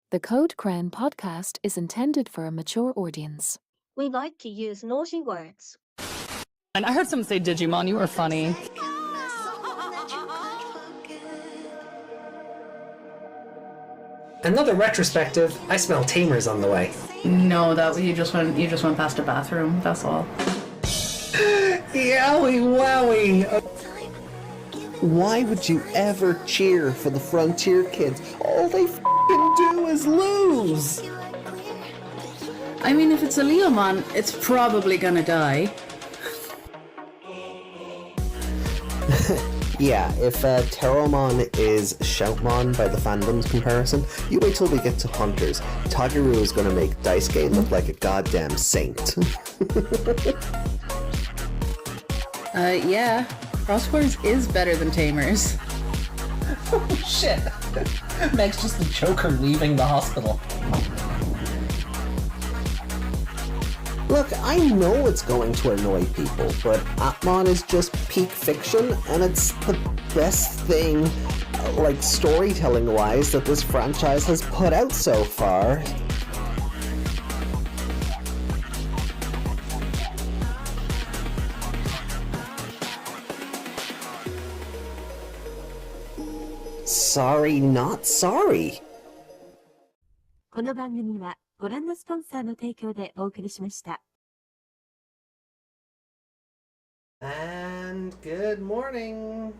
The Code Cran podcast is intended for a mature audience. We like to use naughty words. And I heard someone say Digimon, you were funny. Another retrospective. I smell Tamers on the way. No, that you just went past a bathroom, that's all. Yowie wowie! Why would you ever cheer for the Frontier kids? All they f***ing do is lose! I mean, if it's a Leomon, it's probably gonna die. Yeah, if Terromon is Shoutmon by the fandom's comparison, you wait till we get to Hunters. Tagaru is gonna make Dice Game look like a goddamn saint. Yeah. Crosswords is better than Tamers. Oh shit! Meg's just the Joker leaving the hospital. Look, I know it's going to annoy people, but Atmon is just peak fiction, and it's the best thing, like storytelling-wise, that this franchise has put out so far. Sorry, not sorry. この番組はご覧のスポンサーの提供でお送りしました。And good morning.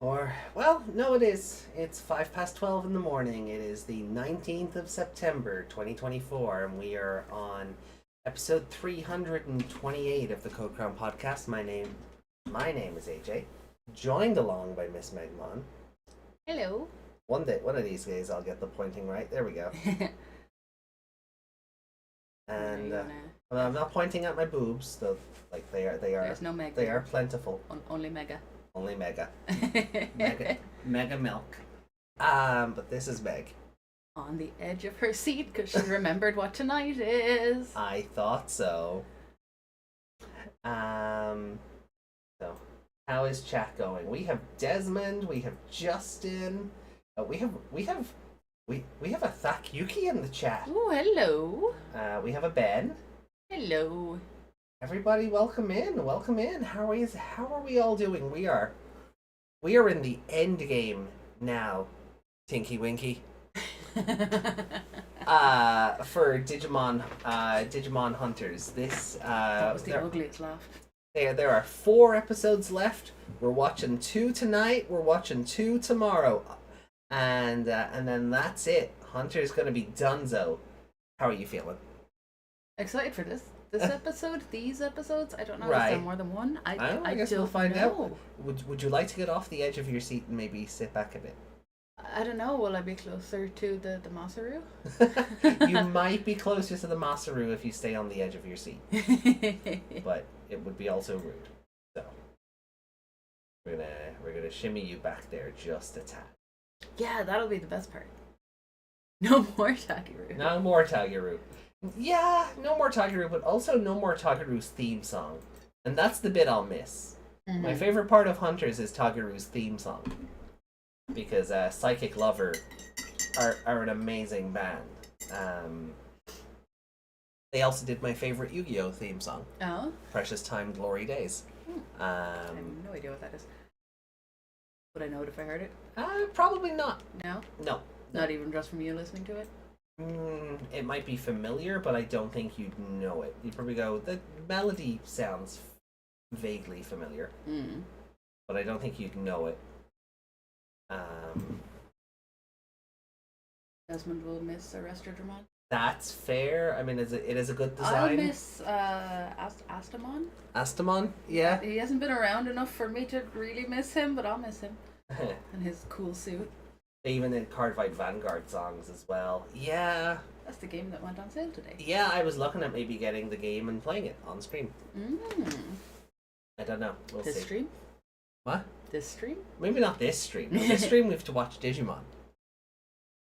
Or, well, no it is. It's 12:05 in the morning. It is the 19th of September, 2024, and we are on episode 328 of the Code Crown podcast. My name is AJ, joined along by Miss Megmon. Hello. One of these days I'll get the pointing right. There we go. And well, I'm not pointing at my boobs, though. Like they are. There's no Meg. They are plentiful. Only Mega. Only Mega. Mega milk. But this is Meg. On the edge of her seat because she remembered what tonight is. I thought so. So how is chat going? We have Desmond. We have Justin. We have a Thakyuki in the chat. Oh, hello. We have a Ben. Hello. Everybody, welcome in. Welcome in. How are we all doing? We are in the end game now. Tinky Winky. For Digimon Hunters. This that was the ugliest laugh. There are 4 episodes left. We're watching 2 tonight. We're watching 2 tomorrow. And then that's it. Hunter's gonna be donezo. How are you feeling? Excited for this episode? These episodes? I don't know. Right. Is there more than one? I guess we'll find out. Would you like to get off the edge of your seat and maybe sit back a bit? I don't know. Will I be closer to the Masaru? You might be closer to the Masaru if you stay on the edge of your seat. But it would be also rude. So we're gonna shimmy you back there just a tad. Yeah, that'll be the best part. No more Tagiru. No more Tagiru. Yeah, no more Tagiru, but also no more Tagiru's theme song. And that's the bit I'll miss. Mm-hmm. My favorite part of Hunters is Tagiru's theme song. Because Psychic Lover are an amazing band. They also did my favorite Yu-Gi-Oh! Theme song. Oh? Precious Time, Glory Days. I have no idea what that is. Would I know it if I heard it? Probably not. No? No. Not even just from you listening to it? It might be familiar, but I don't think you'd know it. You'd probably go, the melody sounds vaguely familiar. But I don't think you'd know it. Desmond will miss Arrestodramon. That's fair. I mean, it is a good design. I'll miss Astamon. Astamon? Yeah. He hasn't been around enough for me to really miss him, but I'll miss him. And his cool suit. They even did Cardfight Vanguard songs as well. Yeah. That's the game that went on sale today. Yeah, I was looking at maybe getting the game and playing it on stream. I don't know. We'll see. This stream? What? This stream? Maybe not this stream. No, this stream we have to watch Digimon.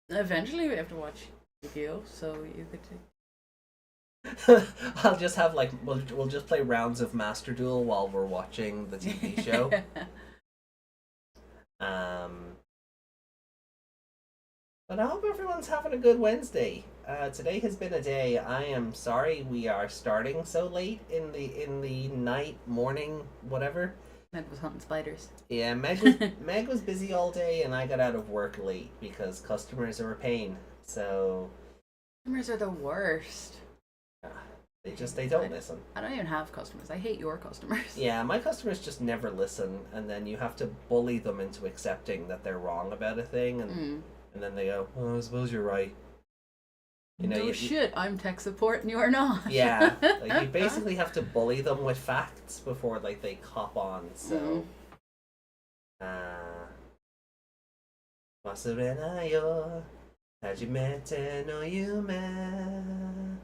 Eventually we have to watch Yu-Gi-Oh! So you could take... I'll just have we'll just play rounds of Master Duel while we're watching the TV show. But I hope everyone's having a good Wednesday. Today has been a day. I am sorry we are starting so late in the night, morning, whatever. Meg was hunting spiders. Yeah, Meg was busy all day, and I got out of work late because customers are a pain. So Customers are the worst. they don't listen. I don't even have customers. I hate your customers. Yeah, my customers just never listen, and then you have to bully them into accepting that they're wrong about a thing, and then they go, "Oh, I suppose you're right." You know, no shit, I'm tech support and you're not. Yeah, like you basically have to bully them with facts before like they cop on. So, Masurena yo, hajimete no yume,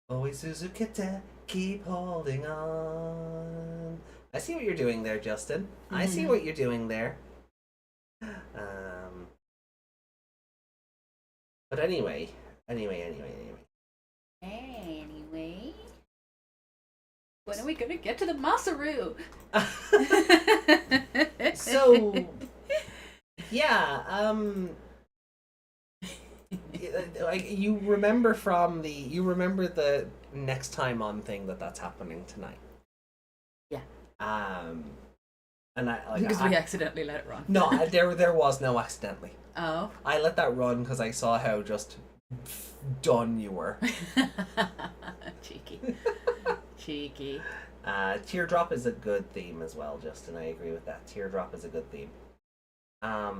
always suzukete, keep holding on. I see what you're doing there, Justin. I see what you're doing there. But anyway. Anyway. When are we gonna get to the Masaru? So, yeah, like you remember the next time on thing that's happening tonight. Yeah. And Because we accidentally let it run. No, there was no accidentally. Oh. I let that run because I saw how just done you were. Cheeky. Teardrop is a good theme as well, Justin. I agree with that. Teardrop is a good theme. I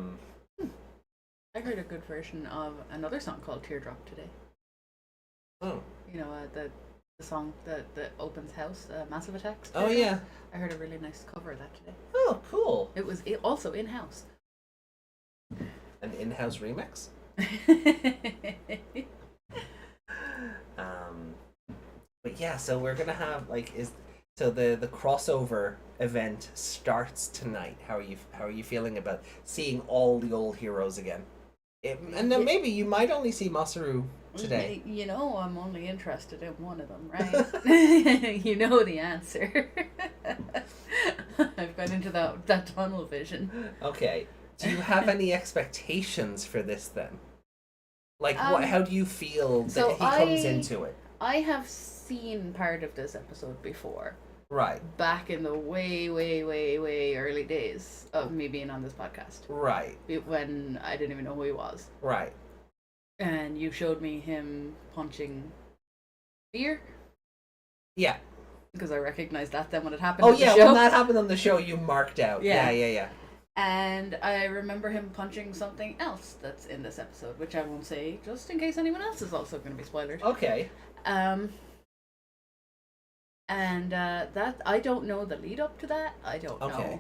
heard a good version of another song called Teardrop today. Oh. You know, the song that opens House, Massive Attacks. Oh, yeah. I heard a really nice cover of that today. Oh, cool. It was also in-house. An in-house remix? But yeah, so we're gonna have the crossover event starts tonight. How are you feeling about seeing all the old heroes again? And then maybe you might only see Masaru today. You know, I'm only interested in one of them, right? You know the answer. I've got into that tunnel vision. Okay. Do you have any expectations for this then? Like, how do you feel that he comes into it? I have seen part of this episode before. Right. Back in the way, way, way, way early days of me being on this podcast. Right. When I didn't even know who he was. Right. And you showed me him punching Fear. Yeah. Because I recognized that then when it happened on the show. When that happened on the show, you marked out. Yeah. And I remember him punching something else that's in this episode, which I won't say, just in case anyone else is also going to be spoiled. Okay. And that I don't know the lead up to that. I don't know.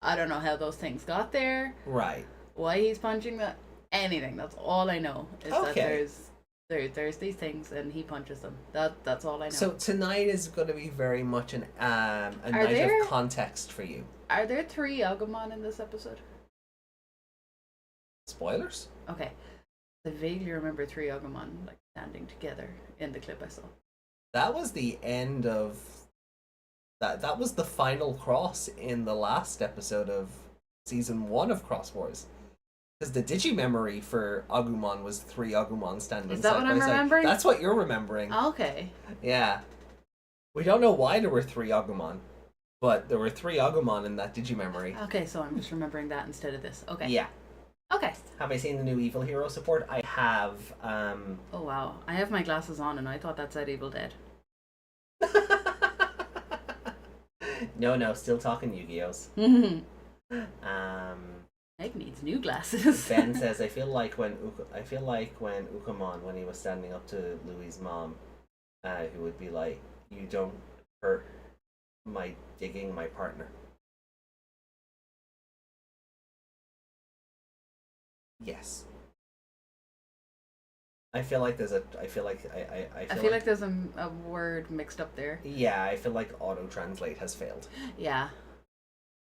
I don't know how those things got there. Right. Why he's punching that. Anything. That's all I know. Is that there's these things and he punches them. That's all I know. So tonight is going to be very much a night of context for you. Are there 3 Agumon in this episode? Spoilers? Okay. I vaguely remember 3 Agumon standing together in the clip I saw. That was the end of that was the final cross in the last episode of season 1 of Cross Wars. Because the Digimemory for Agumon was 3 Agumon standing side by side. Is that what I'm remembering? That's what you're remembering. Okay. Yeah. We don't know why there were 3 Agumon, but there were 3 Agumon in that Digimemory. Okay, so I'm just remembering that instead of this. Okay. Yeah. Okay. Have I seen the new Evil Hero support? I have. Oh wow. I have my glasses on and I thought that said Evil Dead. No, still talking Yu-Gi-Ohs. Meg needs new glasses. Ben says, I feel like when Ukamon, when he was standing up to Louis' mom, who would be like, "You don't hurt my digging my partner." Yes. I feel like there's a word mixed up there. Yeah, I feel like auto-translate has failed. Yeah.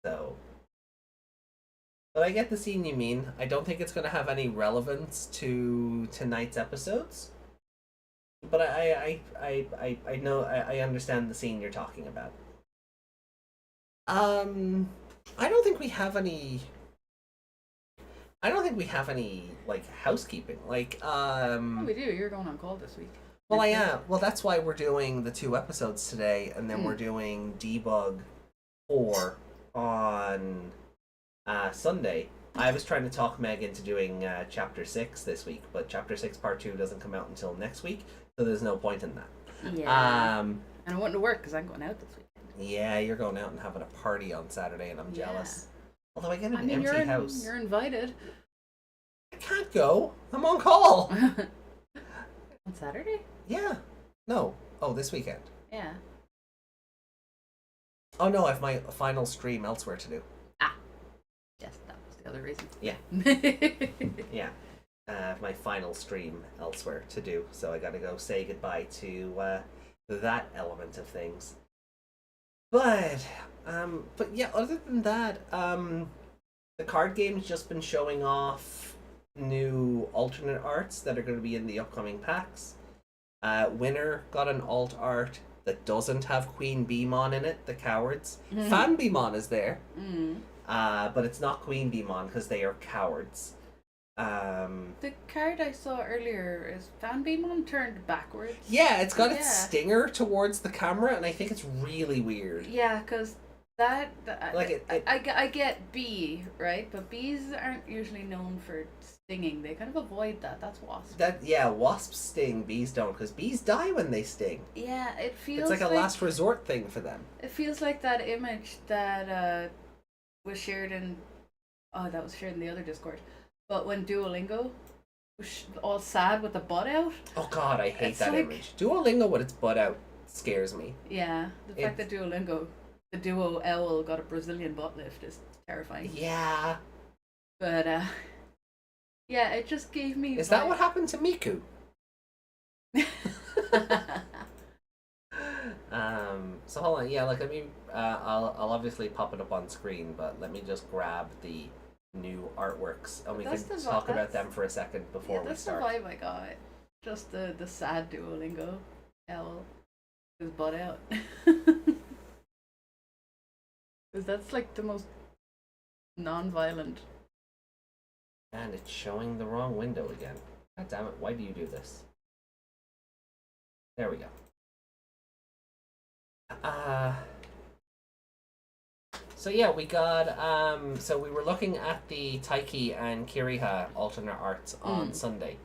So. But I get the scene you mean. I don't think it's going to have any relevance to tonight's episodes. But I know I understand the scene you're talking about. I don't think we have any. I don't think we have any like housekeeping. Like, Oh, we do. You're going on call this week. well, I am. Well, that's why we're doing the 2 episodes today, and then Hmm. we're doing Debug 4 on Sunday. I was trying to talk Meg into doing Chapter 6 this week, but Chapter 6 Part 2 doesn't come out until next week, so there's no point in that. Yeah. And I want to work because I'm going out this week. Yeah, you're going out and having a party on Saturday, and I'm jealous. Although I get an I mean, empty house. You're invited. I can't go. I'm on call. On Saturday? Yeah. No. Oh, this weekend. Yeah. Oh no, I have my final stream elsewhere to do. Yes, that was the other reason. Yeah. Yeah. I have my final stream elsewhere to do, so I gotta go say goodbye to that element of things. But yeah, other than that, the card game's just been showing off new alternate arts that are going to be in the upcoming packs. Winner got an alt art that doesn't have Queen Beemon in it, the cowards. Fan Beemon is there, but it's not Queen Beemon because they are cowards. The card I saw earlier is Fan Beamon turned backwards. Yeah, it's got its Yeah. stinger towards the camera, and I think it's really weird. Yeah, because that Like I get bee, right? But bees aren't usually known for stinging. They kind of avoid that. That's wasp. Wasps sting, bees don't, because bees die when they sting. Yeah, it feels It's like a last resort thing for them. It feels like that image that was shared in the other Discord. But when Duolingo was all sad with the butt out. Oh god, I hate It's that like- image. Duolingo with its butt out scares me. Yeah, the fact that Duolingo, the duo owl got a Brazilian butt lift is terrifying. Yeah. But yeah, it just gave me. Is that what happened to Miku? So hold on, yeah, like I mean, I'll obviously pop it up on screen, but let me just grab the new artworks and we That's can the talk about that's- them for a second before we that's start. the vibe I got. Just the sad Duolingo owl, his butt out. Because that's like the most non-violent. And it's showing the wrong window again. God damn it, why do you do this? There we go. So yeah, we got so we were looking at the Taichi and Kiriha alternate arts on Sunday.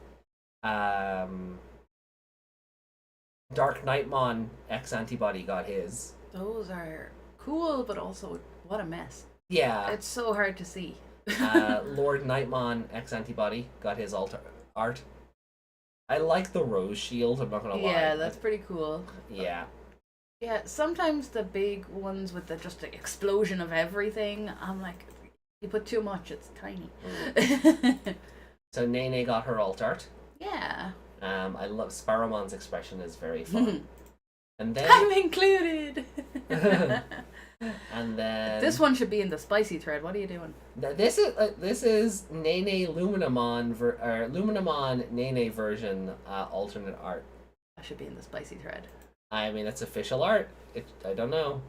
Dark Nightmon X Antibody got his. Those are cool, but also what a mess. Yeah. It's so hard to see. Lord Nightmon X Antibody got his art. I like the rose shield, I'm not gonna lie. Yeah, that's pretty cool. Yeah. Yeah, sometimes the big ones with just the explosion of everything, I'm like, you put too much, it's tiny. So Nene got her alt art. Yeah. I love Sparrowmon's expression is very fun. And then I'm included. and then This one should be in the spicy thread. What are you doing? this is Nene Luminamon Luminamon Nene version alternate art. I should be in the spicy thread. I mean, it's official art. I don't know.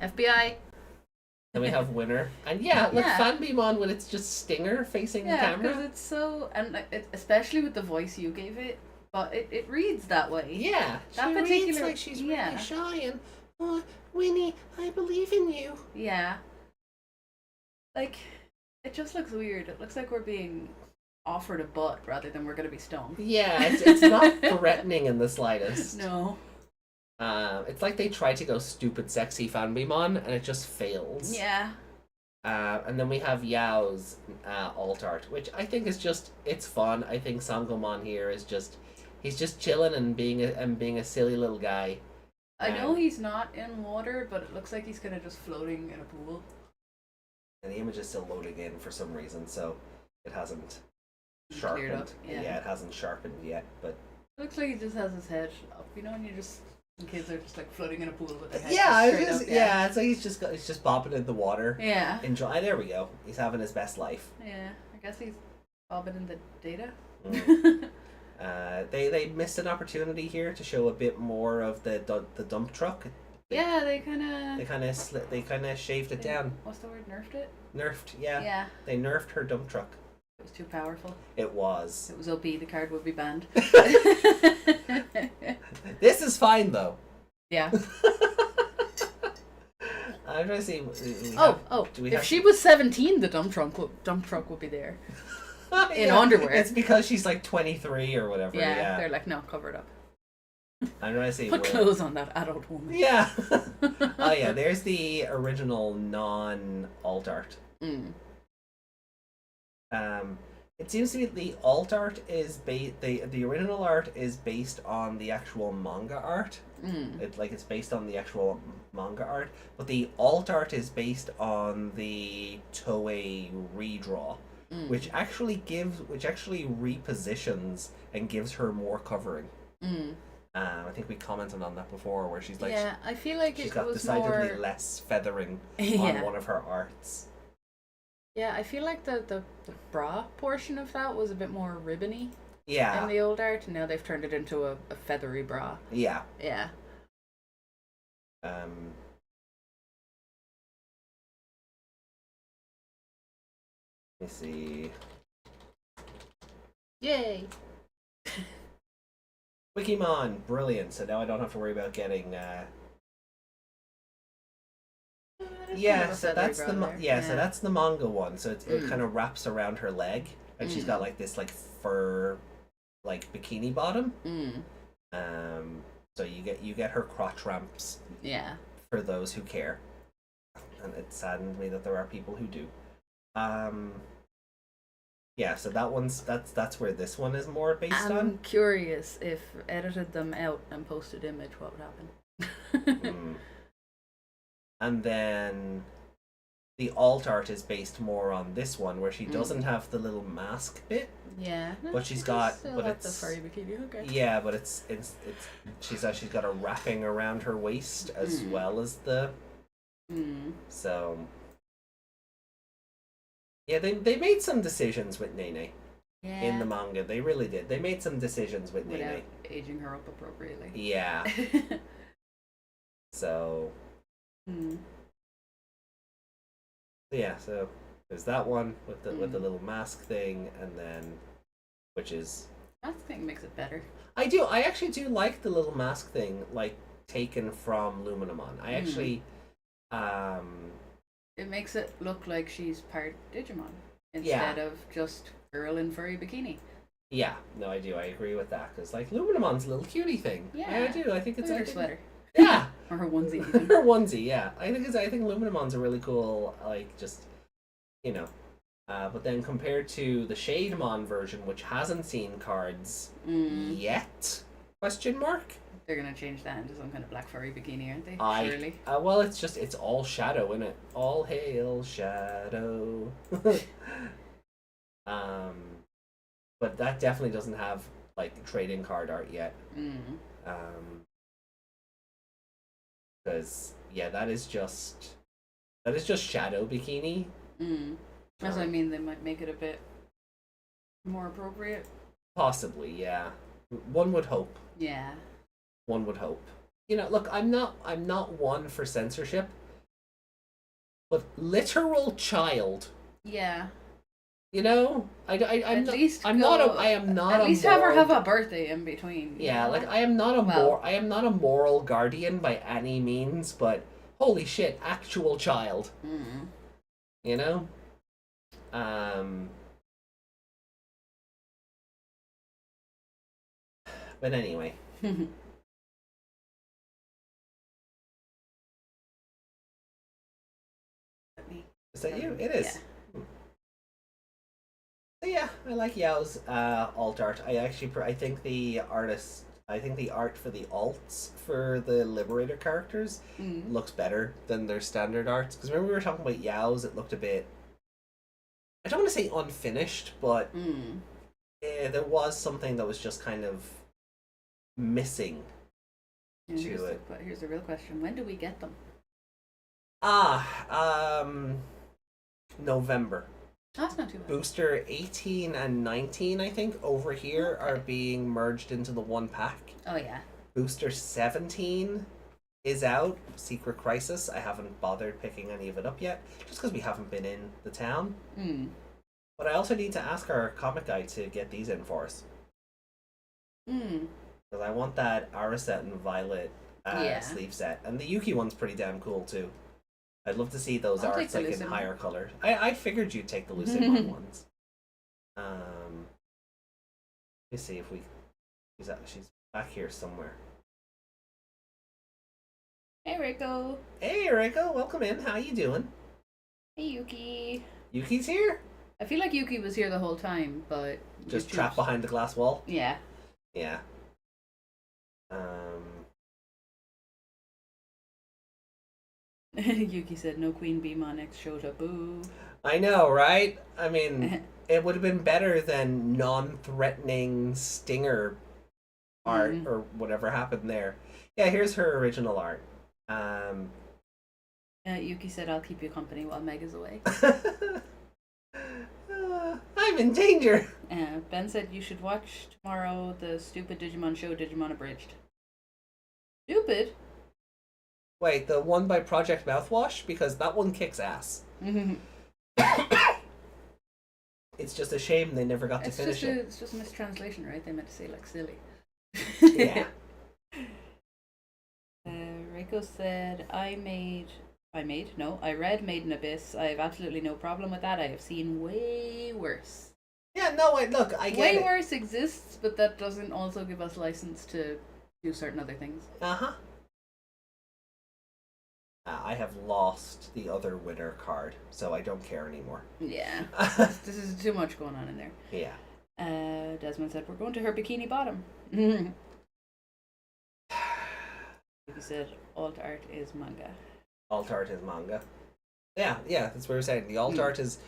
FBI. Then we have Winner, and yeah, look, Yeah. Fanbeamon with its just stinger facing the Yeah, because camera. it's so, and especially with the voice you gave it, but it reads that way. Yeah, That she reads particular- like she's yeah. really shy and, oh, Winnie, I believe in you. Yeah. Like, it just looks weird. It looks like we're being offered a butt rather than we're gonna be stoned. Yeah, it's not threatening in the slightest. No. It's like they try to go stupid sexy Fanbeamon and it just fails. Yeah. And then we have Yao's alt art, which I think is just, it's fun. I think Sangomon here is just, he's just chilling and being a silly little guy. I know he's not in water, but it looks like he's kind of just floating in a pool. And the image is still loading in for some reason, so it hasn't Cleared sharpened. up, yeah. It hasn't sharpened yet, but It looks like he just has his head up, you know, and you just, kids are just like floating in a pool with their head yeah, straight it's up, yeah, it's like he's just bobbing in the water. Yeah. Enjoy. There we go. He's having his best life. Yeah. I guess he's bobbing in the data. Mm. They missed an opportunity here to show a bit more of the dump truck. Yeah, they kind of shaved it down. What's the word? Nerfed it? Nerfed, yeah. Yeah. They nerfed her dump truck. It was too powerful. It was. It was OP, the card would be banned. This is fine though. Yeah. I'm trying to see. If she was 17, the dump truck would be there. In underwear. It's because she's like 23 or whatever. Yeah. They're like, no, cover it up. I'm trying to see. Put clothes on that adult woman. Yeah. Oh yeah, there's the original non-alt art. It seems to be the alt art is the original art is based on the actual manga art. It's based on the actual manga art, but the alt art is based on the Toei redraw, which actually repositions and gives her more covering. I think we commented on that before, where she's like, I feel like she's it got was decidedly more less feathering on one of her arts. Yeah, I feel like the bra portion of that was a bit more ribbony. Yeah. In the old art, and now they've turned it into a feathery bra. Yeah. Yeah. Let me see. Yay! Wikimon, brilliant. So now I don't have to worry about getting. Yeah, so that's the so that's the manga one. So it kind of wraps around her leg, and she's got like this like fur, like bikini bottom. So you get her crotch ramps. Yeah. For those who care, and it saddens me that there are people who do. Yeah, so that's where this one is more based on. I'm curious if edited them out and posted image, what would happen. And then the alt art is based more on this one, where she doesn't have the little mask bit. Yeah, but she's got, but it's the furry bikini. Okay. Yeah, but it's she's got a wrapping around her waist as well as the. So. Yeah, they made some decisions with Nene. Yeah. In the manga, they really did. They made some decisions with without Nene. aging her up appropriately. Yeah. So. Yeah, so there's that one with the little mask thing, and then which is mask thing makes it better. I actually do like the little mask thing, like taken from Luminamon. I actually it makes it look like she's part Digimon instead of just girl in furry bikini. Yeah, no, I do. I agree with that, because like Luminamon's a little cutie thing. Yeah, I do. I think it's her sweater. Yeah, or her onesie. Her onesie. Yeah, I think Luminamon's a really cool, like, just but then compared to the Shademon version, which hasn't seen cards yet? Question mark. They're gonna change that into some kind of black furry bikini, aren't they? Surely. Well, it's all shadow, isn't it? All hail shadow. But that definitely doesn't have like trading card art yet. Because that is just shadow bikini. That's what I mean. They might make it a bit more appropriate. Possibly, yeah. One would hope. Yeah. One would hope. Look, I'm not one for censorship, but literal child. Yeah. I'm not at least have her have a birthday in between. Yeah, like I am not a moral guardian by any means, but holy shit, actual child. But anyway. Is that you? It is. Yeah. So yeah, I like Yao's alt art. I think the art for the alts for the Liberator characters looks better than their standard arts. Because remember we were talking about Yao's, it looked a bit, I don't want to say unfinished, but there was something that was just kind of missing to it. But here's the real question: when do we get them? November. That's not too bad. Booster 18 and 19, I think, over here are being merged into the one pack. Oh yeah. Booster 17 is out. Secret Crisis. I haven't bothered picking any of it up yet, just because we haven't been in the town. But I also need to ask our comic guy to get these in for us. Because I want that Araset and Violet sleeve set. And the Yuki one's pretty damn cool too. I'd love to see those I'll arts take the like in Lucimon. higher color. I figured you'd take the Lucimon ones. Let me see if she's back here somewhere. Hey, Reiko. Hey Eriko, welcome in. How you doing? Hey, Yuki. Yuki's here? I feel like Yuki was here the whole time, but Just trapped behind the glass wall? Yeah. Yeah. Yuki said no Queen Bee Monix showed up. Boo. I know, right? I mean, it would have been better than non-threatening stinger art or whatever happened there. Yeah, here's her original art. Yuki said I'll keep you company while Meg is away. I'm in danger. Ben said you should watch tomorrow the stupid Digimon show, Digimon Abridged. Stupid? Wait, the one by Project Mouthwash? Because that one kicks ass. It's just a shame they never got to finish it. It's just a mistranslation, right? They meant to say like silly. Yeah. Reiko said I read Made in Abyss. I have absolutely no problem with that. I have seen way worse. Yeah, no, look, I get way it. worse exists, but that doesn't also give us license to do certain other things. I have lost the other winner card, so I don't care anymore. Yeah. This is too much going on in there. Yeah. Desmond said, we're going to her Bikini Bottom. He said, alt art is manga. Alt art is manga. Yeah, that's what we're saying. The alt art is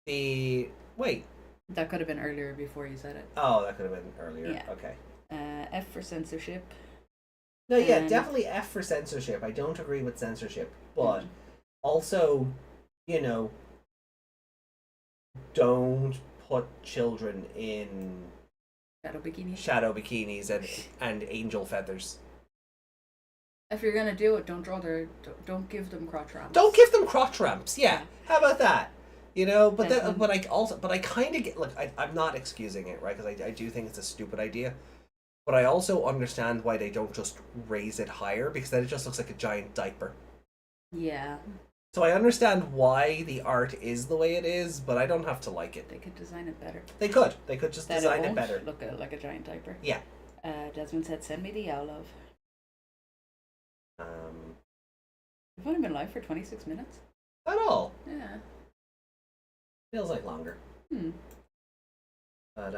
the... Wait. That could have been earlier before you said it. Oh, that could have been earlier. Yeah. Okay. F for censorship. No, yeah, definitely F for censorship. I don't agree with censorship. But also, don't put children in shadow bikinis and angel feathers. If you're gonna do it, don't give them crotch ramps. Don't give them crotch ramps. Yeah, how about that? But I kind of get. Look, I'm not excusing it, right? Because I do think it's a stupid idea. But I also understand why they don't just raise it higher, because then it just looks like a giant diaper. Yeah. So I understand why the art is the way it is, but I don't have to like it. They could design it better. They could just then design it it better. Look like a giant diaper. Yeah. Desmond said, "Send me the Yow Love." Um. We've only been live for 26 minutes. At all. Yeah. Feels like longer. But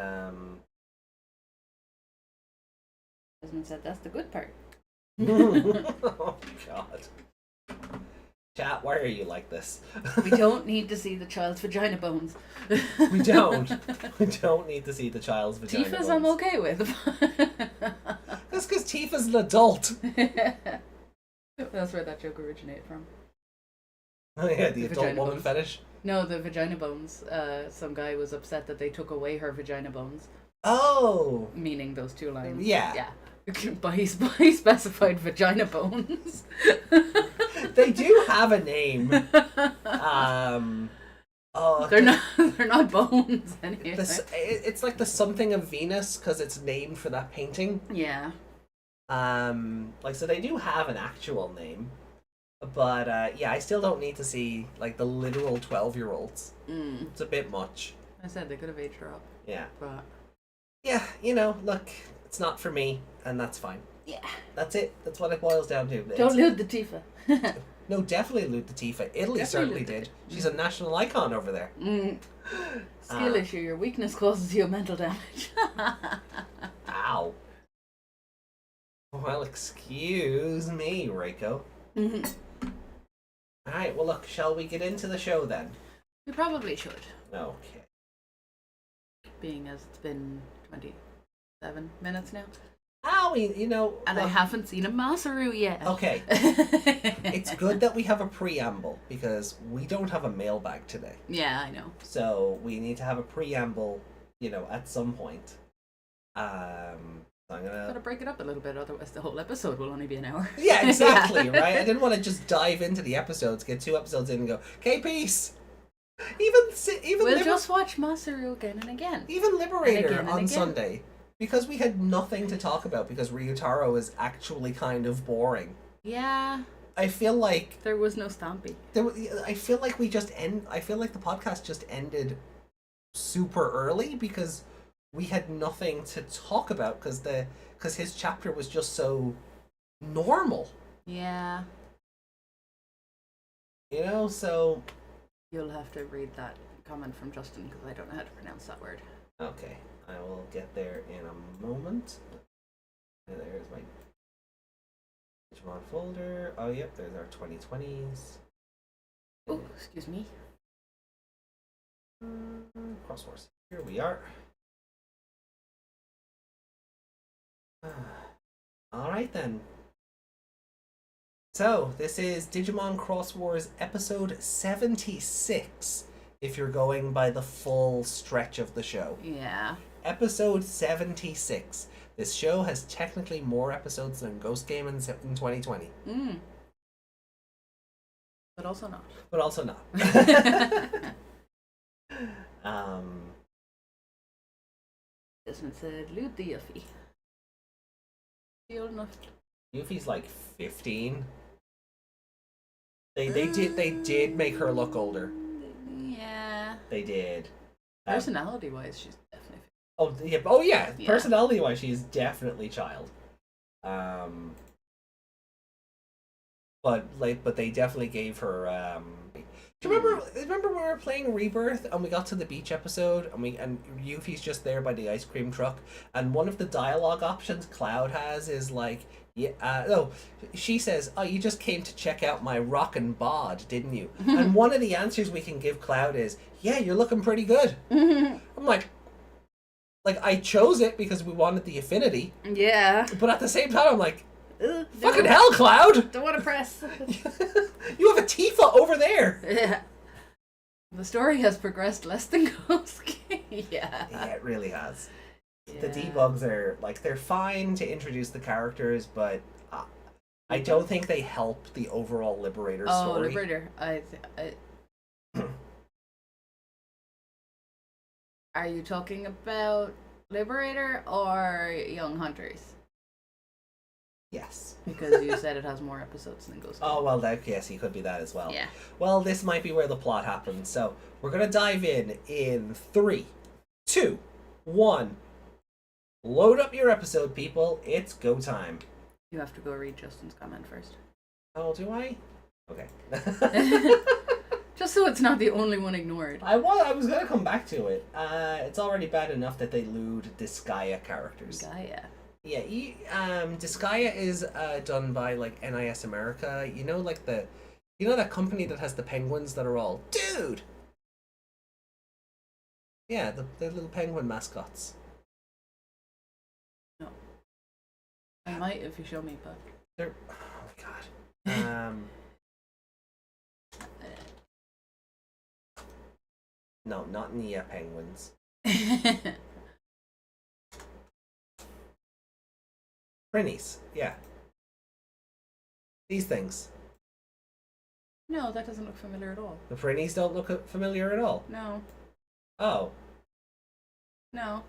Desmond said, "That's the good part." Oh God. Chat, why are you like this? We don't need to see the child's vagina bones. We don't. We don't need to see the child's vagina Tifa's bones. I'm okay with. That's because Tifa's an adult. That's where that joke originated from. Oh yeah, the adult vagina woman bones. fetish. No, the vagina bones. Some guy was upset that they took away her vagina bones. Oh. Meaning those two lines. Yeah. Yeah. by specified vagina bones. They do have a name. They're not bones anyway. It's like the something of Venus because it's named for that painting. Yeah. So they do have an actual name, but yeah, I still don't need to see like the literal 12-year-olds. It's a bit much. I said they could have aged her up. Yeah. But yeah, look, it's not for me, and that's fine. yeah. That's it. That's what it boils down to. Don't lewd the Tifa. No, definitely loot the Tifa. Italy Definitely certainly loot the did. She's a national icon over there. Skill issue. Your weakness causes you mental damage. Ow. Well, excuse me, Reiko. Alright, well look, shall we get into the show then? We probably should. Okay. Being as it's been 27 minutes now. Owie, And look, I haven't seen a Masaru yet. Okay. It's good that we have a preamble, because we don't have a mailbag today. Yeah, I know. So we need to have a preamble, at some point. I'm gonna Gotta break it up a little bit, otherwise the whole episode will only be an hour. Yeah, exactly, right? I didn't want to just dive into the episodes, get 2 episodes in and go, okay, peace. We'll just watch Masaru again and again. Even Liberator again and on again. Sunday. Because we had nothing to talk about because Ryutaro is actually kind of boring. Yeah. I feel like There was no Stompy. I feel like I feel like the podcast just ended super early because we had nothing to talk about because his chapter was just so normal. Yeah. You know, so You'll have to read that comment from Justin because I don't know how to pronounce that word. okay, I will get there in a moment. And there's my Digimon folder. Oh, yep, there's our 2020s. Oh, excuse me. Cross Wars. Here we are. Alright then. So, this is Digimon Cross Wars episode 76, if you're going by the full stretch of the show. Yeah. Episode 76. This show has technically more episodes than Ghost Game in 2020. But also not. But also not. Desmond said, Lou the Yuffie. She old enough. Yuffie's like 15. They did make her look older. Yeah. They did. Personality wise, she's definitely. Oh yeah. Yeah. Personality wise, she is definitely child. But they definitely gave her. Do you remember when we were playing Rebirth and we got to the beach episode and Yuffie's just there by the ice cream truck and one of the dialogue options Cloud has is like, she says, oh, you just came to check out my rockin' bod, didn't you? And one of the answers we can give Cloud is, yeah, you're looking pretty good. I'm like I chose it because we wanted the affinity. Yeah. But at the same time, I'm like, fucking hell, Cloud! Don't want to press. You have a Tifa over there. Yeah. The story has progressed less than Ghost Game. Yeah. Yeah, it really has. Yeah. The debugs are they're fine to introduce the characters, but I don't think they help the overall Liberator story. Oh, Liberator. Are you talking about Liberator or Young Hunters? Yes. Because you said it has more episodes than Ghost Game. Oh, well, yes, he could be that as well. Yeah. Well, this might be where the plot happens, so we're going to dive in 3, 2, 1. Load up your episode, people. It's go time. You have to go read Justin's comment first. Oh, do I? Okay. Just so it's not the only one ignored. I was going to come back to it. It's already bad enough that they lewd Disgaea characters. Gaia. Yeah, Disgaea is done by like NIS America. You know, that company that has the penguins that are all dude. Yeah, the little penguin mascots. No. I might if you show me, but They're oh my god. No, not Nia penguins. Prinnies, yeah. These things. No, that doesn't look familiar at all. The Prinnies don't look familiar at all. No. Oh, No.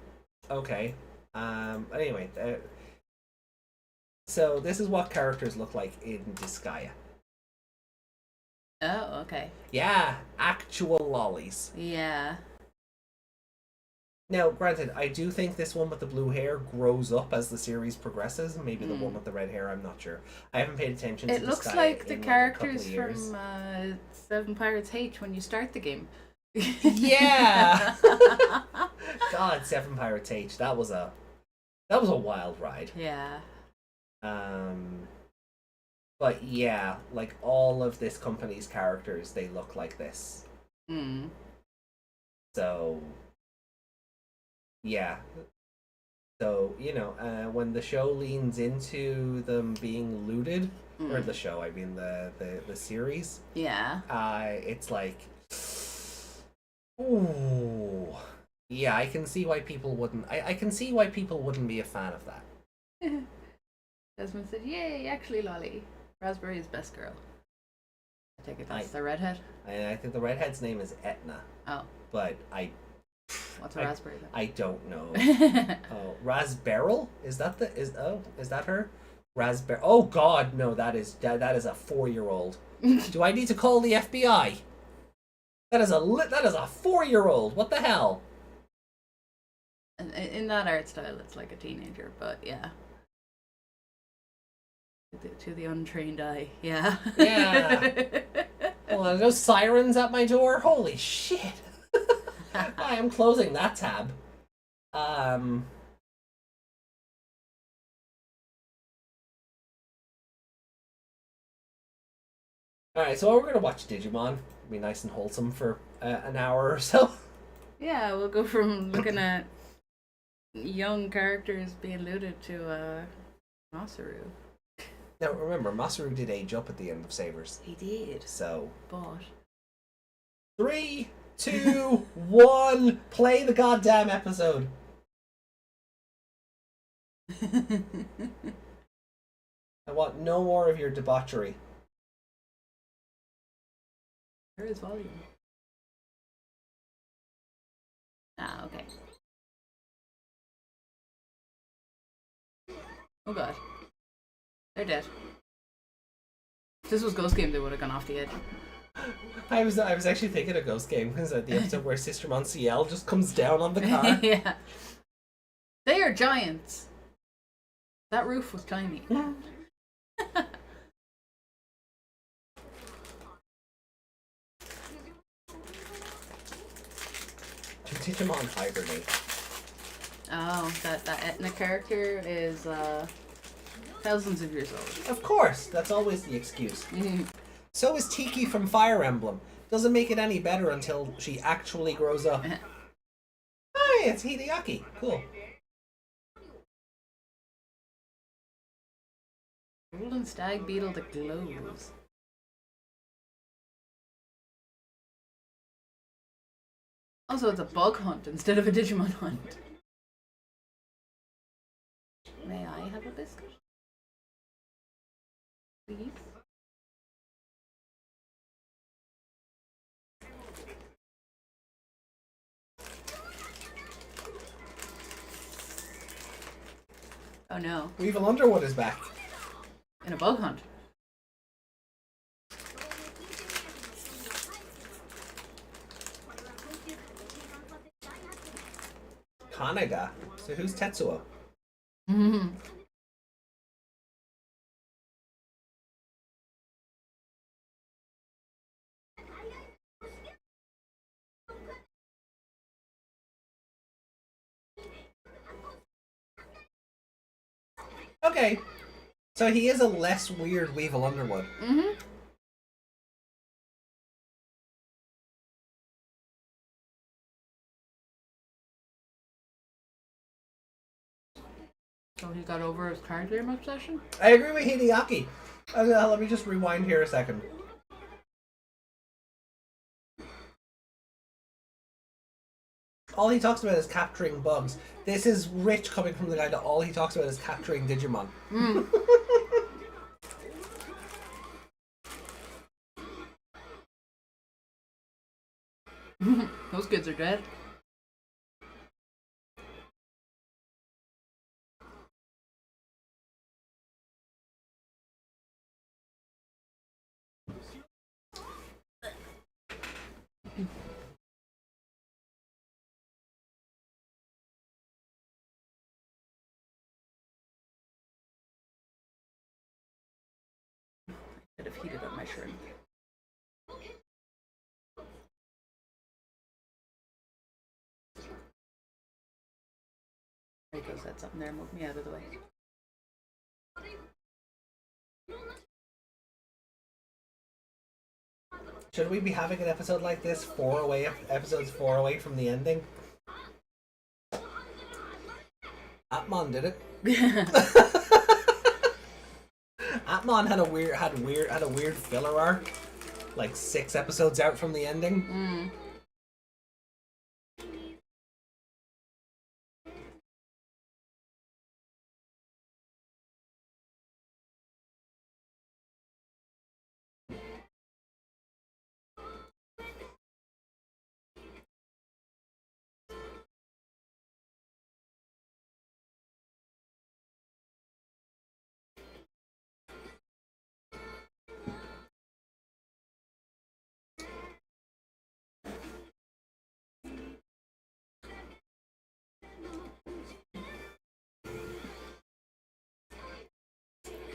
okay. Anyway, so this is what characters look like in Disgaea. Oh, okay. Yeah, actual lollies. Yeah. Now, granted, I do think this one with the blue hair grows up as the series progresses. Maybe the one with the red hair, I'm not sure. I haven't paid attention to It looks Disgaea like the in, characters a couple of years. from Seven Pirates H when you start the game. Yeah. God, Seven Pirates H. That was a wild ride. Yeah. But yeah, like all of this company's characters, they look like this. Mm. So yeah. So, when the show leans into them being looted, or the show, I mean the series, Yeah. it's like, ooh, yeah, I can see why people wouldn't. I can see why people wouldn't be a fan of that. Desmond said, "Yay, actually, Lolly. Raspberry is best girl." I take it that's the redhead. I think the redhead's name is Etna. Oh. But What's a raspberry then? I don't know. Oh, Rasberyl? Is that her? Raspberry. Oh God, no, that is a 4-year-old. Do I need to call the FBI? That is a 4-year-old. What the hell? In that art style, it's like a teenager, but yeah. To the untrained eye, yeah. Yeah. Well, are those sirens at my door? Holy shit. I am closing that tab. Alright, so we're going to watch Digimon. Be nice and wholesome for an hour or so. Yeah, we'll go from looking at young characters being looted to Masaru. Now remember, Masaru did age up at the end of Sabers. He did. So. But. 3, 2, 1, play the goddamn episode. I want no more of your debauchery. Where is volume? Ah, okay. Oh god. They're dead. If this was Ghost Game, they would have gone off the edge. I was actually thinking of Ghost Game because at the episode where Sister Monsiel just comes down on the car. Yeah. They are giants. That roof was tiny. Digimon hibernate. Oh, that Etna character is thousands of years old. Of course, that's always the excuse. So is Tiki from Fire Emblem. Doesn't make it any better until she actually grows up. Hi, it's Hideaki. Cool. Golden stag beetle that glows. Also, it's a bug hunt instead of a Digimon hunt. May I have a biscuit? Please? Oh no. Weevil Underwood is back. In a bug hunt. Kaneda. So who's Tetsuo? Okay. So he is a less weird Weevil Underwood. So he got over his character obsession? I agree with Hideaki. Let me just rewind here a second. All he talks about is capturing bugs. This is rich coming from the guy that all he talks about is capturing Digimon. Those kids are dead. Could have heated up my shirt. Rico said something there, move me out of the way. Should we be having an episode like this episodes 4 away from the ending? Atmon did it. Atmon had a weird filler arc, like 6 episodes out from the ending.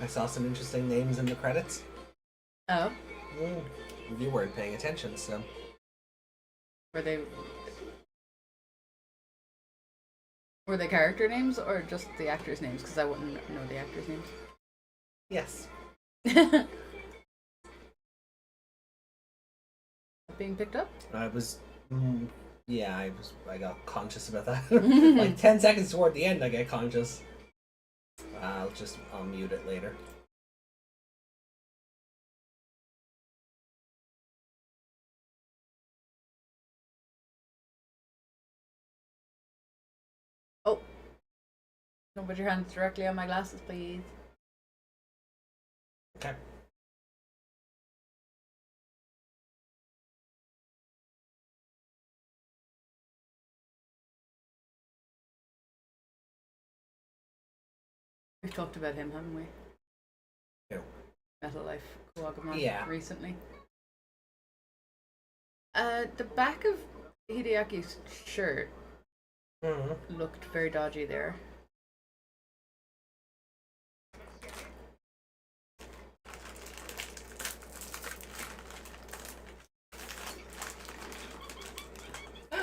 I saw some interesting names in the credits. Oh, You weren't paying attention, so. were they character names or just the actors' names? Because I wouldn't know the actors' names. Yes. Being picked up? I was. Yeah, I got conscious about that. Like 10 seconds toward the end, I get conscious. I'll mute it later. Oh. Don't put your hands directly on my glasses, please. Okay. We've talked about him, haven't we? Who? MetallifeKuwagamon recently. The back of Hideaki's shirt looked very dodgy there.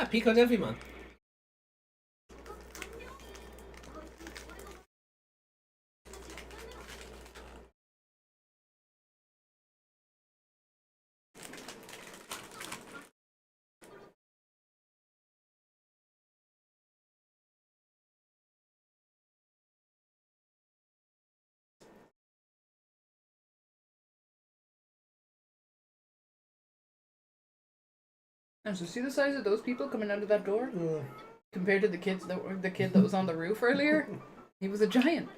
Pico Devimon. And so see the size of those people coming out of that door? Compared to the kid that was on the roof earlier? He was a giant.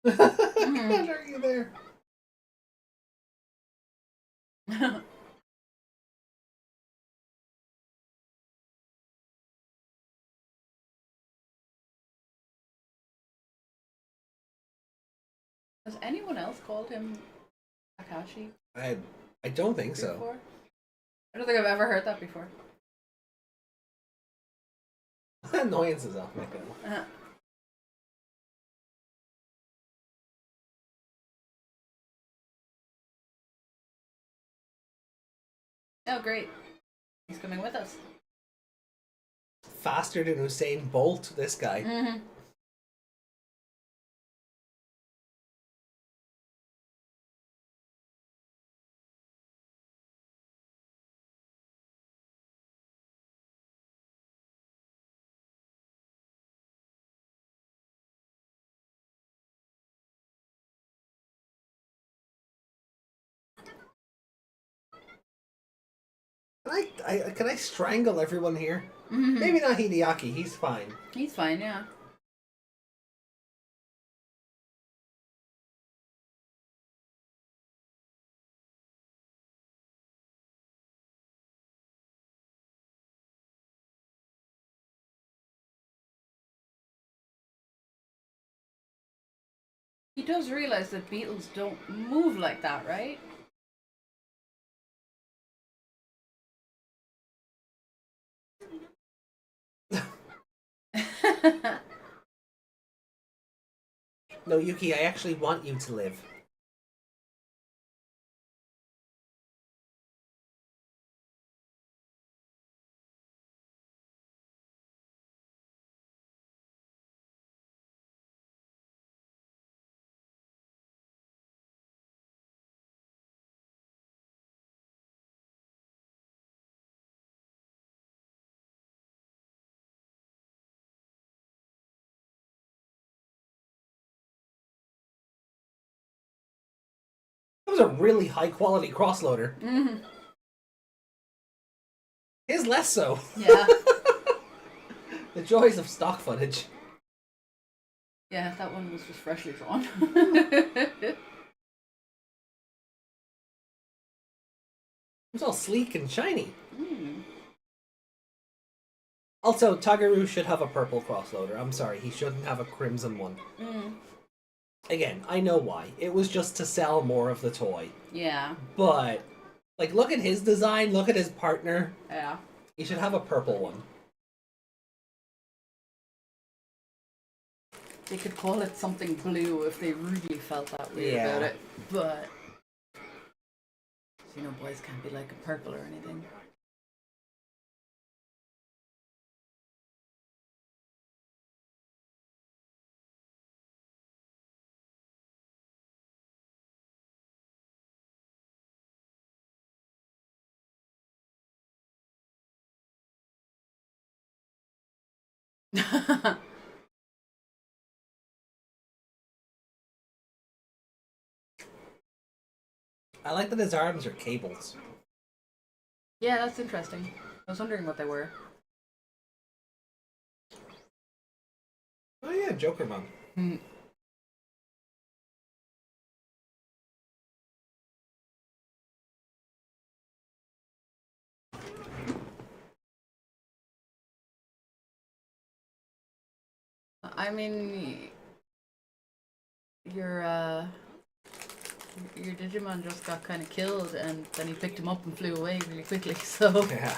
What are you there? Has anyone else called him Akashi I don't think so. before? I don't think I've ever heard that before. Annoyance is off my go. Oh, great. He's coming with us. Faster than Usain Bolt, this guy. Can I strangle everyone here? Maybe not Hideaki, he's fine. He's fine, yeah. He does realize that beetles don't move like that, right? No, Yuki, I actually want you to live. was a really high quality crossloader. Mm-hmm. His less so. Yeah. The joys of stock footage. Yeah, that one was just freshly drawn. It's all sleek and shiny. Mm. Also, Tagaru should have a purple crossloader. I'm sorry, he shouldn't have a crimson one. Mm. Again, I know why. It was just to sell more of the toy. Yeah. But, like, look at his design, look at his partner. Yeah. He should have a purple one. They could call it something blue if they really felt that way about it. But, you know, boys can't be like a purple or anything. I like that his arms are cables. Yeah, that's interesting. I was wondering what they were. Oh yeah, Jokermon. Mm. I mean, your Digimon just got kind of killed, and then he picked him up and flew away really quickly. So Yeah.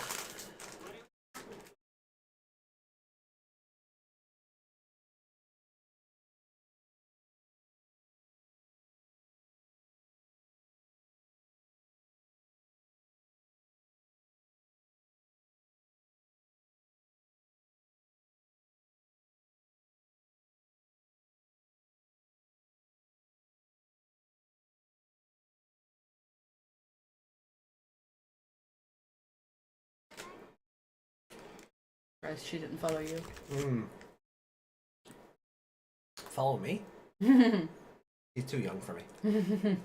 surprised she didn't follow you. Follow me? He's too young for me.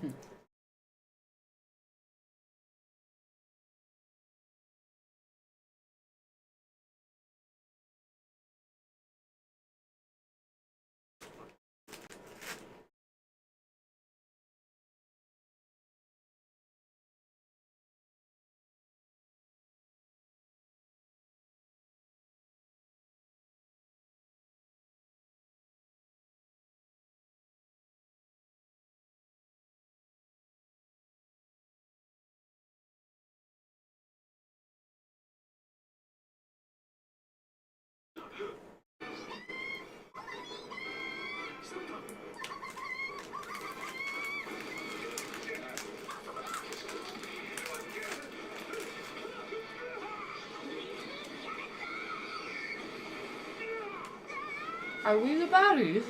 Are we the baddies?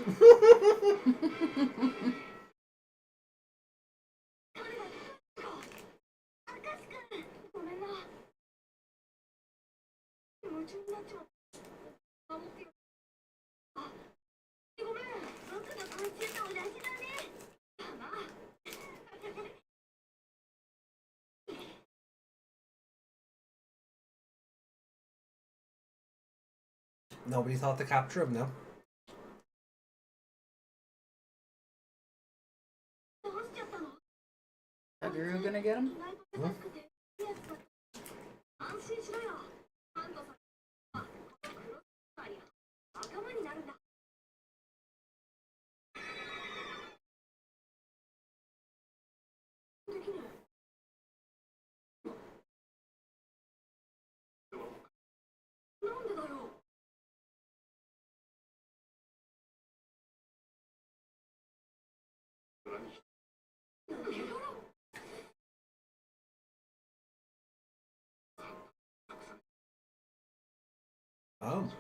Nobody thought to capture him, no? Are you gonna get him? Hmm? Oh.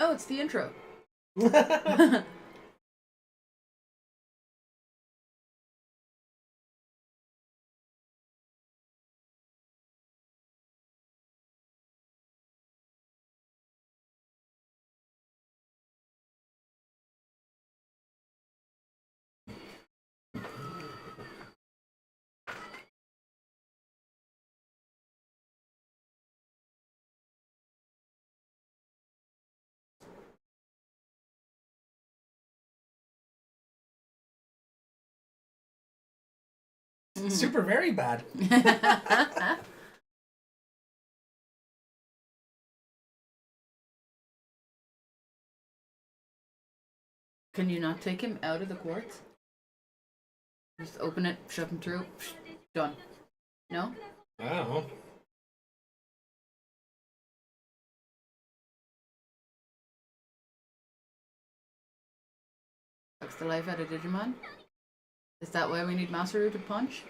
Oh, it's the intro. Super very bad. Can you not take him out of the quartz? Just open it, shove him through. Done. No? Oh. Sucks the life out of Digimon? Is that why we need Masaru to punch?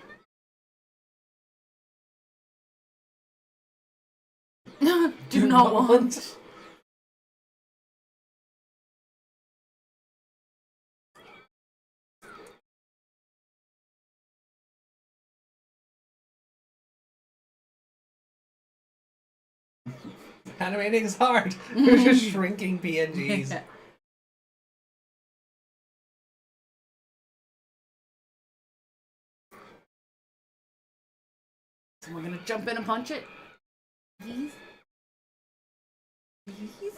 Do not want. Animating is hard. They're just shrinking PNGs. So we're gonna jump in and punch it. Please? Please?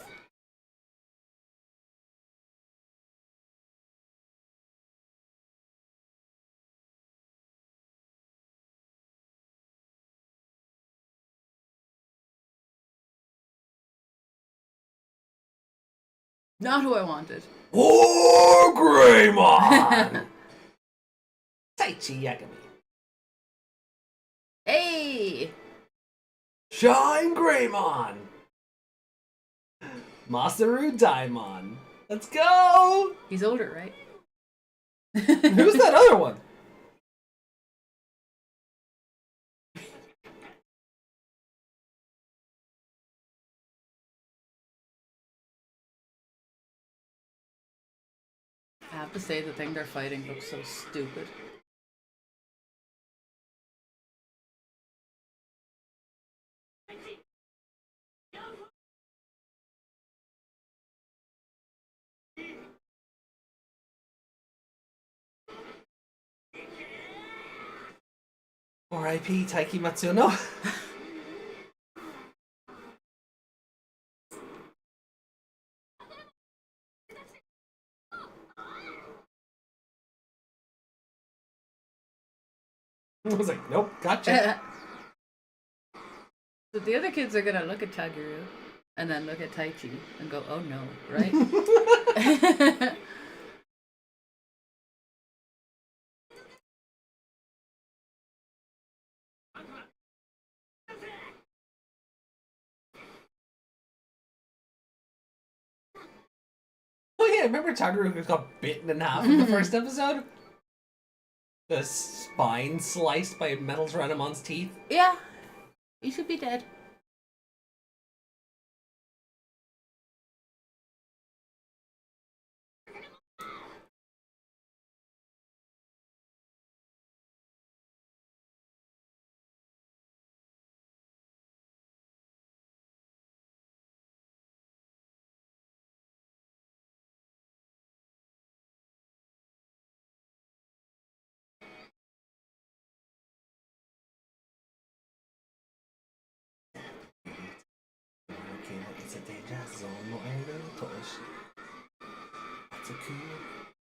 Not who I wanted. Oh, Greymon! Taichi Yagami. Hey! Shine Greymon! Masaru Daimon. Let's go! He's older, right? Who's that other one? I have to say, the thing they're fighting looks so stupid. R.I.P. Taiki Matsuno. I was like, nope, gotcha. So the other kids are gonna look at Taguru and then look at Taichi and go, oh no, right? Oh yeah, remember Taguru got bitten in half in the first episode? The spine sliced by metal Tyrannomon's teeth? Yeah, he should be dead.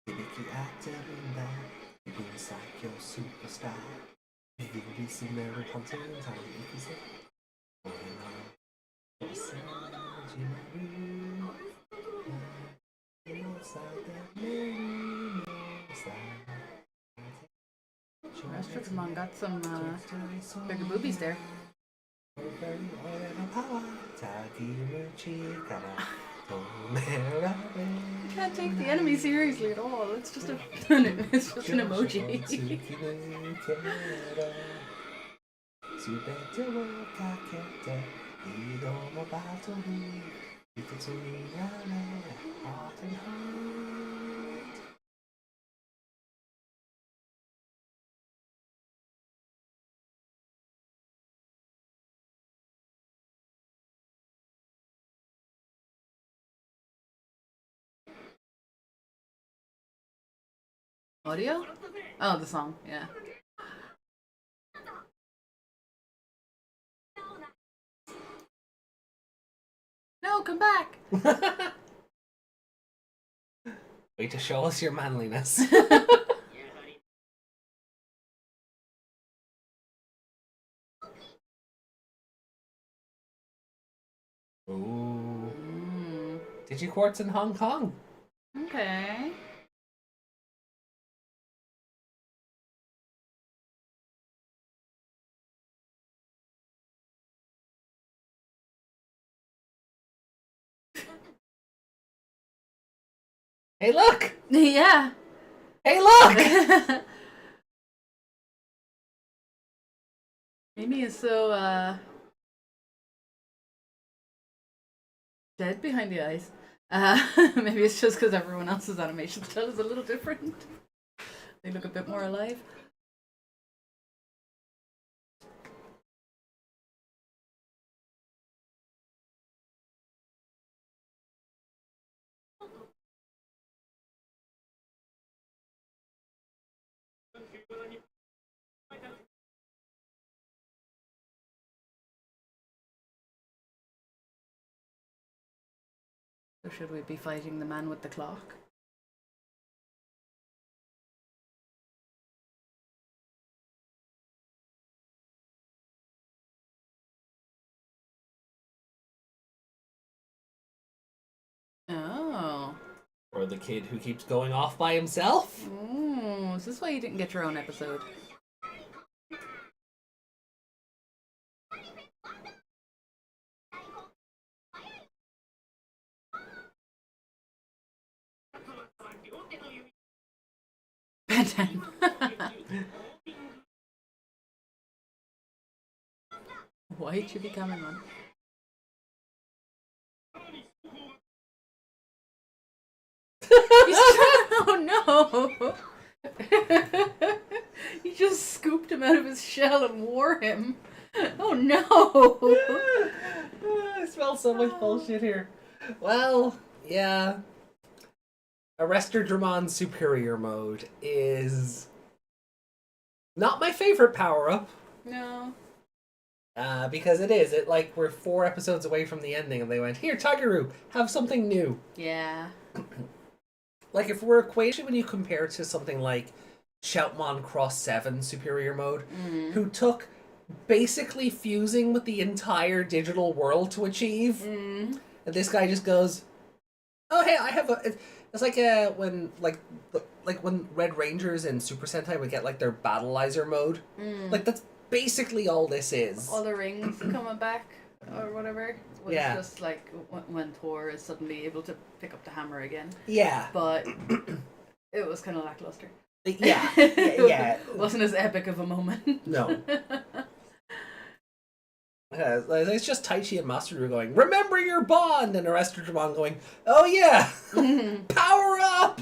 Hibiki actor in that. You be a psycho superstar. Maybe be some Mary Hunter in time. You say, oh, no. Digimon got some bigger boobies there. You can't take the enemy seriously at all. It's just a it's just an emoji. Audio? Oh, the song, yeah. No, come back! Wait to show us your manliness. Ooh. Did you quartz in Hong Kong? Okay. Hey, look! Yeah. Hey, look! Amy is so dead behind the eyes. Maybe it's just because everyone else's animation style is a little different. They look a bit more alive. So should we be fighting the man with the clock? Oh. Or the kid who keeps going off by himself? Oh, is this why you didn't get your own episode? Bedtime. Why'd you become one? Oh no! You just scooped him out of his shell and wore him. Oh no! I smell so much bullshit here. Well, yeah. Arrestor Dramon's superior mode is not my favorite power-up. No. Because it is. We're 4 episodes away from the ending and they went, here, Tigeru, have something new. Yeah. Like, if we're equation when you compare it to something like Shoutmon Cross 7 superior mode, who took basically fusing with the entire digital world to achieve, and this guy just goes, oh, hey, I have a... It's like when when Red Rangers and Super Sentai would get like their Battleizer mode. Like that's basically all this is. All the rings coming back or whatever. It's just like when Thor is suddenly able to pick up the hammer again. Yeah. But it was kind of lackluster. Yeah. Yeah. It wasn't as epic of a moment. No. It's just Taichi and Masaru going, remember your bond! And Arrestor Dramon going, oh yeah! Power up!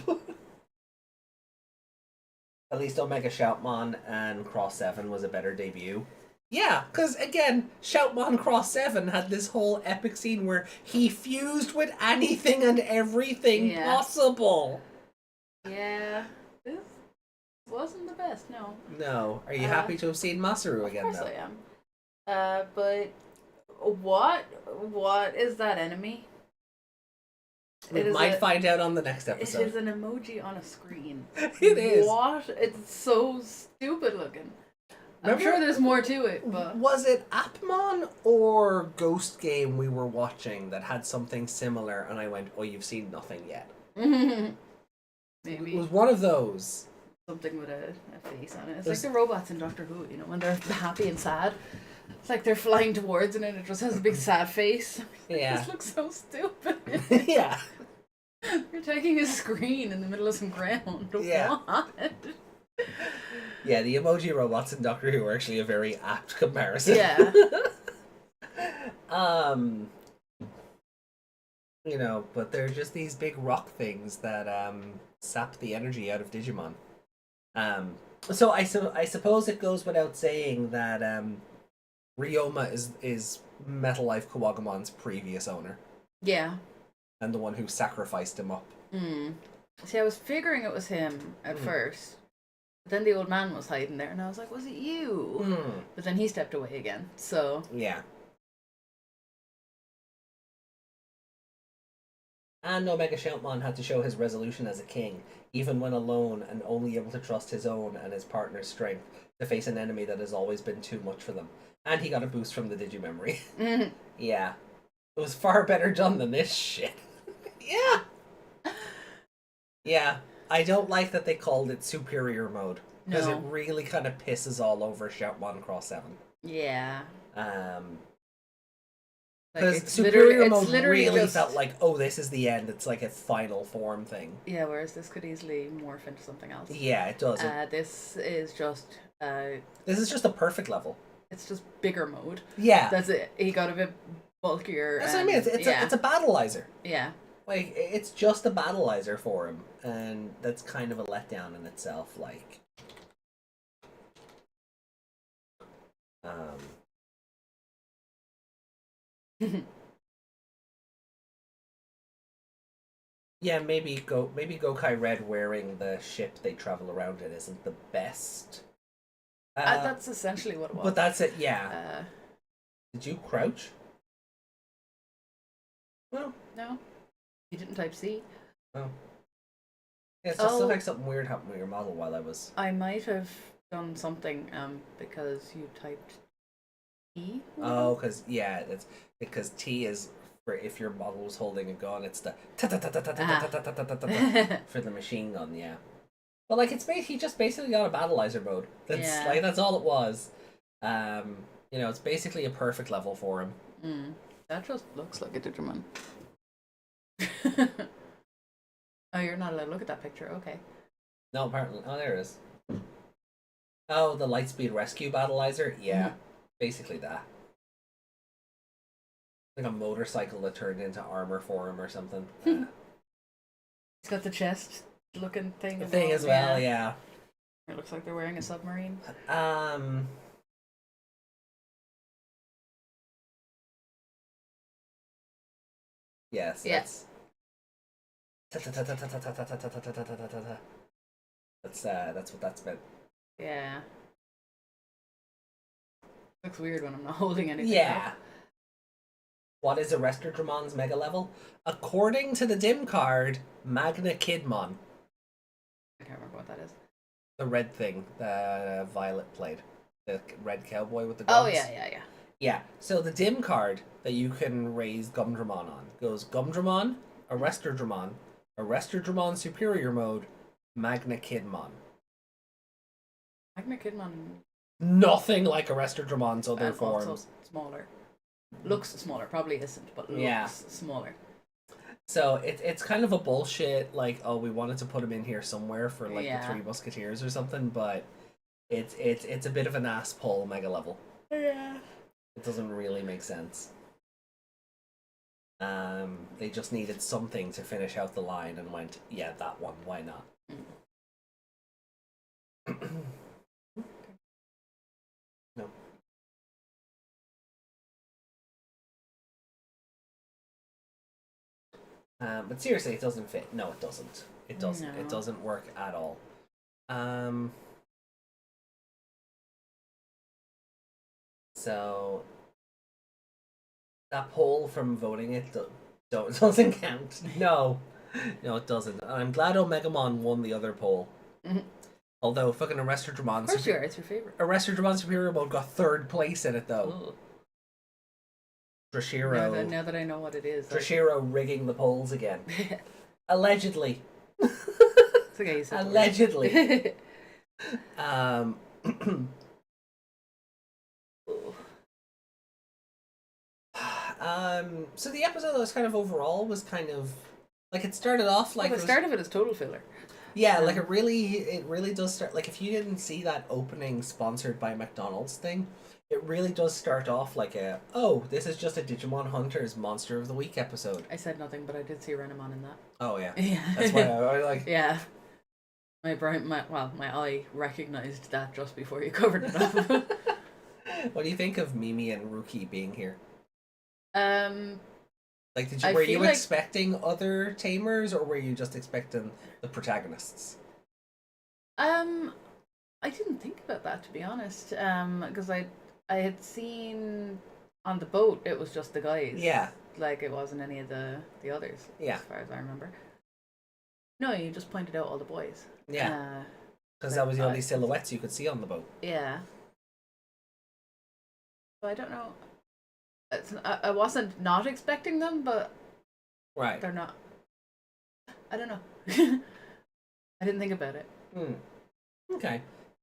At least Omega Shoutmon and Cross 7 was a better debut. Yeah, because again, Shoutmon Cross 7 had this whole epic scene where he fused with anything and everything possible. Yeah. This wasn't the best, no. No. Are you happy to have seen Masaru again, though? Of course I am. But what is that enemy? We might find out on the next episode. It is an emoji on a screen. It is. What? It's so stupid looking. I'm Remember- sure there's more to it, but Was it Appmon or Ghost Game we were watching that had something similar, and I went, "Oh, you've seen nothing yet." It maybe was one of those. something with a face on it. It's There's- like the robots in Doctor Who, you know, when they're happy and sad. It's like they're flying towards it and it just has a big sad face. It Yeah. just looks so stupid. Yeah. You're taking a screen in the middle of some ground. Yeah. What? Yeah, the emoji robots in Doctor Who are actually a very apt comparison. Yeah. You know, but they're just these big rock things that sap the energy out of Digimon. So I suppose it goes without saying that Ryoma is MetallifeKuwagamon's previous owner Yeah. and the one who sacrificed him up. See, I was figuring it was him at first. But then the old man was hiding there, and I was like, was it you? But then he stepped away again, so... Yeah. And Omega Shoutmon had to show his resolution as a king, even when alone and only able to trust his own and his partner's strength to face an enemy that has always been too much for them. And he got a boost from the Digimemory. Yeah. It was far better done than this shit. Yeah. Yeah. I don't like that they called it superior mode. Because it really kind of pisses all over Shoutmon Cross 7. Yeah. Because Like, superior it's mode literally really just... felt like, oh, this is the end. It's like a final form thing. Yeah, whereas this could easily morph into something else. Yeah, it does. This is just... This is just a perfect level. It's just bigger mode. Yeah. That's it. He got a bit bulkier. That's what I mean. It's a battleizer. Yeah. Like, it's just a battleizer for him. And that's kind of a letdown in itself. Like... Yeah, maybe Gokai Red wearing the ship they travel around in isn't the best. That's essentially what it was. But that's it, yeah. Did you crouch? No. No. You didn't type C. Oh. Yeah, it just looked like something weird happened with your model while I was... I might have done something because you typed T. Oh, because, yeah, it's because T is for if your model was holding a gun, it's the for the machine gun, yeah. But like he just basically got a battleizer mode. That's all it was. You know, it's basically a perfect level for him. That just looks like a Digimon. Oh, you're not allowed to look at that picture. Okay. No, apparently. Oh, there it is. Oh, the Lightspeed Rescue battleizer. Yeah, basically that. Like a motorcycle that turned into armor for him or something. He's got the chest looking thing. As well, yeah. It looks like they're wearing a submarine. Yes. Yes. That's what that's meant. Yeah. Looks weird when I'm not holding anything. Yeah. Up. What is Arrestor Dramon's mega level? According to the dim card, Magna Kidmon. I can't remember what that is. The red thing that Violet played. The red cowboy with the guns. Oh, yeah. Yeah, so the dim card that you can raise Gumdramon on goes Gumdramon, Arrestor Dramon Superior Mode, Magna Kidmon. Magna Kidmon. Nothing like Arrestor Dramon's other Also forms. smaller. Looks smaller, probably isn't, but looks smaller. So it's kind of a bullshit, like, oh, we wanted to put him in here somewhere for like the Three Musketeers or something, but it's a bit of an ass pull mega level. Yeah. It doesn't really make sense. They just needed something to finish out the line and went, yeah, that one, why not? No. But seriously, it doesn't fit. No, it doesn't. It doesn't. No. It doesn't work at all. So that poll from voting it It doesn't count. No. No, it doesn't. And I'm glad Omegamon won the other poll. Mhm. Although fucking Arrestor Dramon... Of course you are, it's your favourite. Arrestor Dramon Superior Mode got 3rd place in it, though. Ugh. Drashiro... Now that I know what it is. Drashiro rigging the polls again. Allegedly. It's okay, you said the word. Allegedly. So the episode was kind of overall was kind of like it started off like the start of it is total filler. yeah, like it really does start like if you didn't see that opening sponsored by McDonald's thing, it really does start off like this is just a Digimon Hunters Monster of the Week episode. I said nothing, but I did see Renamon in that. Oh yeah, Yeah, that's why I like. Yeah, my eye recognized that just before you covered it up. What do you think of Mimi and Ruki being here? Like, were you like... expecting other tamers, or were you just expecting the protagonists? I didn't think about that, to be honest. Because I had seen on the boat it was just the guys. Yeah. Like it wasn't any of the others. Yeah. As far as I remember. No, you just pointed out all the boys. Yeah. Because that was the only silhouettes you could see on the boat. Yeah. So I don't know. I wasn't not expecting them, but right. They're not. I don't know. I didn't think about it. Okay.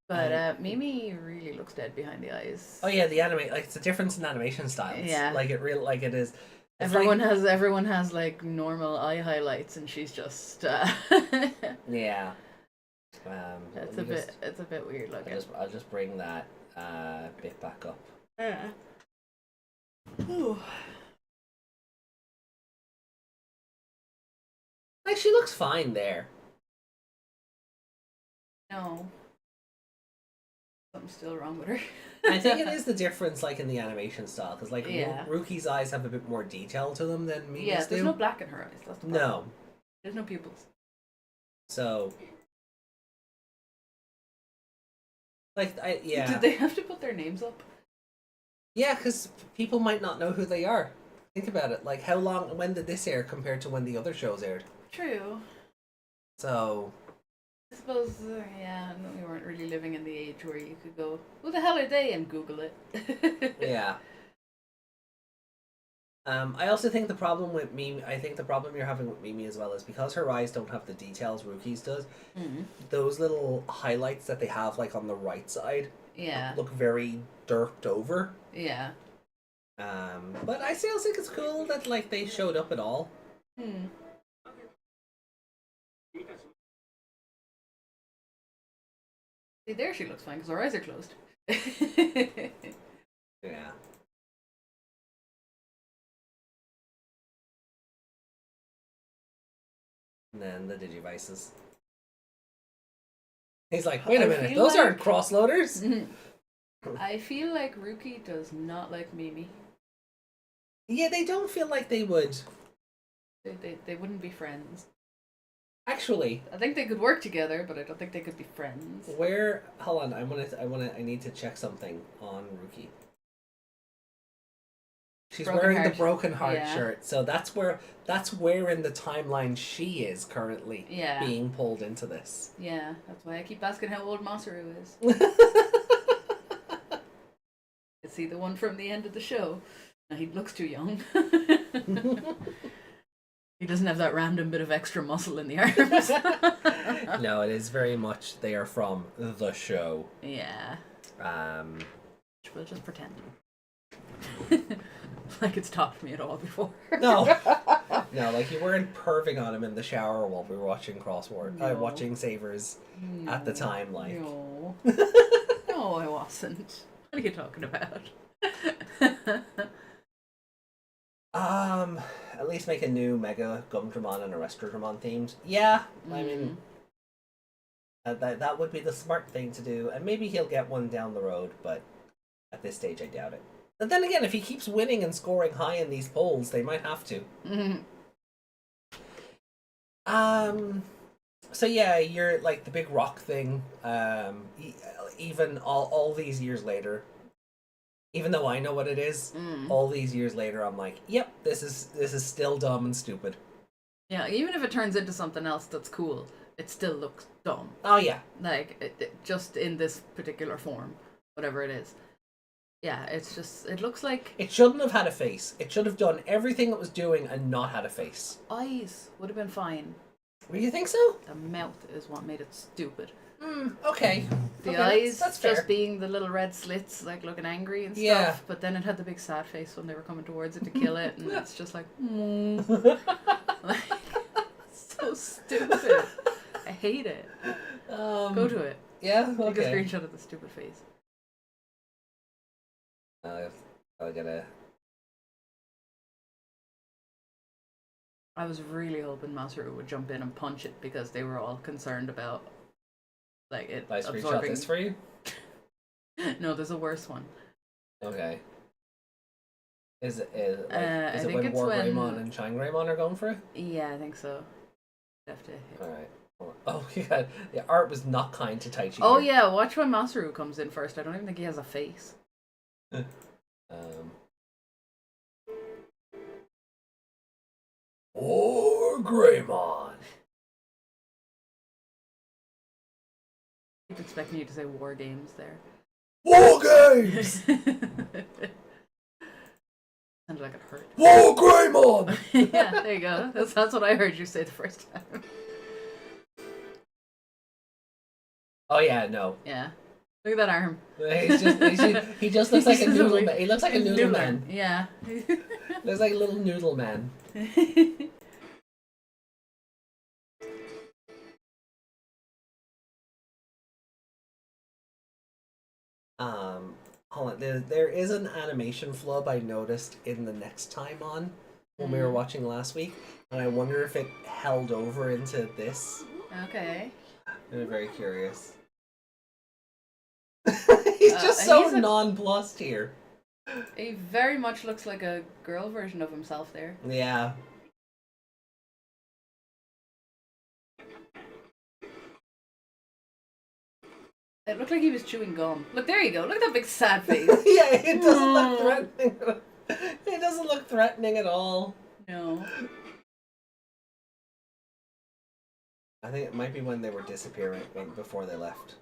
But Mimi really looks dead behind the eyes. Oh yeah, the anime it's a difference in animation styles. Yeah. Like it is. Everyone has like normal eye highlights, and she's just. Yeah. It's a bit weird looking. I'll just bring that bit back up. Yeah. Ooh. Like she looks fine there. No. Something's still wrong with her. I think it is the difference, like in the animation style, because like Yeah. Ruki's eyes have a bit more detail to them than Mimi's Yeah, there's do. no black in her eyes. That's the problem. No. There's no pupils. So. Like yeah. Did they have to put their names up? Yeah, because people might not know who they are. Think about it. Like, when did this air compared to when the other shows aired? True. So. I suppose, yeah, no, we weren't really living in the age where you could go, who the hell are they, and Google it. Yeah. I also think the problem with Mimi, I think the problem you're having with Mimi as well is because her eyes don't have the details Ruki's does, those little highlights that they have, like, on the right side, yeah, look very derped over. Yeah. But I still think it's cool that, like, they showed up at all. See, there she looks fine, because her eyes are closed. Yeah. And then the Digivices. He's like, wait a minute, those aren't cross-loaders? I feel like Ruki does not like Mimi. Yeah, they don't feel like they would. They wouldn't be friends. Actually, I think they could work together, but I don't think they could be friends. Hold on, I need to check something on Ruki. She's wearing the Broken Heart shirt, so that's where in the timeline she is currently being pulled into this. Yeah, that's why I keep asking how old Masaru is. Is he the one from the end of the show? No, he looks too young. He doesn't have that random bit of extra muscle in the arms. No, it is very much they are from the show. Yeah. We'll just pretend. Like it's talked to me at all before. No, like you weren't perving on him in the shower while we were watching watching Savers at the time. Like, no, no, I wasn't. What are you talking about? At least make a new Mega Gumdramon and Arrestor Dramon themes. Yeah, I mean, that would be the smart thing to do, and maybe he'll get one down the road. But at this stage, I doubt it. But then again, if he keeps winning and scoring high in these polls, they might have to. So yeah, you're like the big rock thing. Even all these years later, Even though I know what it is, all these years later, I'm like, yep, this is still dumb and stupid. Yeah, even if it turns into something else that's cool, it still looks dumb. Oh yeah, Like just in this particular form, whatever it is. Yeah, it's just it looks like it shouldn't have had a face. It should have done everything it was doing and not had a face. eyes would have been fine. Do you think so? The mouth is what made it stupid. Okay. The Okay, eyes that's fair. just being the little red slits, like looking angry and stuff. Yeah. But then it had the big sad face when they were coming towards it to kill it, and it's just like, like so stupid. I hate it. Go to it. Yeah. Take a Okay. screenshot of the stupid face. I'll get a. I was really hoping Masaru would jump in and punch it because they were all concerned about like it I screenshot absorbing. this for you. No, there's a worse one. Okay. Is it I is it think when it's War when- Greymon and Shine Greymon are going for it? Yeah, I think so. Have to. All right. Oh yeah, the art was not kind to Taichi. Oh here. yeah, watch when Masaru comes in first. I don't even think he has a face. War Greymon. I was expecting you to say war games there. War Games. Sounded like it hurt. War Greymon. Yeah, there you go. That's what I heard you say the first time. Oh yeah, no. Yeah. Look at that arm. He just looks like a noodle man. He looks like a noodle man. Yeah. Looks like a little noodle man. Hold on. There is an animation flub I noticed in the next time on when we were watching last week, and I wonder if it held over into this. Okay. I'm very curious. He's just so he's a- nonplussed here. He very much looks like a girl version of himself there. Yeah. It looked like he was chewing gum. Look, there you go. Look at that big sad face. Yeah, it doesn't look threatening. It doesn't look threatening at all. No. I think it might be when they were disappearing before they left.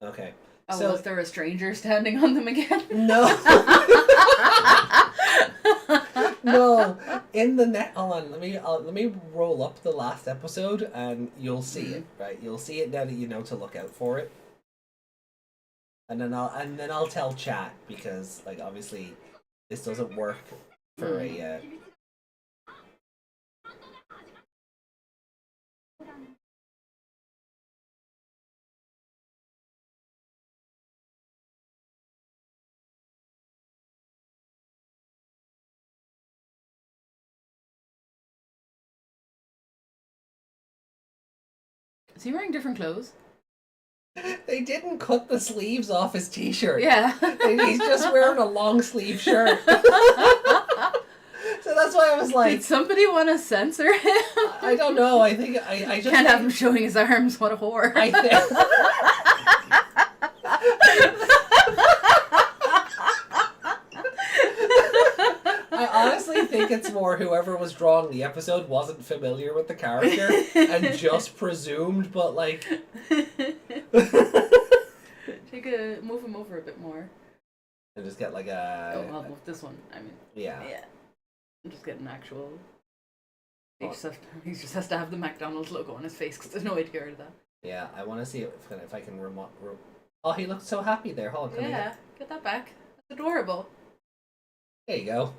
Okay. Oh, So- was there a stranger standing on them again? No. No. In the net. Hold on. Let me roll up the last episode, and you'll see it. Right. You'll see it now that you know to look out for it. And then I'll tell chat because like obviously this doesn't work for a. Is he wearing different clothes? They didn't cut the sleeves off his t-shirt. Yeah. He's just wearing a long sleeve shirt. So that's why I was like, Did somebody want to censor him? I don't know. I think I just Can't have him showing his arms. What a whore. I honestly think it's more whoever was drawing the episode wasn't familiar with the character and just presumed, but like. Move him over a bit more. And just get like a. Oh, I'll move this one. I mean, Yeah. I'm just getting actual. He just has to have the McDonald's logo on his face because there's no way to get rid of that. Yeah, I want to see if I can remote. Oh, he looked so happy there. Hold on. Yeah, get that back. That's adorable. There you go.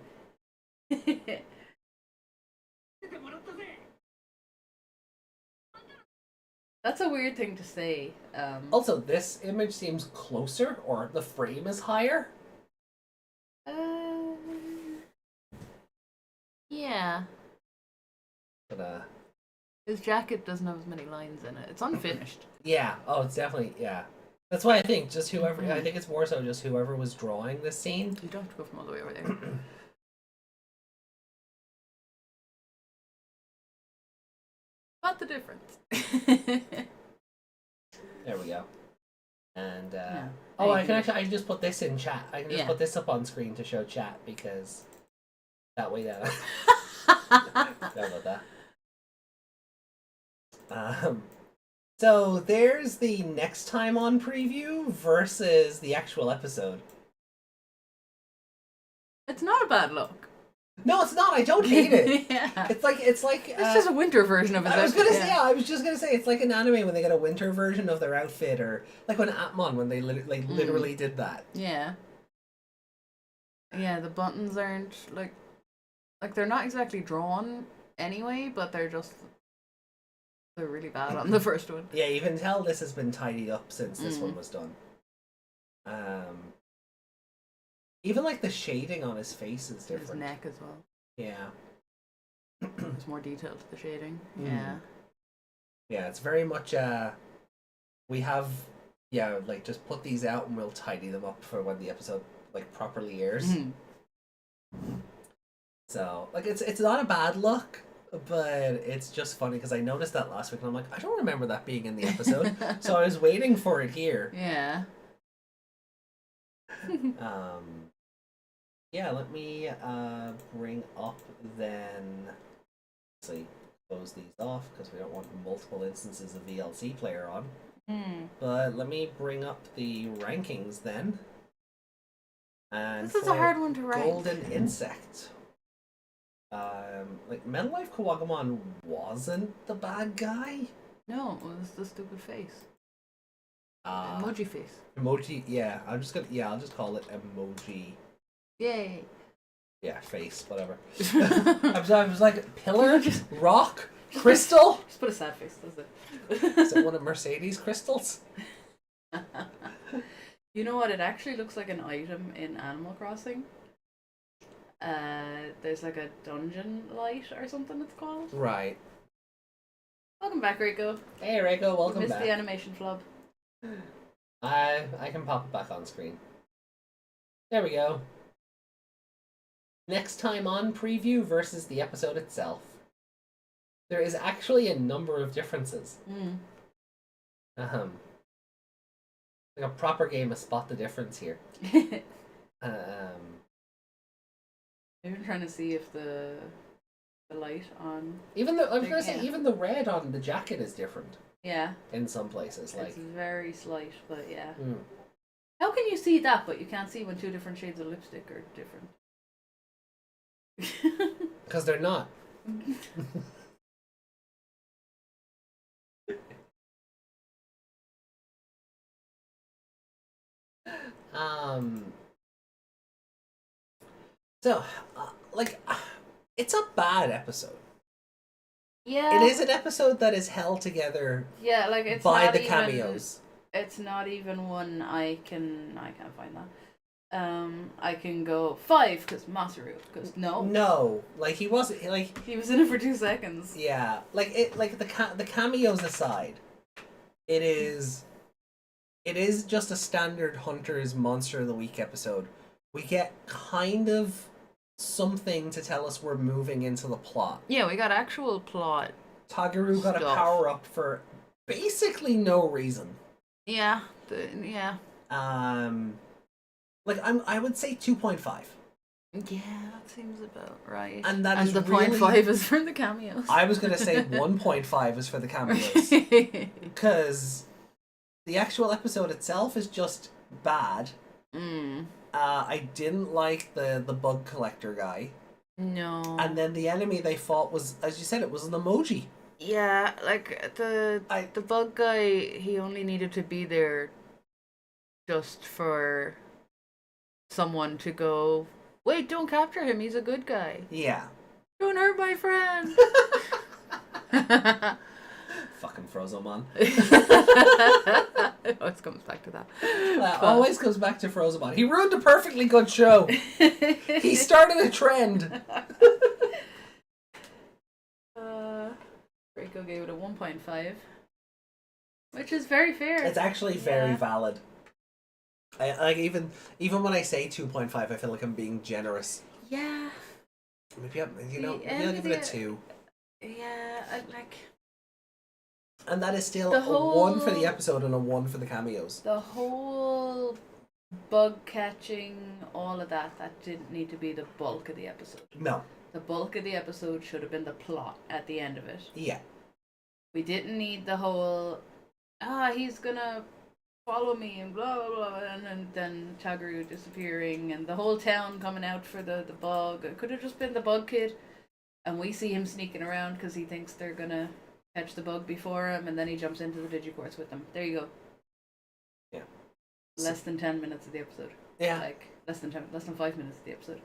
That's a weird thing to say. Also, this image seems closer, or the frame is higher. Yeah. But His jacket doesn't have as many lines in it. It's unfinished. yeah. Oh, it's definitely yeah. That's why I think just whoever. I think it's more so just whoever was drawing this scene. You don't have to go from all the way over there. spot the difference. There we go. And Yeah. oh, I can just put this in chat. I can just Yeah. put this up on screen to show chat because that way that. Sorry about that. So there's the next time on preview versus the actual episode. It's not a bad look. No, it's not. I don't hate it. Yeah. It's like It's just a winter version of his I was outfit. gonna say, yeah, I was just gonna say it's like an anime when they get a winter version of their outfit, or like when Atmon when they literally did that. Yeah. Yeah, the buttons aren't like they're not exactly drawn anyway, but they're really bad on the first one. Yeah, you can tell this has been tidied up since this one was done. Even like the shading on his face is different. His neck as well. Yeah. There's more detail to the shading. Mm. Yeah. Yeah, it's very much we have like just put these out and we'll tidy them up for when the episode like properly airs. Mhm. So like it's not a bad look, but it's just funny because I noticed that last week and I'm like, I don't remember that being in the episode. So I was waiting for it here. Yeah. Yeah, let me bring up then. Let's see, close these off because we don't want multiple instances of VLC player on. But let me bring up the rankings then. And This is a hard one to rank. Golden Insect. Like MetallifeKuwagamon wasn't the bad guy. No, it was the stupid face. Uh, Emoji face. Emoji, yeah. I'll just call it emoji. Yay. Yeah, face, whatever. I was like, pillar, rock, crystal. Just put a sad face, does it? Is it one of Mercedes crystals? You know what? It actually looks like an item in Animal Crossing. There's like a dungeon light or something it's called. Right. Welcome back, Rico. Hey, Reiko, welcome Missed back. the animation flub. I can pop it back on screen. There we go. Next time on preview versus the episode itself. There is actually a number of differences. Like a proper game of spot the difference here. Even trying to see if the light on. Even the Yeah. even the red on the jacket is different Yeah, in some places. Like it's very slight, but yeah. mm. How can you see that, but you can't see when two different shades of lipstick are different? Because they're not. So, it's a bad episode. Yeah. It is an episode that is held together Yeah, like it's by not the even, cameos. It's not even one I can't find that. I can go 5 because Masaru. Because No, like he wasn't like he was in it for 2 seconds. yeah, like it like the cameos aside, it is just a standard Hunter's Monster of the Week episode. We get kind of something to tell us we're moving into the plot. Yeah, we got actual plot. Tagaru got a Stuff. power up for basically no reason. Yeah, yeah. Like I would say 2.5. Yeah, that seems about right. And that is the really- 0.5 is for the cameos. I was gonna say 1.5 is for the cameos because the actual episode itself is just bad. I didn't like the bug collector guy. No. And then the enemy they fought was, as you said, it was an emoji. Yeah, like the bug guy, he only needed to be there just for someone to go, wait, don't capture him, he's a good guy. Yeah. Don't hurt my friend. Fucking Frozomon. It always comes back to that. Always comes back to Frozomon. He ruined a perfectly good show. He started a trend. Rico gave it a 1.5, which is very fair. It's actually very Yeah. valid. I like even when I say 2.5, I feel like I'm being generous. Yeah. Maybe maybe I'll give it a 2. Yeah, And that is still The a 1 for the whole- episode and a 1 for the cameos. The whole bug catching, all of that didn't need to be the bulk of the episode. No. The bulk of the episode should have been the plot at the end of it. Yeah. We didn't need the whole, he's gonna follow me and blah blah blah, and then Taguru disappearing and the whole town coming out for the bug. It could have just been the bug kid, and we see him sneaking around because he thinks they're gonna catch the bug before him, and then he jumps into the Digicords with them. There you go. Yeah. Less than 10 minutes of the episode. Yeah. Like less than 5 minutes of the episode.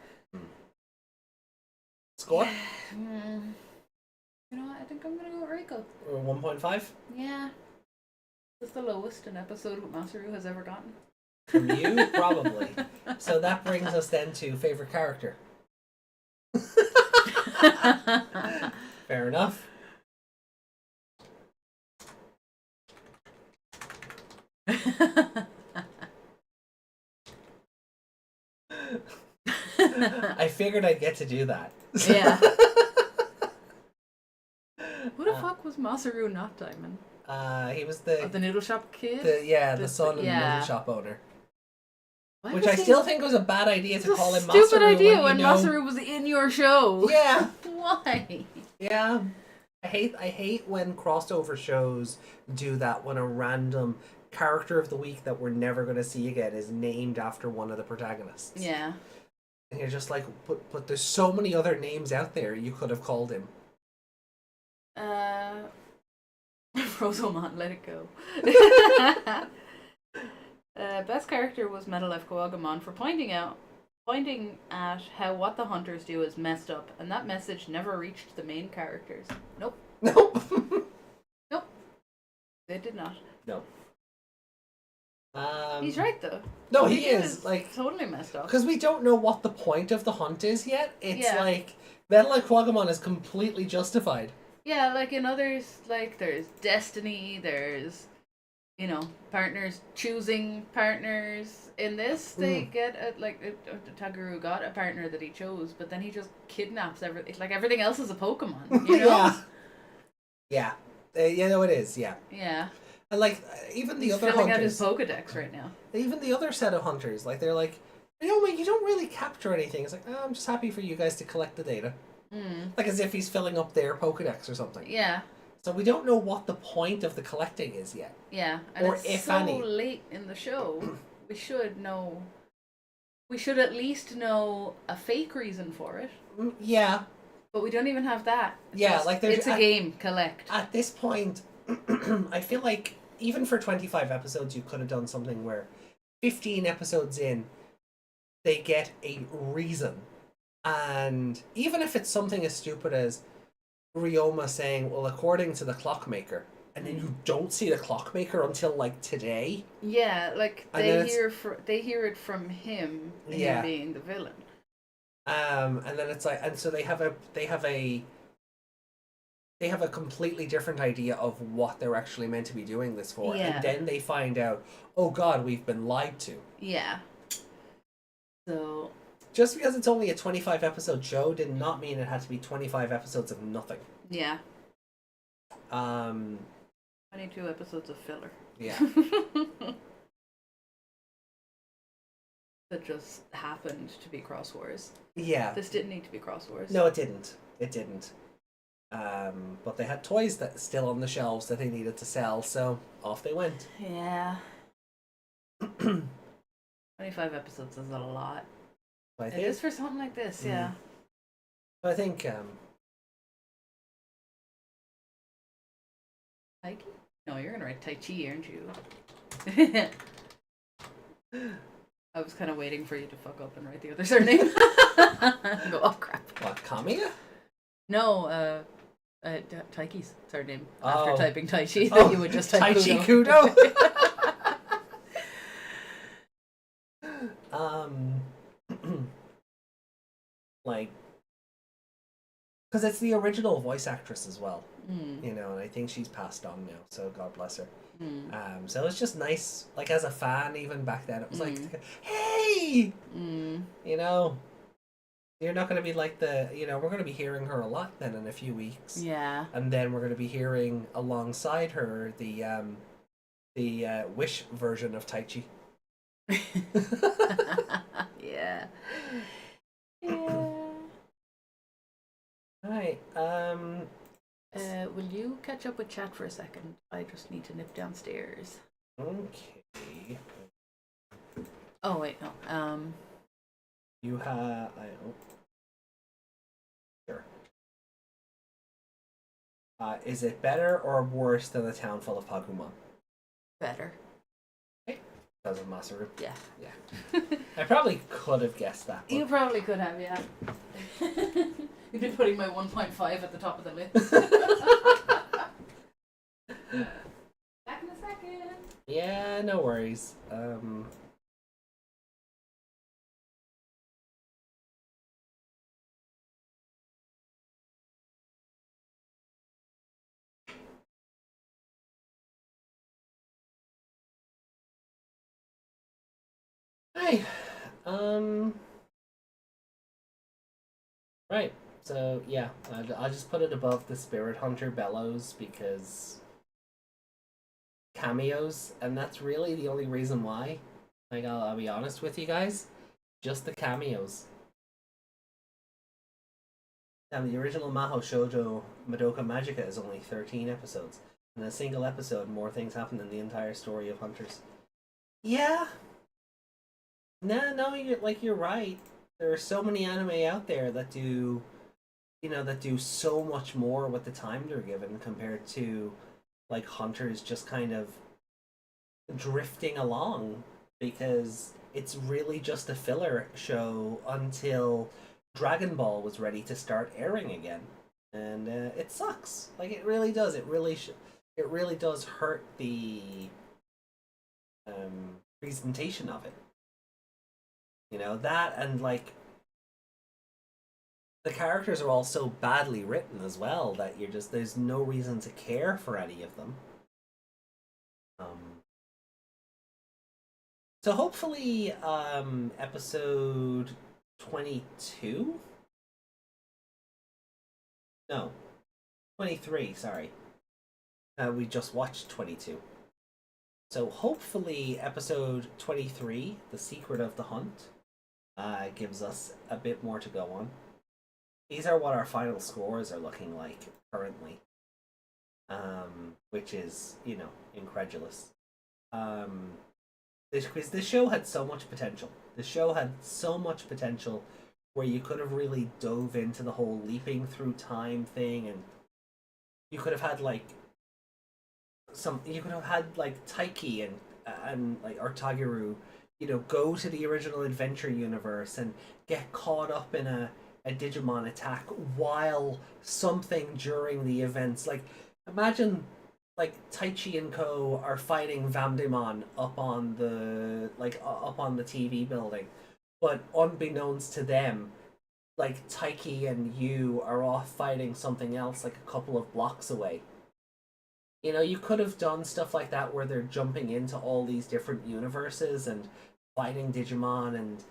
Score? You know what? I think I'm gonna go with Reiko. 1.5? Yeah. It's the lowest an episode with Masaru has ever gotten. From you? Probably. So that brings us then to favorite character. Fair enough. I figured I'd get to do that. Yeah. Who the fuck was Masaru not Diamond? He was the noodle shop kid? the son of the yeah. noodle shop owner. Why Which was I he- still think was a bad idea It's to a call him stupid Masaru idea when you know... Masaru was in your show. Yeah. Why? Yeah. I hate when crossover shows do that, when a random character of the week that we're never going to see again is named after one of the protagonists. Yeah. And you're just like, but there's so many other names out there you could have called him. Frozomon, let it go. Best character was MetallifeKuwagamon for pointing at how what the hunters do is messed up, and that message never reached the main characters. Nope. Nope. Nope. They did not. No. He's right though. No, What he did is. Like, totally messed up. because we don't know what the point of the hunt is yet. It's Yeah. like MetallifeKuwagamon is completely justified. Yeah, like in others, like there's destiny, there's, partners choosing partners. In this, they get Taguru got a partner that he chose, but then he just kidnaps everything. Like everything else is a Pokemon, you know? Yeah. Yeah, no, it is, yeah. Yeah. And like, even the He's other filling hunters, out his Pokedex right now. even the other set of hunters, like, they're like, you don't really capture anything. It's like, I'm just happy for you guys to collect the data. Like as if he's filling up their Pokedex or something. Yeah. So we don't know what the point of the collecting is yet. Yeah. And Or it's if so any. late in the show, we should know. We should at least know a fake reason for it. Yeah. But we don't even have that. Yeah, Just, like there's it's a game. Collect. At this point, I feel like even for 25 episodes, you could have done something where 15 episodes in, they get a reason. And even if it's something as stupid as Ryoma saying, well, according to the clockmaker, and then you don't see the clockmaker until like today. Yeah, like And then they hear it from him, Yeah. him being the villain. And then it's like, and so they have a completely different idea of what they're actually meant to be doing this for. Yeah. And then they find out, oh God, we've been lied to. Yeah. So Just because it's only a 25 episode show did not mean it had to be 25 episodes of nothing. yeah, 22 22 episodes of filler. Yeah. That just happened to be Cross Wars. Yeah. This didn't need to be Cross Wars. No, it didn't. It didn't. But they had toys that still on the shelves that they needed to sell, so off they went. Yeah. 25 episodes is a lot. So I It think, is for something like this, yeah. I think Taichi? No, you're gonna write Taichi, aren't you? I was kind of waiting for you to fuck up and write the other surname. Go, oh crap. what, Kamiya? No, Taiki's surname. After Oh. typing Taichi, Oh, then you would just type Taichi Kudo. Like, because it's the original voice actress as well, Mm, you know, and I think she's passed on now, so God bless her. mm, So it's just nice, like as a fan, even back then, it was like, Mm. hey, mm. you know, You're not going to be like we're going to be hearing her a lot then in a few weeks. Yeah. And then we're going to be hearing alongside her the Wish version of Taichi. Yeah. Yeah. Right. Will you catch up with chat for a second? I just need to nip downstairs. Okay. Oh wait, no. You have. Sure. Is it better or worse than a town full of Pagumon? Better. Because of Masaru. Yeah. Yeah. I probably could have guessed that. You probably could have, yeah. You've been putting my 1.5 at the top of the list. Back in a second. Yeah, no worries. Hi. Right. So yeah, I'll just put it above the Spirit Hunter Bellows because cameos, and that's really the only reason why. Like I'll be honest with you guys, just the cameos. Now the original Maho Shoujo Madoka Magica is only 13 episodes. In a single episode, more things happen than the entire story of Hunters. Yeah. No, you're right. There are so many anime out there that do, that do so much more with the time they're given compared to, like, Hunters just kind of drifting along because it's really just a filler show until Dragon Ball was ready to start airing again, and it sucks. Like it really does. It really does hurt the presentation of it. That, and like the characters are all so badly written as well that there's no reason to care for any of them. So hopefully episode 22? No. 23, sorry. We just watched 22. So hopefully episode 23, The Secret of the Hunt, gives us a bit more to go on. These are what our final scores are looking like currently. Which is, incredulous. This show had so much potential. The show had so much potential where you could have really dove into the whole leaping through time thing, and you could have had like Taichi and like Artagiru, go to the original adventure universe and get caught up in a Digimon attack while something during the events. Like imagine like Taichi and Co are fighting Vamdemon up on the TV building, but unbeknownst to them, like Taiki and you are off fighting something else like a couple of blocks away. You could have done stuff like that where they're jumping into all these different universes and fighting Digimon, and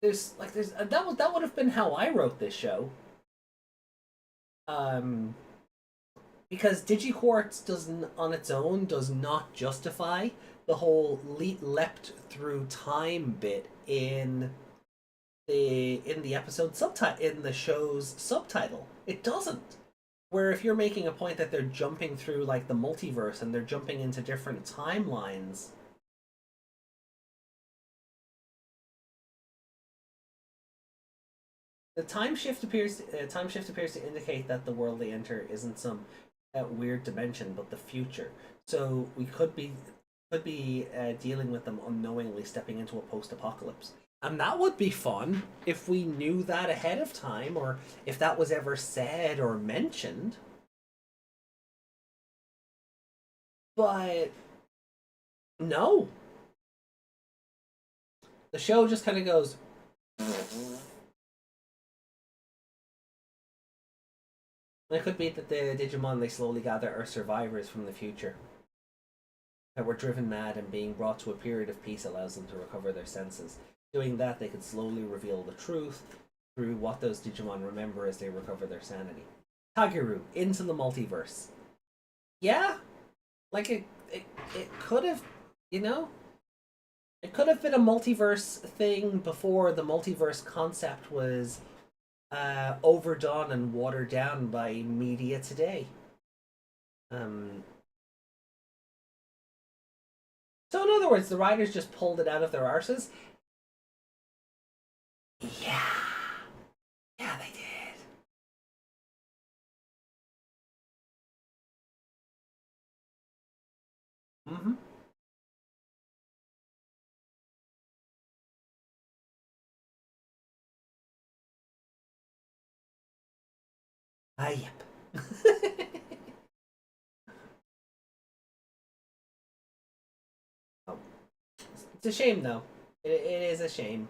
that would have been how I wrote this show. Because DigiQuartz on its own does not justify the whole leapt through time bit in the episode subtitle, in the show's subtitle. It doesn't. Where if you're making a point that they're jumping through like the multiverse and they're jumping into different timelines, the time shift appears to indicate that the world they enter isn't some weird dimension, but the future. So we could be dealing with them unknowingly stepping into a post-apocalypse. And that would be fun if we knew that ahead of time, or if that was ever said or mentioned. But no. The show just kind of goes. It could be that the Digimon they slowly gather are survivors from the future, that were driven mad and being brought to a period of peace allows them to recover their senses. Doing that, they could slowly reveal the truth through what those Digimon remember as they recover their sanity. Tageru, into the multiverse. Yeah? Like, it could have, you know? It could have been a multiverse thing before the multiverse concept was overdone and watered down by media today. So in other words, the writers just pulled it out of their arses. Yeah. Yeah, they did. Mm-hmm. Yep. Oh. It's a shame, though. It is a shame.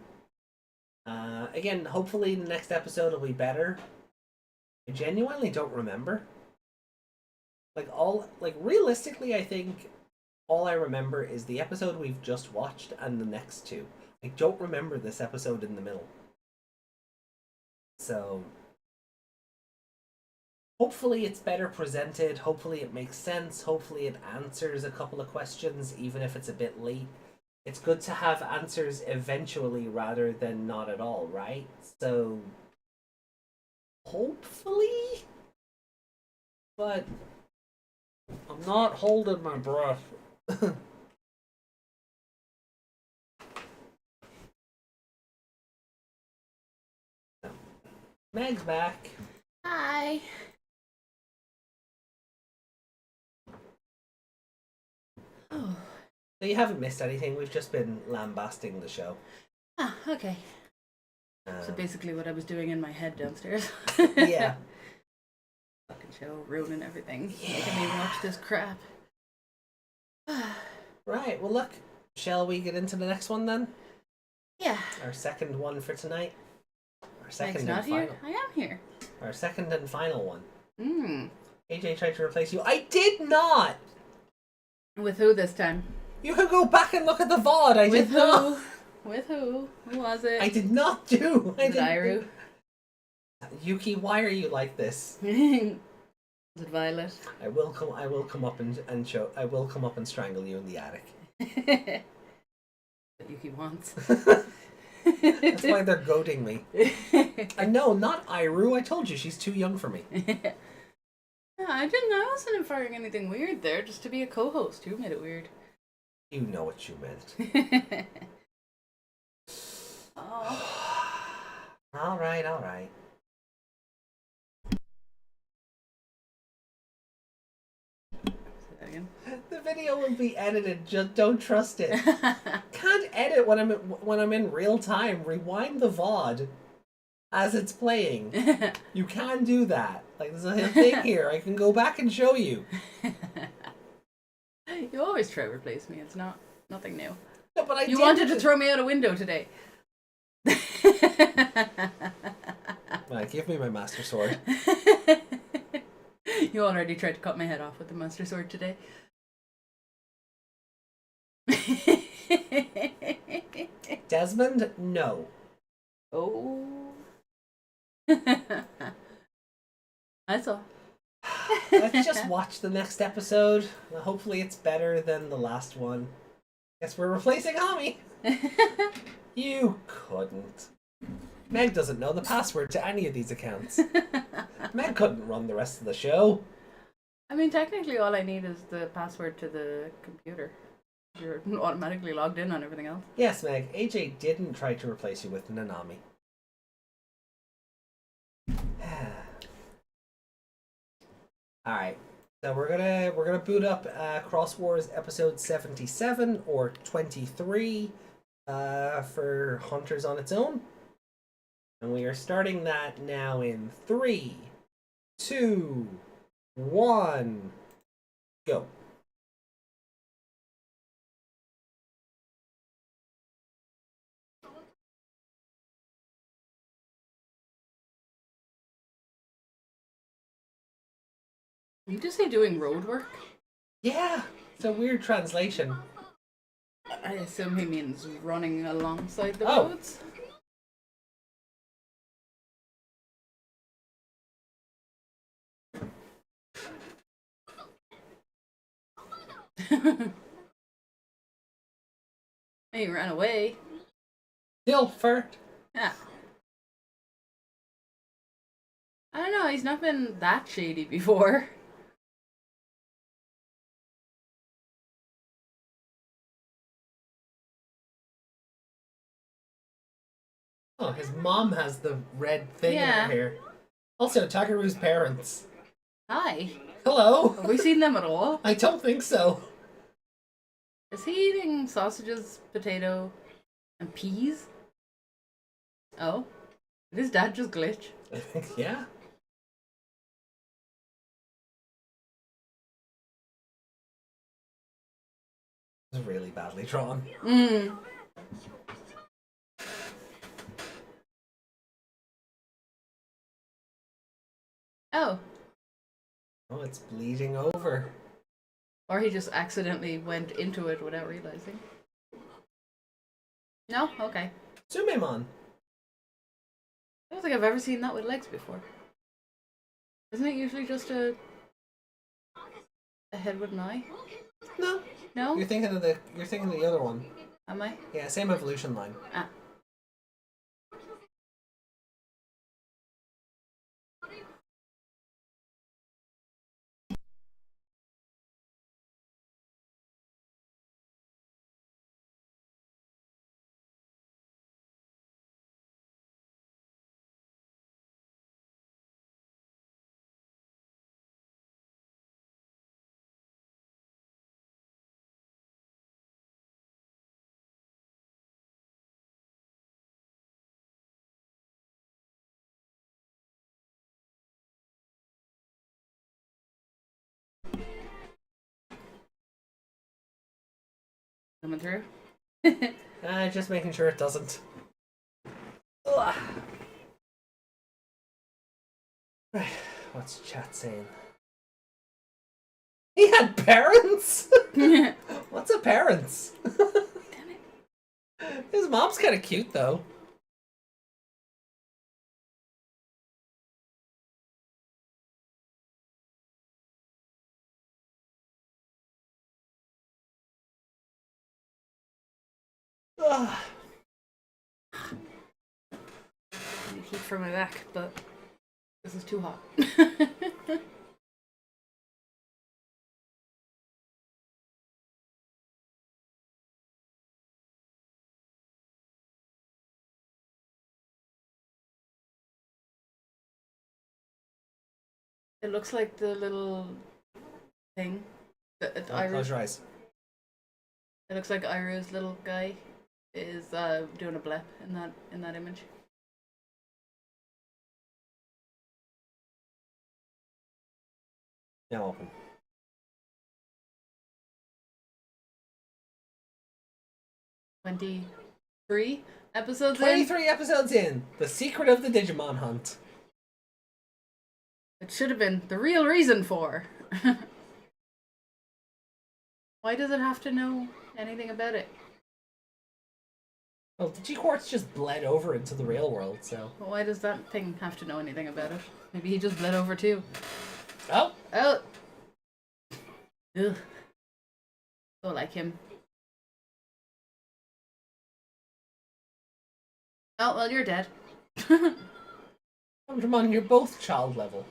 Again, hopefully the next episode will be better. I genuinely don't remember. Realistically, I think all I remember is the episode we've just watched and the next two. I don't remember this episode in the middle. So, hopefully it's better presented, hopefully it makes sense, hopefully it answers a couple of questions, even if it's a bit late. It's good to have answers eventually rather than not at all, right? So, hopefully? But I'm not holding my breath. Meg's back. Hi. Oh. So you haven't missed anything. We've just been lambasting the show. Ah, okay. So basically what I was doing in my head downstairs. Yeah. Fucking show, ruining everything. Yeah. Making me watch this crap. Right, well look, shall we get into the next one then? Yeah. Our second one for tonight. Our second Meg's not and final. here? I am here. Our second and final one. Hmm. AJ tried to replace you. I did not! With who this time? You can go back and look at the VOD. I With did not. who? With who? Who was it? I did not do. Was it Iru? Yuki, why are you like this? Was it Violet? I will come up and show. I will come up and strangle you in the attic. What Yuki wants. That's why they're goading me. No, not Iru. I told you she's too young for me. No, I didn't. I wasn't inferring anything weird there. Just to be a co-host. You made it weird. You know what you meant. Oh. All right. Say that again. The video will be edited. Just don't trust it. Can't edit when I'm in real time. Rewind the VOD as it's playing. You can do that. Like there's a thing here. I can go back and show you. You always try to replace me. It's nothing new. No, but You wanted to throw me out a window today. Right, give me my master sword. You already tried to cut my head off with the master sword today. Desmond, no. Oh. I saw. Let's just watch the next episode. Hopefully it's better than the last one. Guess we're replacing Ami. You couldn't. Meg doesn't know the password to any of these accounts. Meg couldn't run the rest of the show. I mean, technically all I need is the password to the computer. You're automatically logged in on everything else. Yes, Meg. AJ didn't try to replace you with Nanami. Alright. So we're gonna boot up Cross Wars episode 77 or 23 for Hunters on its own. And we are starting that now in 3, 2, 1, go. You just say doing road work? Yeah, it's a weird translation. I assume he means running alongside the Oh. roads. He ran away. Dilfert. Yeah. I don't know, he's not been that shady before. Oh, his mom has the red thing in Yeah. her hair. Also, Takeru's parents. Hi. Hello. Have we seen them at all? I don't think so. Is he eating sausages, potato, and peas? Oh. Did his dad just glitch? Yeah. It's really badly drawn. Mmm. Oh. Oh, it's bleeding over. Or he just accidentally went into it without realizing. No? Okay. Sumemon. I don't think I've ever seen that with legs before. Isn't it usually just a head with an eye? No. No? You're thinking of the other one. Am I? Yeah, same evolution line. Ah. Coming through? Just making sure it doesn't. Ugh. Right, what's chat saying? He had parents? What's a parents? Damn it. His mom's kind of cute, though. Ugh. I need heat for my back, but this is too hot. It looks like the little thing. Close your eyes. It looks like Iru's little guy is doing a blep in that image. Now open. 23 episodes in. 23 episodes in. The secret of the Digimon Hunt. It should have been the real reason for. Why does it have to know anything about it? Well, Digiquartz just bled over into the real world, so... Well, why does that thing have to know anything about it? Maybe he just bled over too. Oh! Oh! Ugh. Don't like him. Oh, well, you're dead. Digimon, you're both child level.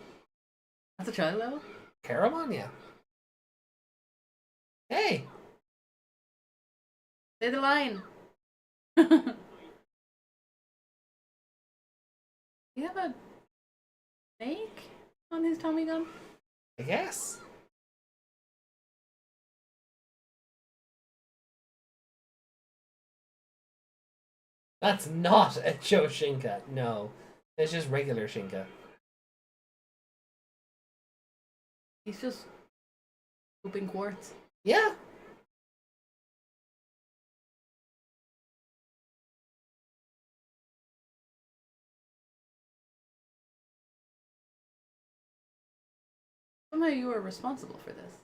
That's a child level? Caramon, yeah. Hey! Say the line. You have a snake on his Tommy gun? I guess. That's not a Joe Shinka. No. It's just regular Shinka. He's just pooping quartz. Yeah. Somehow you were responsible for this.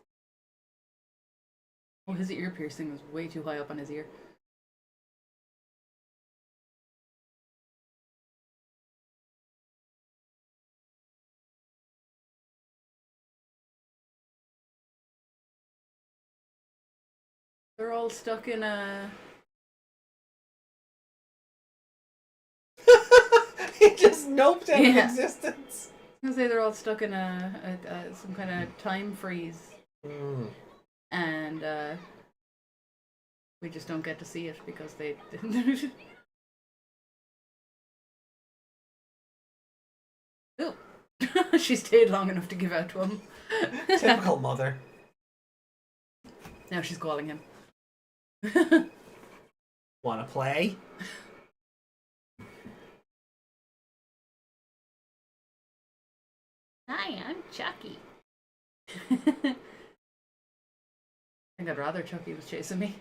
Oh, his ear piercing was way too high up on his ear. They're all stuck in a... He just noped out of Yeah. existence. I was gonna say they're all stuck in some kind of time freeze, and we just don't get to see it because they didn't. Ooh. She stayed long enough to give out to him. Typical mother. Now she's calling him. Wanna play? Hi, I'm Chucky. I think I'd rather Chucky was chasing me.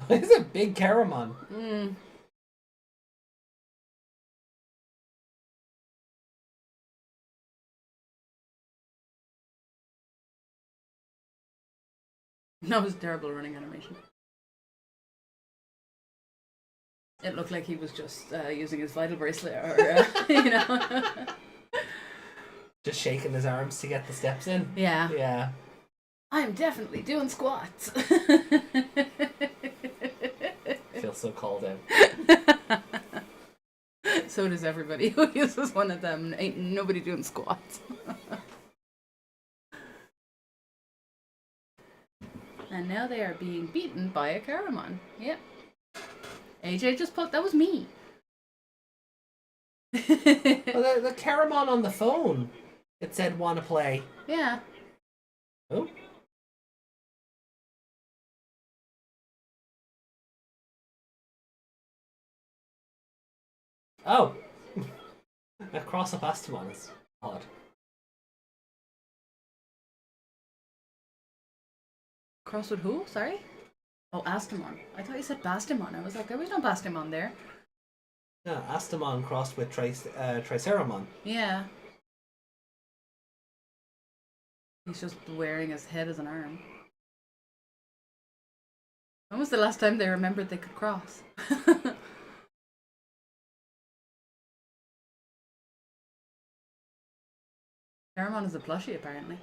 He's a big Caramon. That was terrible running animation. It looked like he was just using his vital bracelet, or you know. Just shaking his arms to get the steps in. Yeah. Yeah. I'm definitely doing squats. Feel so called out. So does everybody who uses one of them. Ain't nobody doing squats. And now they are being beaten by a Caramon. Yep. AJ just put that was me. Well, the Caramon on the phone. It said wanna play. Yeah. Oh. Oh. A cross up Astamon is odd. Cross with who? Sorry? Oh, Astamon. I thought you said Bastamon. I was like, there was no Bastamon there. Yeah, Astamon crossed with Triceramon. Yeah. He's just wearing his head as an arm. When was the last time they remembered they could cross? Caramon is a plushie, apparently.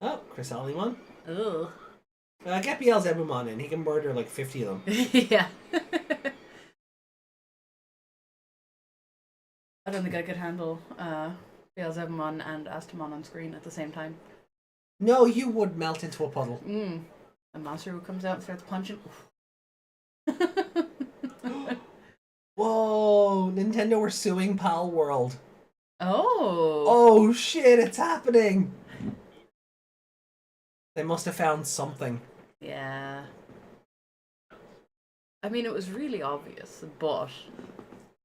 Oh, Chrysalimon. Ugh. Get Beelzebumon in. He can murder like 50 of them. Yeah. I don't think I could handle Beelzebumon and Astamon on screen at the same time. No, you would melt into a puddle. A monster who comes out and starts punching. Whoa, Nintendo are suing Pal World. Oh. Oh shit, it's happening. They must have found something. Yeah. I mean, it was really obvious, but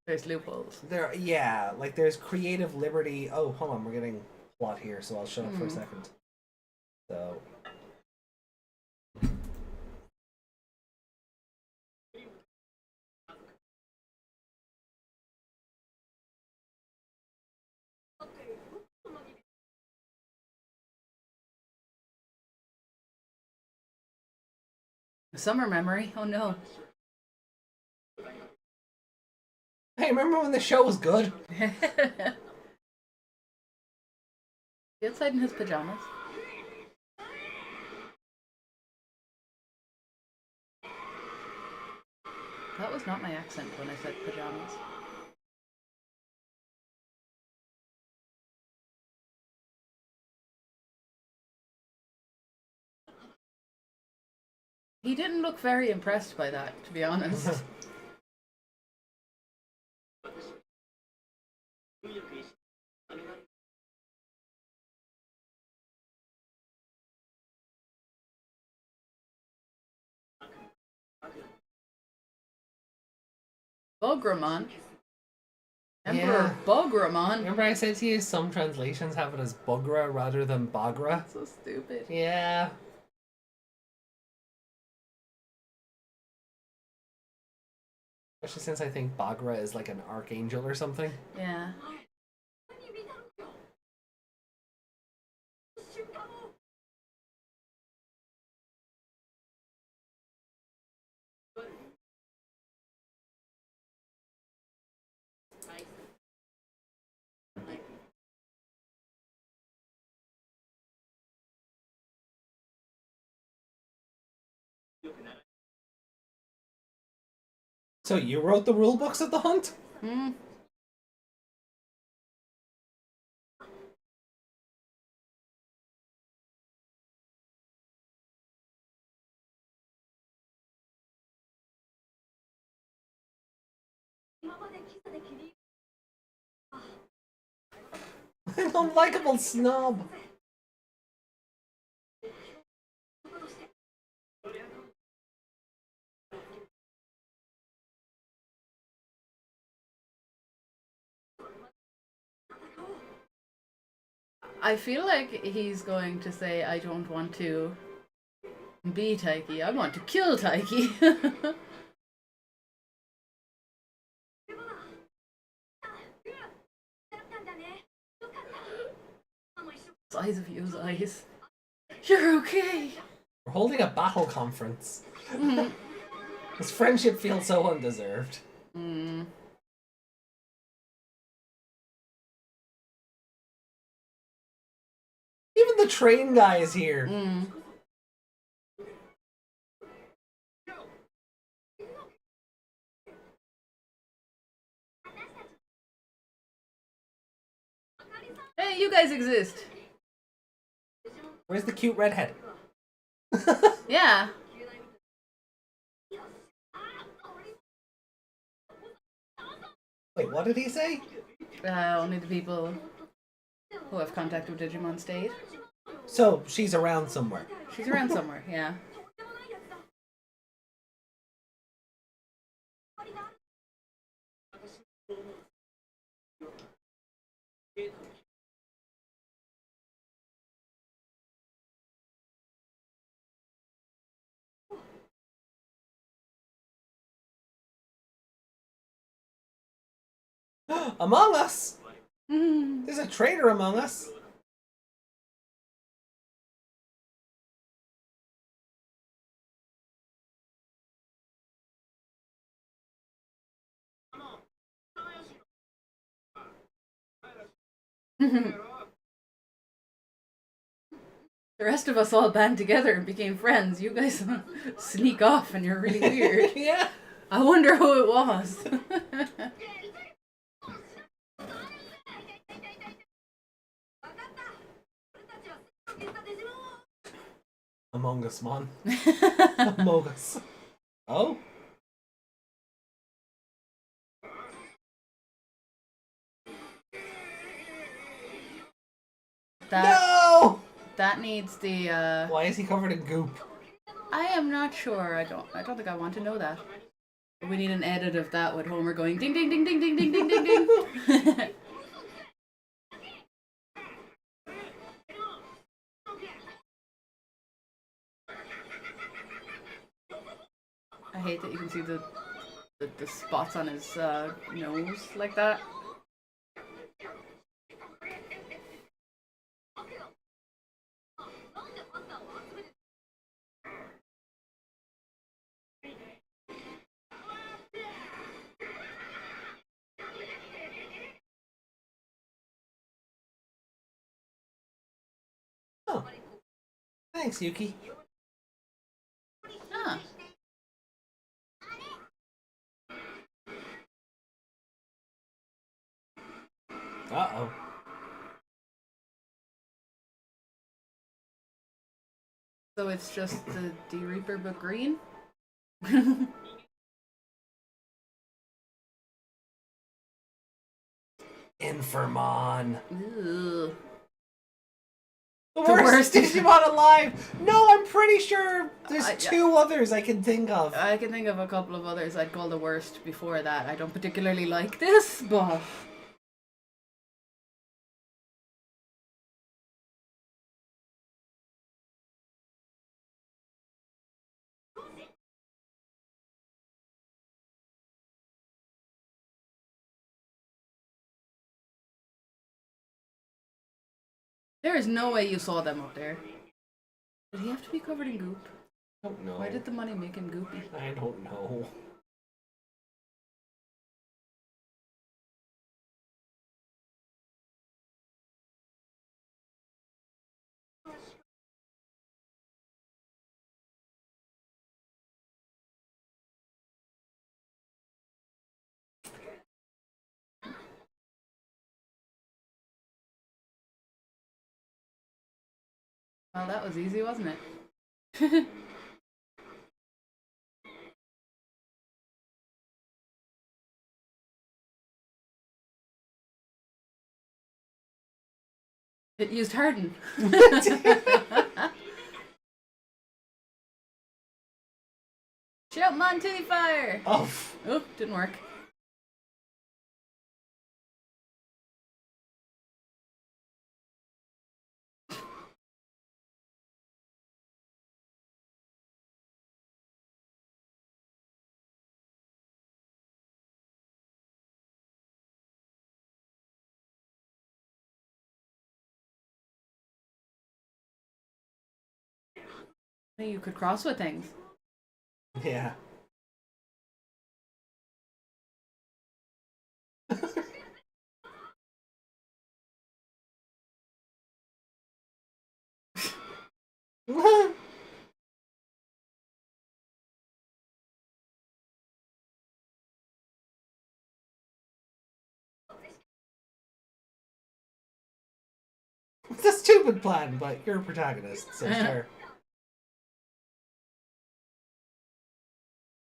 there's loopholes. There's creative liberty. Oh, hold on, we're getting plot here, so I'll shut up for a second. So. Summer memory? Oh no. Hey, remember when the show was good? He outside in his pajamas. That was not my accent when I said pajamas. He didn't look very impressed by that, to be honest. Bogramon. Emperor Bogramon. Remember I said to you some translations have it as Bugra rather than Bagra? So stupid. Yeah. Especially since I think Bagra is like an archangel or something. Yeah. So you wrote the rule books of the hunt? Hmm. An unlikable snob. I feel like he's going to say, I don't want to be Taiki, I want to kill Taiki. Size of you's eyes. You're okay. We're holding a battle conference. This friendship feels so undeserved. Mm. Even the train guy is here. Mm. Hey, you guys exist. Where's the cute redhead? Yeah. Wait, what did he say? Only the people who have contact with Digimon stayed. So, she's around somewhere. She's around somewhere, yeah. Among Us! Mm. There's a traitor among us. The rest of us all band together and became friends. You guys sneak off and you're really weird. Yeah. I wonder who it was. Among Us, man. Among Us. Oh? No! That needs the Why is he covered in goop? I am not sure. I don't think I want to know that. We need an edit of that with Homer going ding ding ding ding ding ding ding ding ding. I hate that you can see the spots on his nose like that. Oh. Thanks, Yuki. Ah. Uh-oh. So it's just the Reaper but green? Informon. Ugh. The worst. worst Digimon alive! No, I'm pretty sure there's Yeah. two others I can think of. I can think of a couple of others I'd call the worst before that. I don't particularly like this, but... There is no way you saw them up there. Did he have to be covered in goop? I don't know. Why did the money make him goopy? I don't know. Well, that was easy, wasn't it? It used harden. Shout Monty fire! Oh, Oh, didn't work. You could cross with things. yeah. It's a stupid plan, but you're a protagonist, so sure.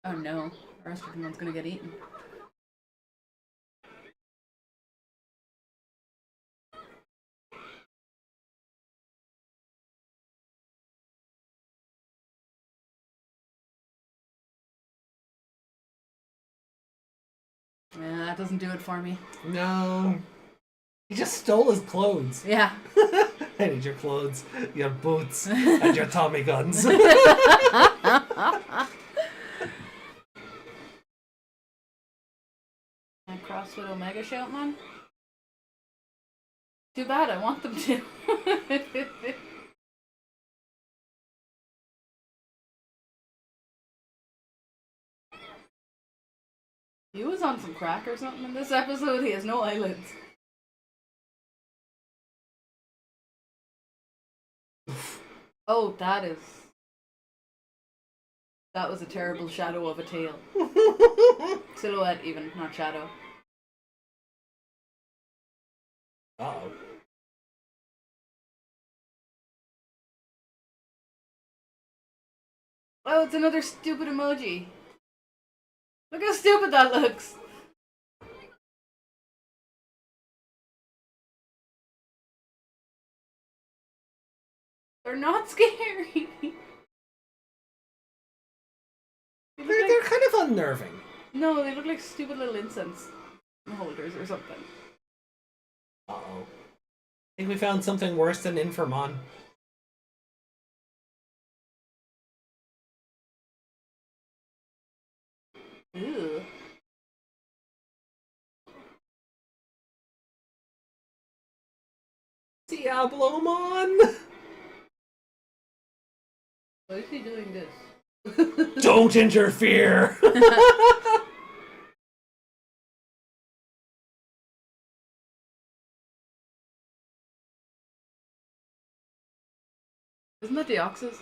Oh no, the rest of the one's gonna get eaten. Yeah, that doesn't do it for me. No. He just stole his clothes. Yeah. I need your clothes, your boots, and your Tommy guns. And cross with Omega Shoutman? Too bad, I want them to. He was on some crack or something in this episode. He has no eyelids. Oh, that was a terrible shadow of a tail. Silhouette even, not shadow. Uh-oh. Oh, it's another stupid emoji. Look how stupid that looks. They're not scary. They're kind of unnerving. No, they look like stupid little incense holders or something. Uh-oh. I think we found something worse than Infamon. Ew. Diablomon! Why is he doing this? Don't interfere! Isn't that Deoxys?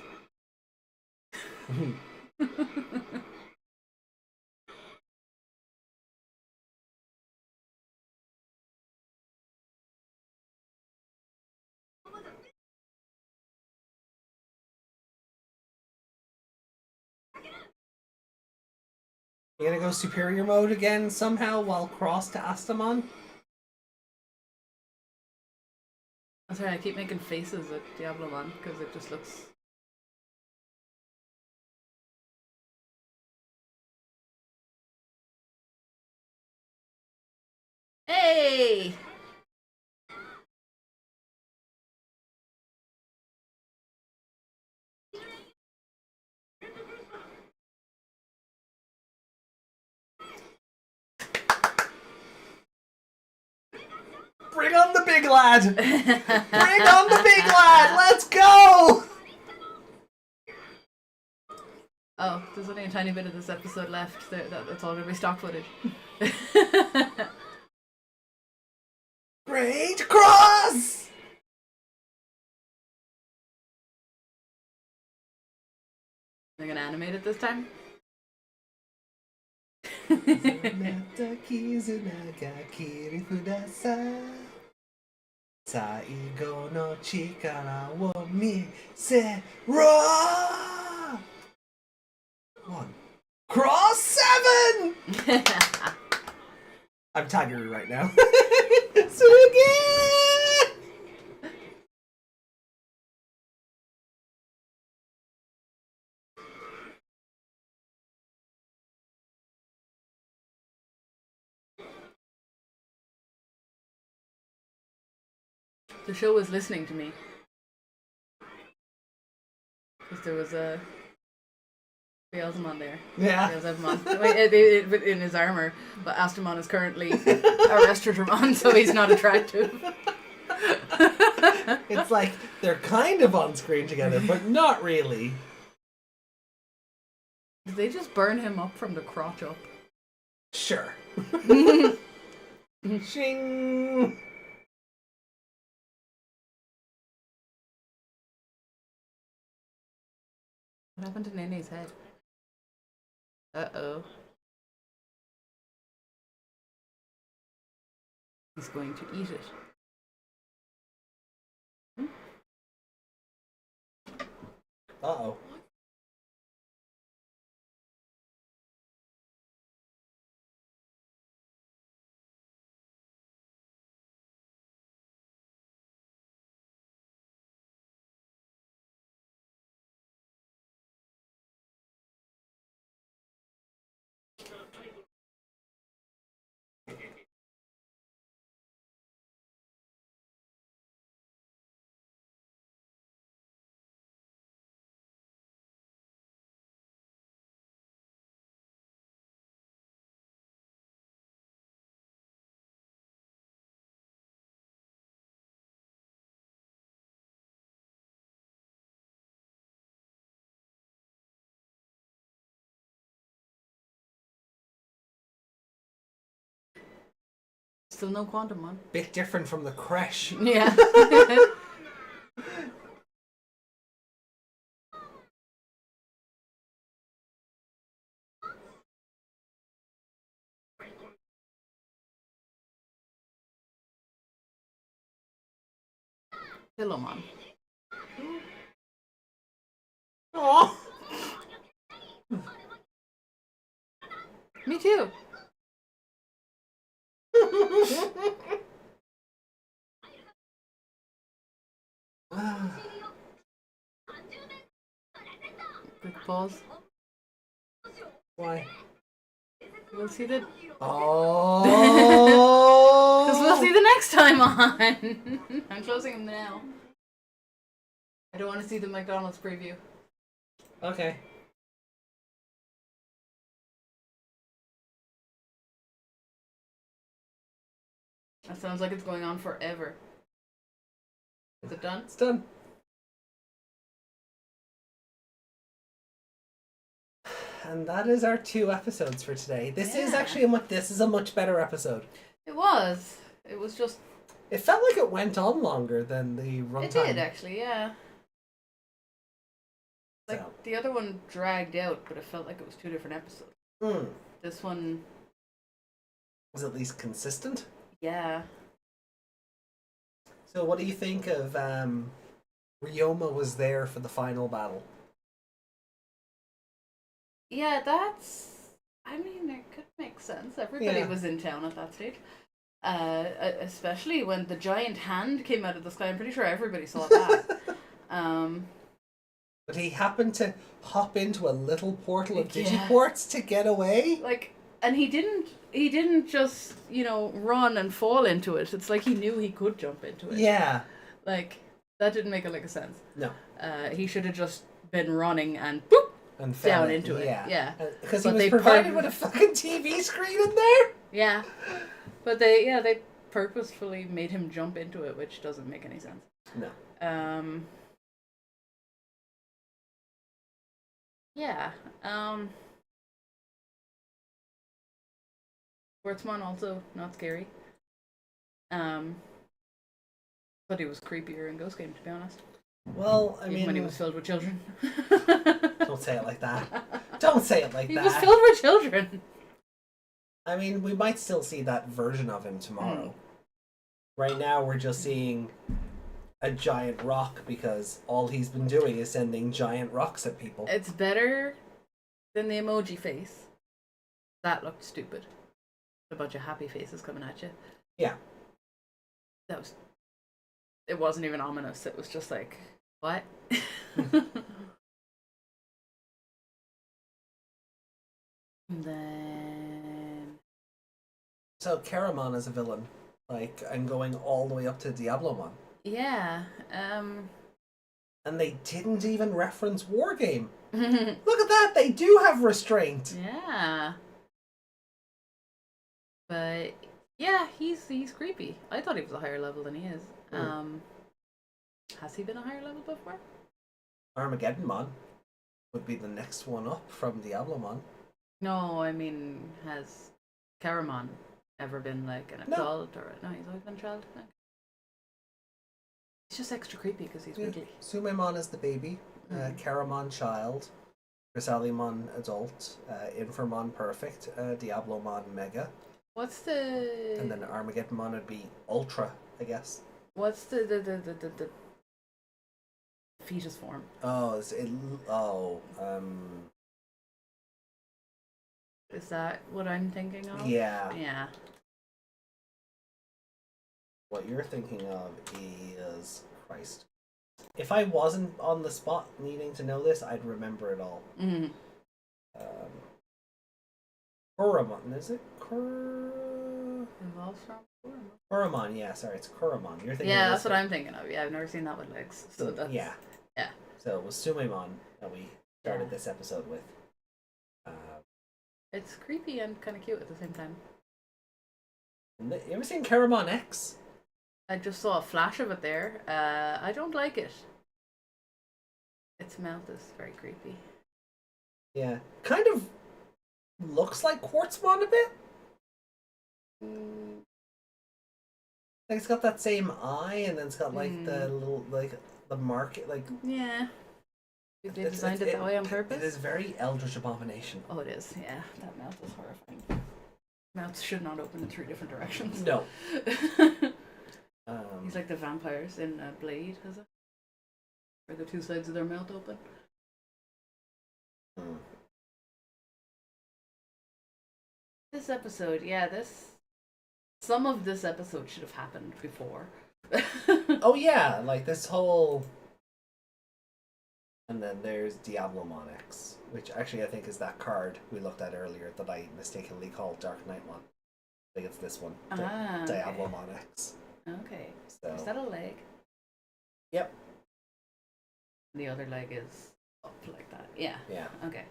You gonna go superior mode again somehow while cross to Astamon? I'm sorry, I keep making faces at Diablomon because it just looks... Hey! Bring on the big lad! Bring on the big lad! Let's go! Oh, there's only a tiny bit of this episode left. That's all going to be stock footage. Great cross! They're going to animate it this time? Saigo no chikara wo misero! 1. Cross 7! I'm Tiger right now. Sugi! The show was listening to me. Because there was a Beelzemon there. Yeah. Beelzebumon. In his armor. But Astromon is currently a Restrodramon, so he's not attractive. It's like they're kind of on screen together, but not really. Did they just burn him up from the crotch up? Sure. Shing! What happened to Nene's head? Uh-oh. He's going to eat it. Uh-oh. Still no Quantumon. Bit different from the Crash. Yeah. Pillowmon. Oh. Me too. Quick pause. Why? We'll see the. Oh. Because we'll see the next time on. I'm closing them now. I don't want to see the McDonald's preview. Okay. That sounds like it's going on forever. Is it done? It's done. And that is our 2 episodes for today. This is actually a much better episode. It was. It was just. It felt like it went on longer than the runtime. It did actually, yeah. Like So. the other one dragged out, but it felt like it was 2 different episodes. This one, Was at least consistent. yeah. So what do you think of Ryoma was there for the final battle? Yeah, that's. I mean, it could make sense. Everybody Yeah. was in town at that stage. Especially when the giant hand came out of the sky. I'm pretty sure everybody saw that. But he happened to hop into a little portal of Yeah. Digiports to get away. Like, and he didn't just, run and fall into it. It's like he knew he could jump into it. Yeah. Like, that didn't make a lick of sense. No. He should have just been running and boop And fell down in, into it. Yeah. Because he But was they provided with a fucking TV screen in there. Yeah. But they purposefully made him jump into it, which doesn't make any sense. No. Yeah. Schwartzman also not scary. But he was creepier in Ghost Game, to be honest. Well, I Even mean, when he was filled with children. don't say it like that. Don't say it like He that. was filled with children. I mean, we might still see that version of him tomorrow. Right now, we're just seeing a giant rock because all he's been doing is sending giant rocks at people. It's better than the emoji face. That looked stupid. A bunch of happy faces coming at you. Yeah. That was. It wasn't even ominous. It was just like, what? And then. So Karamon is a villain, like, and going all the way up to Diablomon. Yeah. And they didn't even reference Wargame. Look at that! They do have restraint. Yeah. But yeah, he's creepy. I thought he was a higher level than he is. Has he been a higher level before? Armageddonmon would be the next one up from Diablomon. No, I mean, has Karamon ever been like an adult or no? He's always been a child. No. He's just extra creepy because he's wiggly. Sumemon is the baby, Karamon child, Chrysalimon adult, Inframon perfect, Diablomon mega. What's the? And then Armageddonmon would be ultra, I guess. What's the fetus form? Is that what I'm thinking of? Yeah. Yeah. What you're thinking of is Christ. If I wasn't on the spot needing to know this, I'd remember it all. Mm-hmm. Kuramon, is it? Involves from Kuramon, yeah, sorry, it's Kuramon. You're thinking yeah, of that's this what one. I'm thinking of. Yeah, I've never seen that with legs. So that's yeah. So it was Sumemon that we started this episode with. It's creepy and kind of cute at the same time. You ever seen Karamon X? I just saw a flash of it there. I don't like it. Its mouth is very creepy. Yeah. Kind of looks like Quartzmon a bit. Like it's got that same eye, and then it's got like the little the mark Yeah. They designed it that way on purpose? It is very Eldritch Abomination. Oh, it is. Yeah, that mouth is horrifying. Mouths should not open in 3 different directions. No. He's like the vampires in Blade, is it? Where the 2 sides of their mouth open. This episode, some of this episode should have happened before. Oh yeah, like this whole. And then there's Diablomon X, which actually I think is that card we looked at earlier that I mistakenly called Dark Knightmon. I think it's this one, Diablomon X. Okay. So. Is that a leg? Yep. The other leg is up like that. Yeah. Yeah. Okay.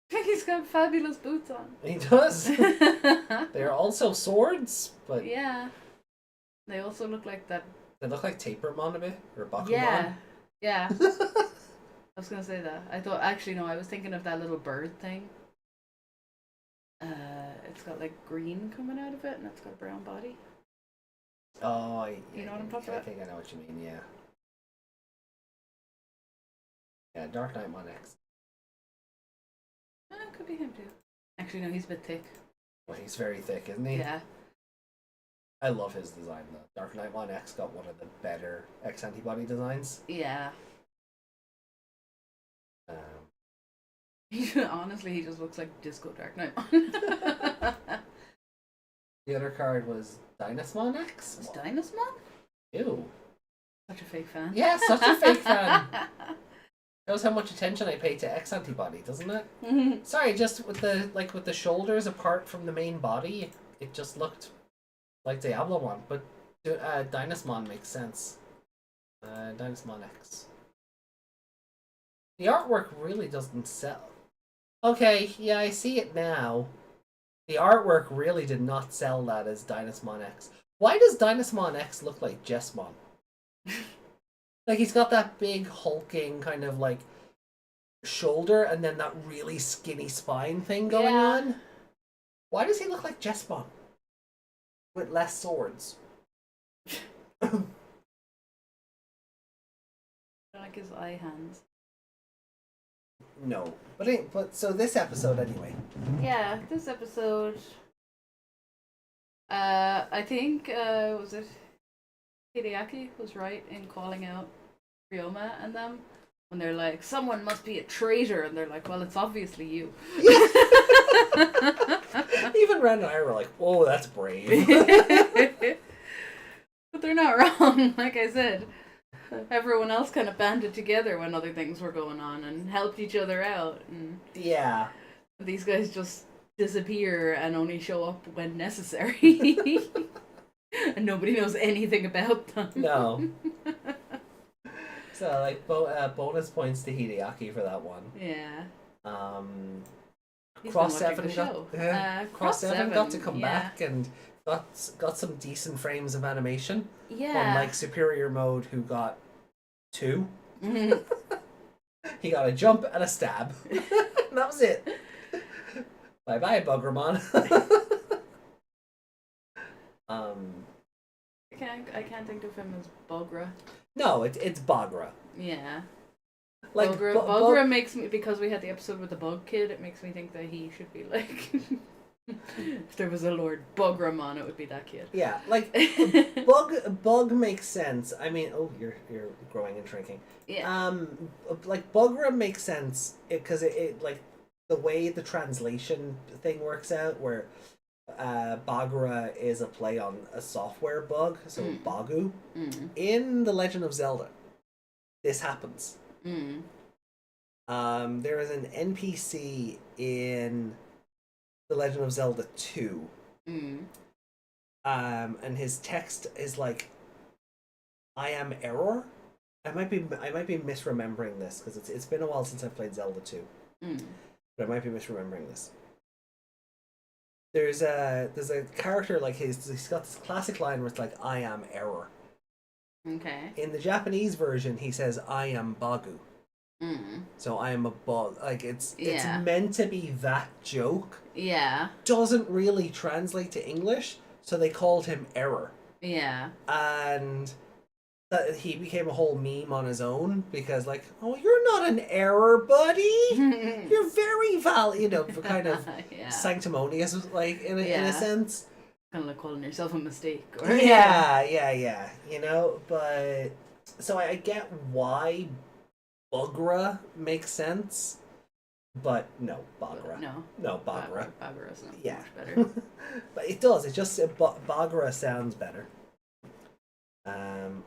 He's got fabulous boots on. He does. They're also swords, but yeah. They also look like that. They look like Tapermon a bit, or Bakumon. Yeah. Yeah. I was gonna say that. I thought actually no, I was thinking of that little bird thing. It's got like green coming out of it, and it's got a brown body. Oh, you know what I'm talking about? I think I know what you mean. Yeah. Yeah, Dark Knightmon X. It could be him too. Actually, no, he's a bit thick. Well, he's very thick, isn't he? Yeah. I love his design though. Dark Knightmon X got one of the better X antibody designs. Yeah. Honestly, he just looks like Disco Dark Knightmon. The other card was Dynasmon X. Was Dynasmon? Ew. Such a fake fan. Yeah, such a fake fan. Shows how much attention I pay to X antibody, doesn't it? Mm-hmm. Sorry, just with the shoulders apart from the main body, it just looked like Diablomon, but Dynasmon makes sense. Dynasmon X. The artwork really doesn't sell. Okay, yeah, I see it now. The artwork really did not sell that as Dynasmon X. Why does Dynasmon X look like Jessmon? Like he's got that big hulking kind of like shoulder and then that really skinny spine thing going on. Why does he look like Jessmon? With less swords. I like his eye hands. No. But so this episode anyway. Yeah, this episode I think was it Hideaki was right in calling out Ryoma and them when they're like, someone must be a traitor, and they're like, well, it's obviously you. Yeah. Even Ren and I were like, "Whoa, that's brave." But they're not wrong. Like I said, everyone else kind of banded together when other things were going on and helped each other out, and Yeah. these guys just disappear and only show up when necessary. And nobody knows anything about them. No. So like bonus points to Hideaki for that one. Yeah. He's Cross been watching 7 the got show. Cross 7 got to 7, come yeah. back and got some decent frames of animation. Yeah. Unlike Superior Mode, who got 2. Mhm. He got a jump and a stab. And that was it. Bye bye, Buggermon. I can't think of him as Bogra. No, it's Bagra. Yeah. Like Bogra makes me, because we had the episode with the bug kid, it makes me think that he should be like if there was a Lord Bugramon, it would be that kid. Yeah, like bug makes sense. I mean, oh, you're growing and shrinking. Yeah. Like Bugra makes sense because it like the way the translation thing works out, where Bagra is a play on a software bug, so Bagu. In The Legend of Zelda, this happens. There is an NPC in The Legend of Zelda 2. And his text is like, "I am error." I might be misremembering this because it's been a while since I've played Zelda 2. But I might be misremembering this. There's a character like he's got this classic line where it's like, "I am error." Okay. In the Japanese version, he says, "I am Bagu." So I am a bug. Like it's meant to be that joke. Yeah. Doesn't really translate to English, so they called him Error. Yeah. And that he became a whole meme on his own because, like, "Oh, you're not an error, buddy. You're very kind of sanctimonious, like in a sense." Kind of like calling yourself a mistake. Or... Yeah. But so I get why Bugra makes sense, but no, Bagra. No, Bagra. Bagra sounds Yeah. much better. But it does. It just Bagra sounds better.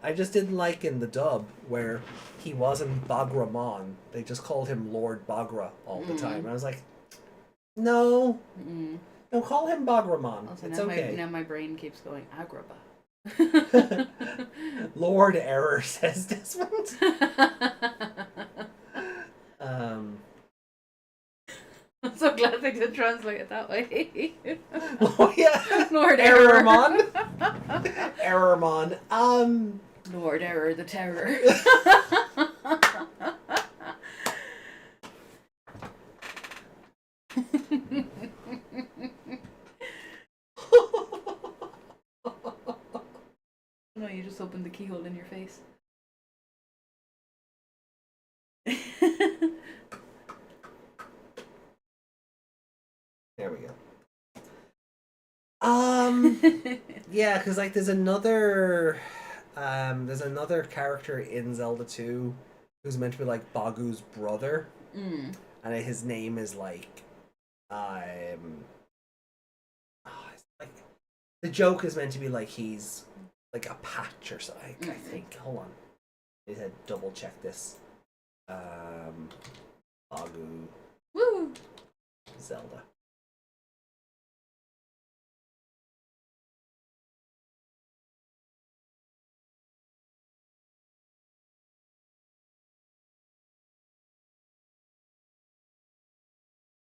I just didn't like in the dub where he wasn't Bagramon. They just called him Lord Bagra all the time. And I was like, no, don't call him Bagramon. Also, it's now okay. Now my brain keeps going Agrabah. Lord Error, says Desmond. I'm so glad they did translate it that way. Oh yeah, Lord Error. Errormon. Lord Error, the Terror. No, you just opened the keyhole in your face. There we go. Yeah, because like there's another character in Zelda 2 who's meant to be like Bagu's brother, and his name is like, it's like the joke is meant to be like he's like a patch or something. I think. Hold on, I need to double check this. Bagu. Woo! Zelda.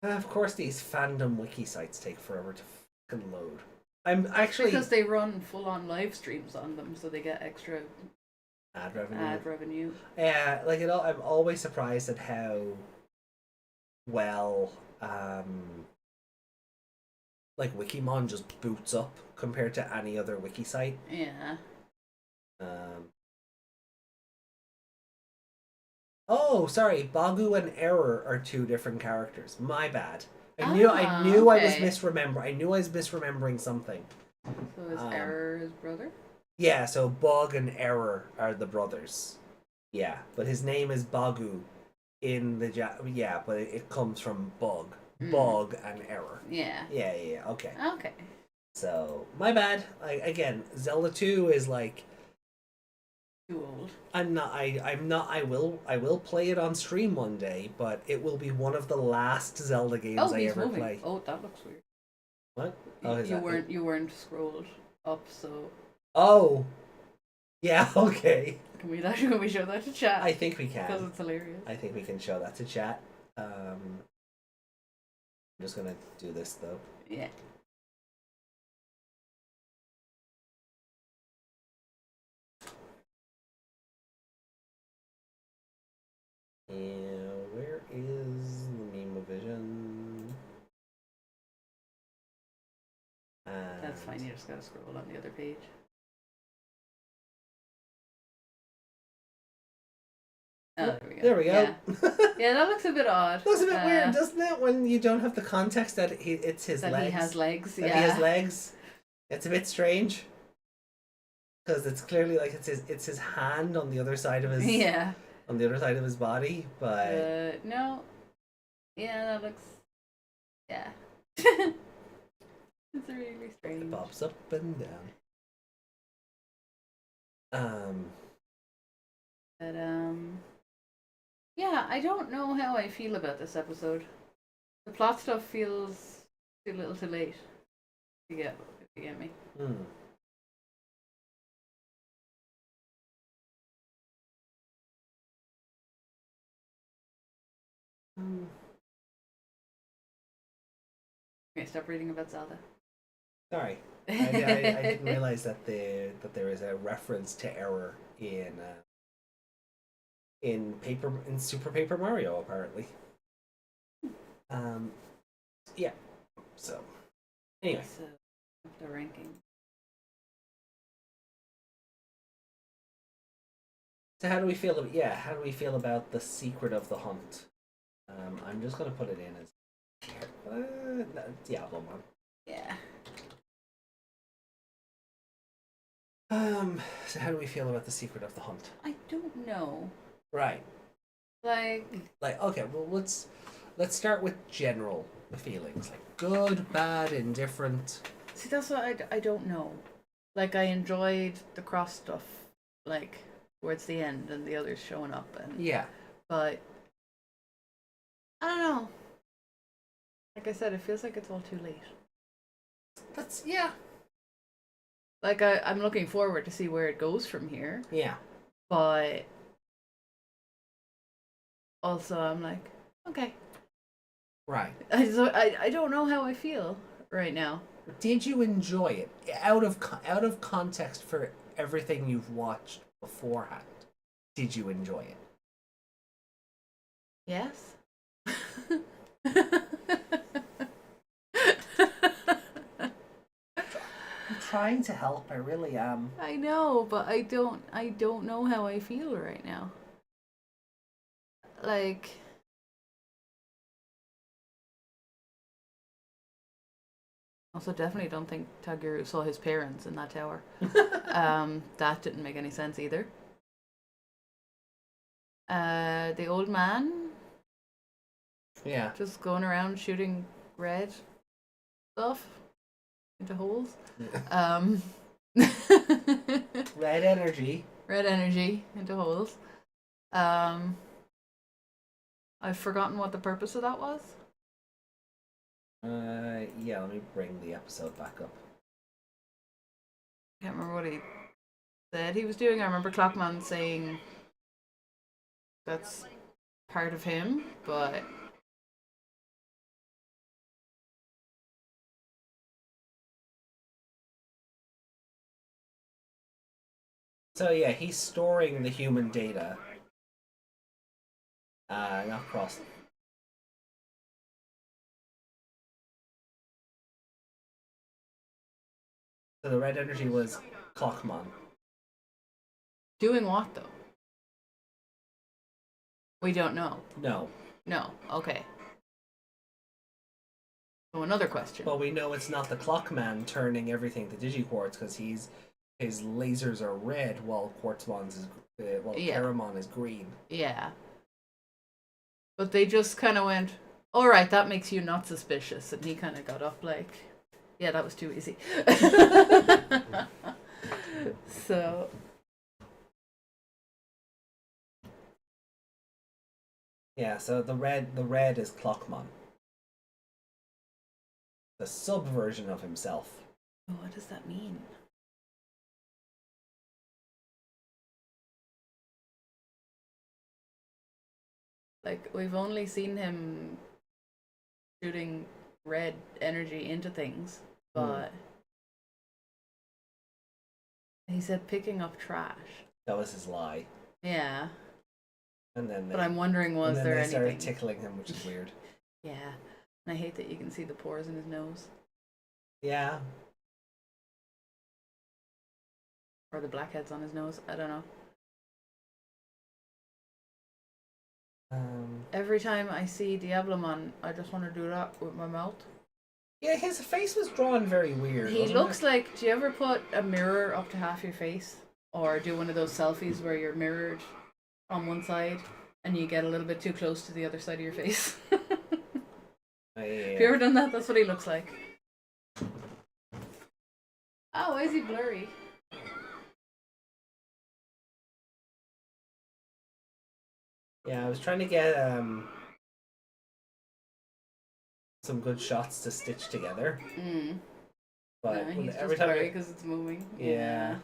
Of course, these fandom wiki sites take forever to fucking load. I'm actually because they run full-on live streams on them, so they get extra ad revenue. Yeah, like I'm always surprised at how well like Wikimon just boots up compared to any other wiki site. Yeah. Oh, sorry. Bagu and Error are two different characters. My bad. I knew I was misremembering something. So is Error his brother? Yeah, so Bug and Error are the brothers. Yeah, but his name is Bagu in the yeah, but it comes from Bug. Bug and Error. Yeah. Yeah, okay. Okay. So, my bad. Like, again, Zelda 2 is like Too old. I'm not I will play it on stream one day, but it will be one of the last Zelda games I ever play. Oh, that looks weird. What? Oh, You weren't scrolled up, so Oh. Yeah, okay. can we show that to chat? I think we Because can. it's hilarious. I think we can show that to chat. I'm just gonna do this though. Yeah. And where is the Meme-O-Vision? That's fine, you just gotta scroll on the other page. Oh, There we go. Yeah. Yeah, that looks a bit odd. Looks a bit weird, doesn't it? When you don't have the context that it's his that legs. he has legs. That he has legs. It's a bit strange. Because it's clearly like it's his hand on the other side of his on the other side of his body, but no. Yeah, that looks it's really strange. it pops up and down. But yeah, I don't know how I feel about this episode. The plot stuff feels too little too late. If you get me. Okay, stop reading about Zelda. Sorry, I didn't realize that there is a reference to Error in Super Paper Mario apparently. Yeah. So anyway, So, the ranking. so how do we feel about the secret of the hunt? I'm just gonna put it in as Diablo-mon. Yeah. So how do we feel about the secret of the hunt? I don't know. Right. Like Okay, well let's start with general feelings, like good, bad, indifferent. see, that's what I don't know. Like, I enjoyed the cross stuff, like towards the end, and the others showing up, and Yeah. but I don't know. Like I said, it feels like it's all too late. That's yeah. Like, I'm looking forward to see where it goes from here, Yeah. but also I'm like, okay. Right. I don't know how I feel right now. Did you enjoy it out of context for everything you've watched beforehand? Did you enjoy it? Yes. I'm trying to help. I really am. I know, but I don't know how I feel right now. Like, also definitely don't think Tageru saw his parents in that tower. That didn't make any sense either. The old man Yeah. just going around shooting red stuff into holes. Red energy. Red energy into holes. I've forgotten what the purpose of that was. Yeah, let me bring the episode back up. Can't remember what he said he was doing. I remember Clockman saying that's part of him, but So yeah, he's storing the human data. Not cross. So the red energy was Clockmon. doing what though? We don't know. No. No. Okay. So another question. Well, we know it's not the Clockman turning everything to Digiquartz because his lasers are red while Caramon is green. Yeah. But they just kind of went, all right, that makes you not suspicious. And he kind of got up like, yeah, that was too easy. So... Yeah, so the red is Clockmon. The subversion of himself. Oh, what does that mean? Like, we've only seen him shooting red energy into things, but he said picking up trash. That was his lie. Yeah. And then But I'm wondering, was there anything? Started tickling him, which is weird. Yeah. And I hate that you can see the pores in his nose. Yeah. Or the blackheads on his nose. I don't know. Every time I see Diablomon, I just want to do that with my mouth. Yeah, his face was drawn very weird. He looks like... Do you ever put a mirror up to half your face? Or do one of those selfies where you're mirrored on one side and you get a little bit too close to the other side of your face? Yeah. Have you ever done that? That's what he looks like. Oh, why is he blurry? Yeah, I was trying to get some good shots to stitch together. But no, he's every just time blurry because it's moving. Yeah.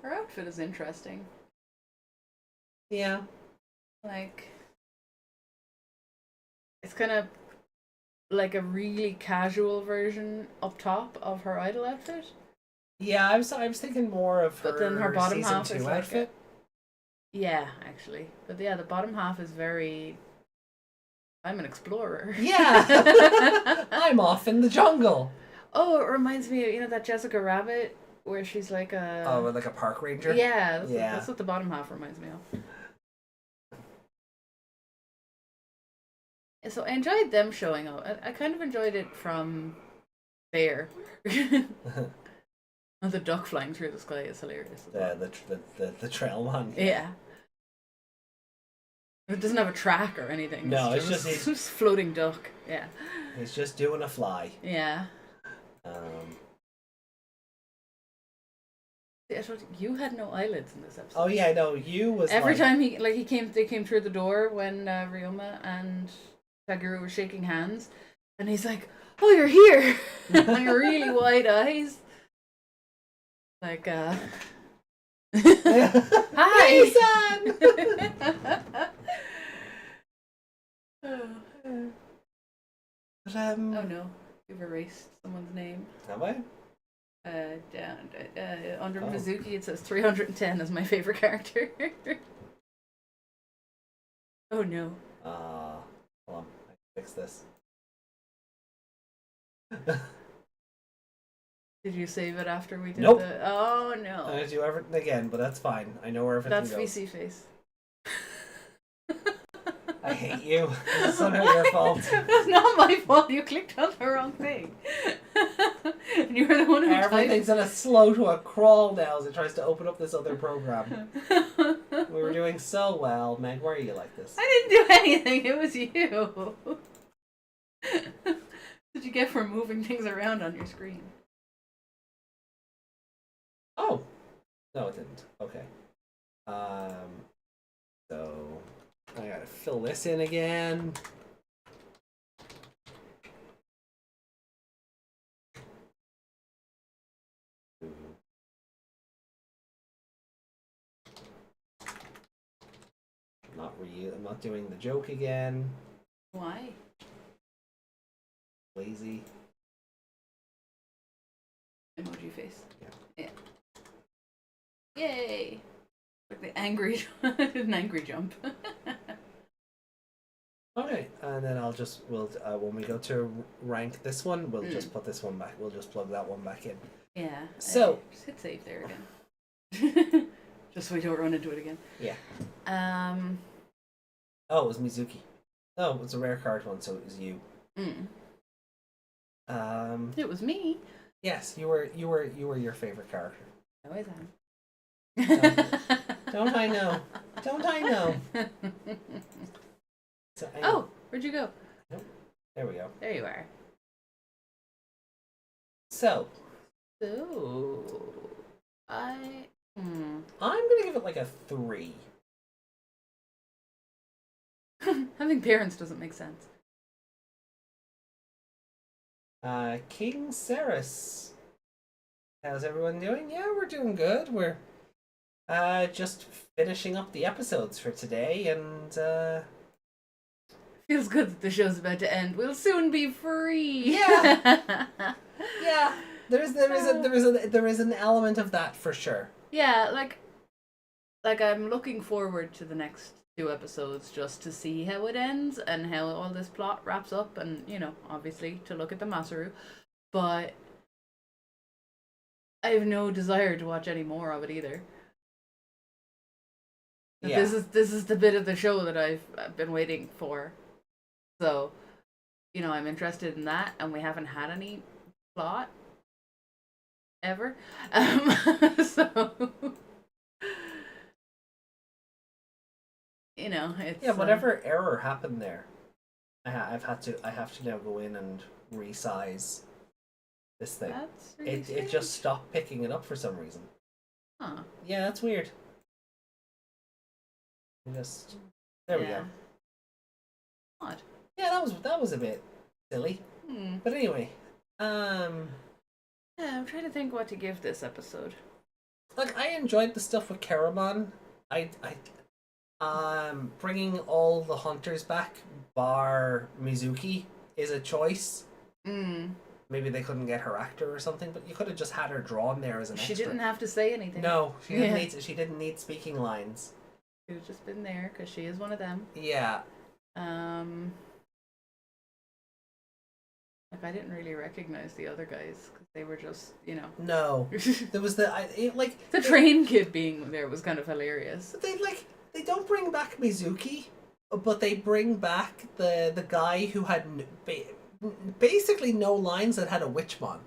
Her outfit is interesting. Yeah. Like, it's kind of like a really casual version up top of her idol outfit. Yeah, I was thinking more of her. But then her bottom season half 2 is outfit. like yeah, actually. But yeah, the bottom half is very... I'm an explorer. Yeah. I'm off in the jungle. Oh, it reminds me of, you know, that Jessica Rabbit where she's like a... Oh, like a park ranger? Yeah, Yeah. That's what the bottom half reminds me of. So I enjoyed them showing up. I kind of enjoyed it from there. The duck flying through the sky is hilarious. The trail one. Yeah. It doesn't have a track or anything. No, it's just just it's floating duck. Yeah. He's just doing a fly. Yeah. See, I thought you had no eyelids in this episode. Oh yeah, no, you was every like... time they came through the door when Ryoma and Taguru were shaking hands, and he's like, "Oh, you're here!" Like really wide eyes. Like, hi, son. Oh no, you've erased someone's name. Have I? Under Mizuki it says 310 as my favorite character. Oh no. Hold on, I can fix this. Did you save it after we did Nope. Oh no. I'm gonna do everything again, but that's fine. I know where everything That's goes. VC face. I hate you. It's somehow your fault. That's not my fault. You clicked on the wrong thing. And you were the one who Everything's in a slow to a crawl now as it tries to open up this other program. We were doing so well. Meg, why are you like this? I didn't do anything. It was you. What did you get for moving things around on your screen? Oh. No, it didn't. Okay. So I gotta fill this in again. I'm not doing the joke again. Why? Lazy. Emoji face. Yeah. Yay! Like the angry, an angry jump. Okay, and then we'll when we go to rank this one, we'll just put this one back. We'll just plug that one back in. Yeah. So just hit save there again. Just so we don't run into it again. Yeah. Um. Oh, it was Mizuki. Oh, it was a rare card one, so it was you. It was me. Yes, you were your favorite character. Always am. Don't I know? Don't I know? So, Oh, where'd you go? there we go. There you are. So I'm gonna give it like a 3. Having parents doesn't make sense. King Ceres. How's everyone doing? Yeah, we're doing good. We're just finishing up the episodes for today, and Feels good that the show's about to end. We'll soon be free. Yeah. yeah, there is an element of that for sure. Yeah, like I'm looking forward to the next 2 episodes just to see how it ends and how all this plot wraps up, and obviously to look at the Masaru, but I have no desire to watch any more of it either. Yeah. This is the bit of the show that I've been waiting for. So, I'm interested in that, and we haven't had any plot ever. So it's whatever error happened there, I have to now go in and resize this thing. That's really It just stopped picking it up for some reason. Huh. Yeah, that's weird. There we go. Odd. Yeah, that was a bit silly. But anyway, yeah, I'm trying to think what to give this episode. like I enjoyed the stuff with Karamon. Bringing all the hunters back, bar Mizuki, is a choice. Maybe they couldn't get her actor or something, but you could have just had her drawn there as an extra. She didn't have to say anything. No, she didn't need speaking lines. She would have just been there because she is one of them. Yeah. Like I didn't really recognize the other guys because they were just, No, there was the train kid being there was kind of hilarious. They don't bring back Mizuki, but they bring back the guy who had basically no lines that had a Witchmon.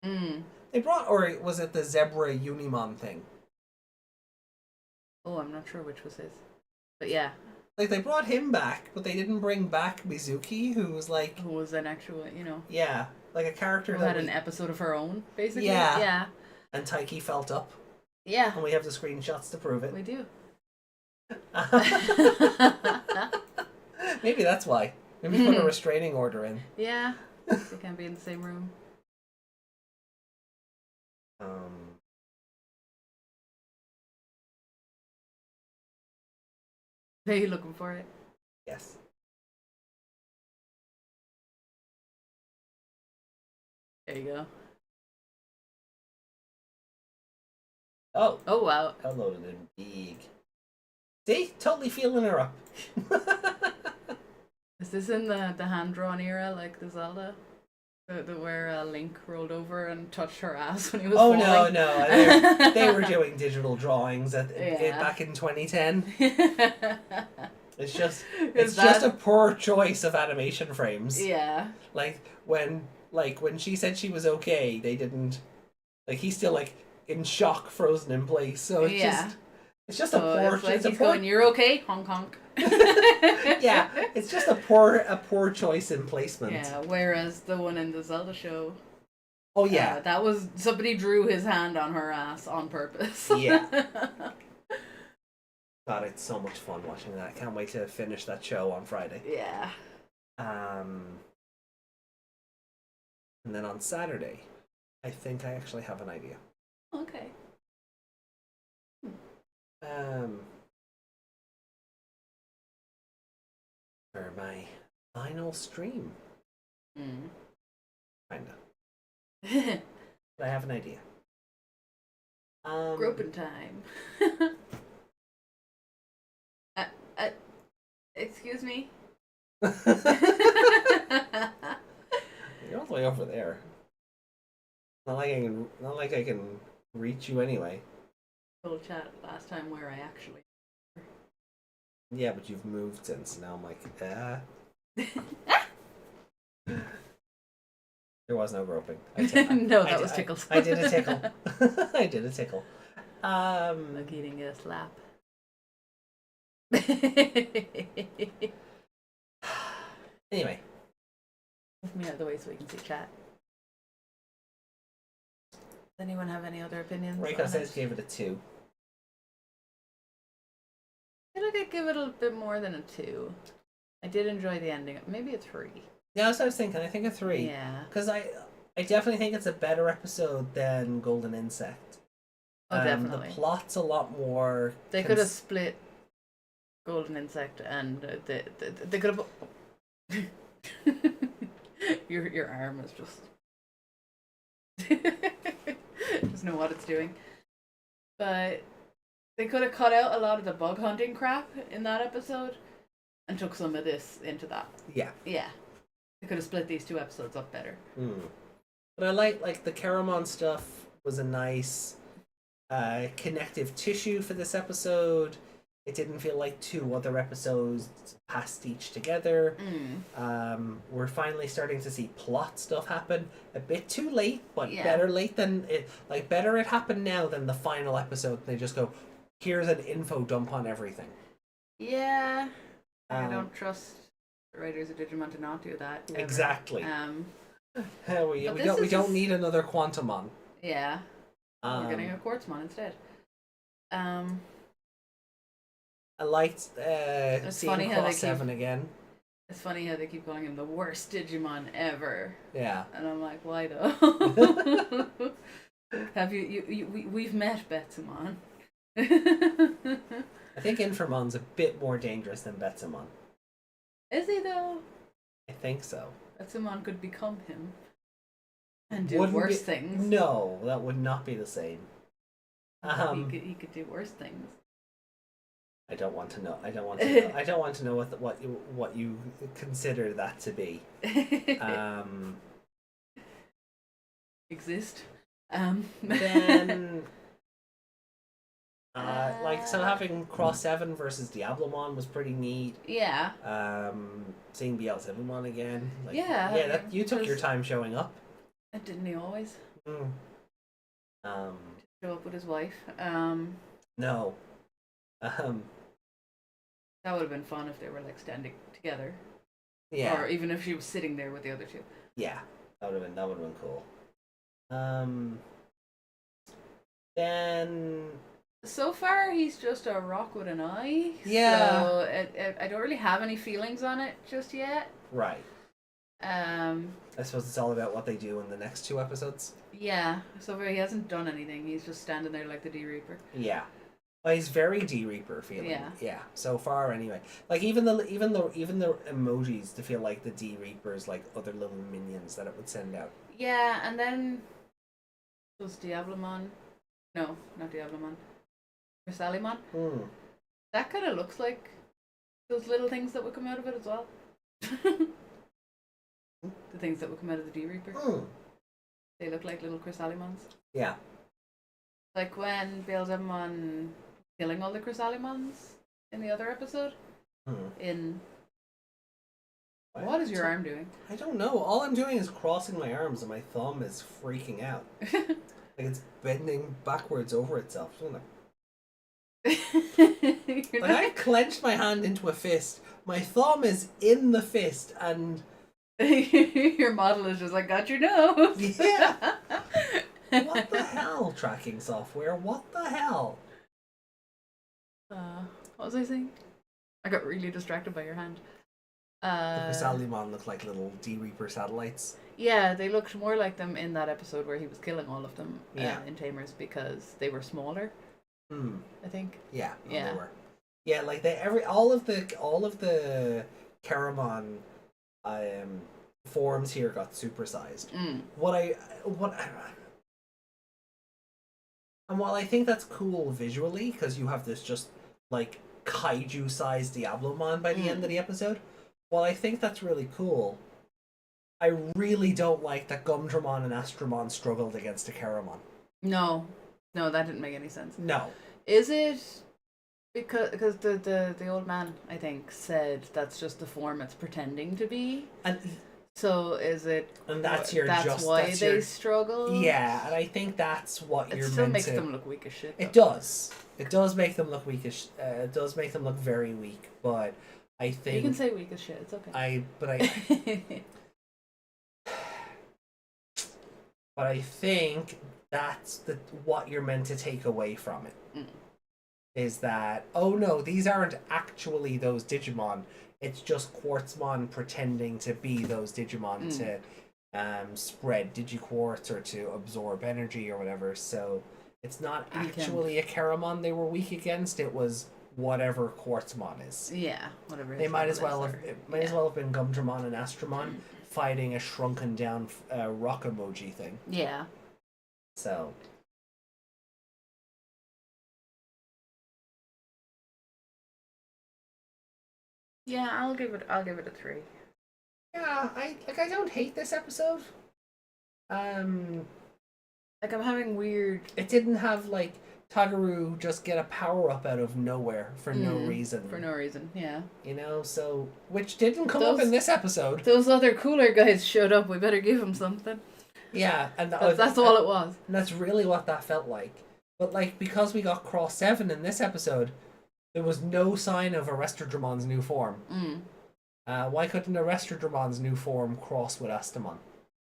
They brought, or was it the Zebra Unimon thing? Oh, I'm not sure which was his, but yeah. Like they brought him back, but they didn't bring back Mizuki, who was an actual, yeah, like a character who had an episode of her own, basically. Yeah. Yeah. And Taichi felt up. Yeah. And we have the screenshots to prove it. We do. Maybe that's why. Maybe put a restraining order in. Yeah. They can't be in the same room. Are you looking for it? Yes. There you go. Oh. Oh, wow. Uploaded in big. See? Totally feeling her up. Is this in the hand-drawn era, like the Zelda? Where Link rolled over and touched her ass when he was falling? No. They were doing digital drawings back in 2010. It's just a poor choice of animation frames. Yeah. Like when she said she was okay, they didn't. Like he's still like in shock, frozen in place. So it's just a poor. It's like he's going, "You're okay, honk honk." Yeah, it's just a poor choice in placement. Yeah, whereas the one in the Zelda show, oh yeah, that was somebody drew his hand on her ass on purpose. Yeah. God, it's so much fun watching that. I can't wait to finish that show on Friday. Yeah. And then on Saturday, I think I actually have an idea. Okay. For my final stream. Kinda. But I have an idea. Groping time. Excuse me? You're all the way over there. Not like I can reach you anyway. We'll chat last time where I actually. Yeah, but you've moved since. Now I'm like, There was no groping. No, that was tickles. I did a tickle. I did a tickle. Like eating a slap. Anyway. Move me out of the way so we can see chat. Does anyone have any other opinions? Reiko says gave it a 2. I feel like I'd give it a bit more than a 2. I did enjoy the ending. Maybe a 3. Yeah, that's what I was thinking. I think a 3. Yeah. Because I definitely think it's a better episode than Golden Insect. Oh, definitely. The plot's a lot more... They could have split Golden Insect and they could have... your arm is just... doesn't know what it's doing. But they could have cut out a lot of the bug hunting crap in that episode and took some of this into that. Yeah. Yeah. They could have split these 2 episodes up better. But I like the Karamon stuff was a nice connective tissue for this episode. It didn't feel like 2 other episodes passed each together. We're finally starting to see plot stuff happen. A bit too late, but better late than it. Like better it happened now than the final episode. They just go, here's an info dump on everything. Yeah, I don't trust the writers of Digimon to not do that. Ever. Exactly. We don't just... need another Quantumon. Yeah. We're getting a Quartzmon instead. I liked it's seeing funny how Cross 7 again. It's funny how they keep calling him the worst Digimon ever. Yeah. And I'm like, why though? Have we've met Betsumon. I think Infermon's a bit more dangerous than Betsumon. Is he though? I think so. Betsumon could become him and do worse things. No, that would not be the same. He could do worse things. I don't want to know. I don't want to know. I don't want to know what you consider that to be. Exist. Then, so having Cross 7 versus Diablomon was pretty neat. Yeah. Seeing Beelzebumon again. Yeah. You took your time showing up. Didn't he always? Show up with his wife. No. That would have been fun if they were like standing together. Yeah. Or even if she was sitting there with the other 2. Yeah, that would have been cool. Then so far he's just a rock with an eye. Yeah. So I don't really have any feelings on it just yet. Right. I suppose it's all about what they do in the next 2 episodes. Yeah. So far he hasn't done anything. He's just standing there like the D-Reaper. Yeah. Well, he's very D-Reaper feeling. Yeah. So far, anyway. Like even the emojis to feel like the D-Reapers, like other little minions that it would send out. Yeah, and then was Diablomon. No, not Diablomon. Chrysalimon. That kind of looks like those little things that would come out of it as well. The things that would come out of the D-Reaper. They look like little Chrysalimons. Yeah. Like when Beelzebumon killing all the Chrysalimons in the other episode. What is your arm doing? I don't know. All I'm doing is crossing my arms and my thumb is freaking out. Like it's bending backwards over itself. Like I clenched my hand into a fist. My thumb is in the fist and your model is just like, got your nose. Yeah. What the hell, tracking software? What the hell? What was I saying? I got really distracted by your hand. The Chrysalimon looked like little D-Reaper satellites. Yeah, they looked more like them in that episode where he was killing all of them in Tamers because they were smaller. I think. Yeah, they were. Yeah, like all of the Karamon forms here got supersized. And while I think that's cool visually, because you have this just like kaiju-sized Diablomon by the end of the episode, while I think that's really cool, I really don't like that Gumdramon and Astromon struggled against Akeramon. No, that didn't make any sense. No. Is it because the old man, I think, said that's just the form it's pretending to be? And so is it? And that's why they struggle. Yeah, and I think that's what it you're still meant makes to. them look weak as shit. Though. It does. It does make them look weak as. It does make them look very weak, but I think you can say weak as shit. It's okay. But I think that's what you're meant to take away from it. Is that, oh no, these aren't actually those Digimon. It's just Quartzmon pretending to be those Digimon to spread Digiquartz or to absorb energy or whatever. So it's not actually a Akeramon they were weak against. It was whatever Quartzmon is. Yeah, whatever. They might as well have been Gumdramon and Astromon fighting a shrunken down rock emoji thing. Yeah. So. Yeah, I'll give it a 3. Yeah, I don't hate this episode. I'm having weird. It didn't have like Tagaru just get a power up out of nowhere for no reason. For no reason, yeah. You know, so which didn't come up in this episode. Those other cooler guys showed up. We better give them something. Yeah, and that's all it was. And that's really what that felt like. But like because we got Cross 7 in this episode, there was no sign of Arresterdramon's new form. Why couldn't Arresterdramon's new form cross with Astamon?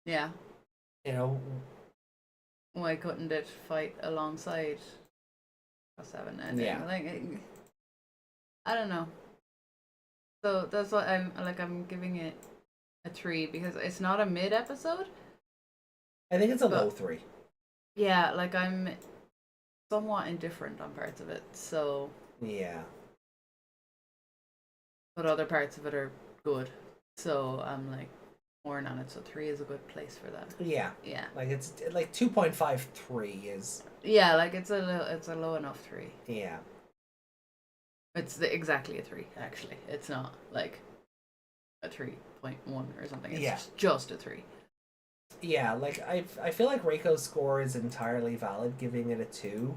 Yeah. You know. Why couldn't it fight alongside Cross 7? And yeah. I don't know. So that's what I'm giving it a 3 because it's not a mid episode. I think it's a low 3. Yeah, like I'm somewhat indifferent on parts of it, so. Yeah. But other parts of it are good, so I'm like torn on it. So 3 is a good place for that. Yeah. Yeah. Like it's like 2.53 is. Yeah, like it's a low enough 3. Yeah. It's exactly a 3. Actually, it's not like a 3.1 or something. It's just a 3. Yeah, like I feel like Reiko's score is entirely valid, giving it a 2.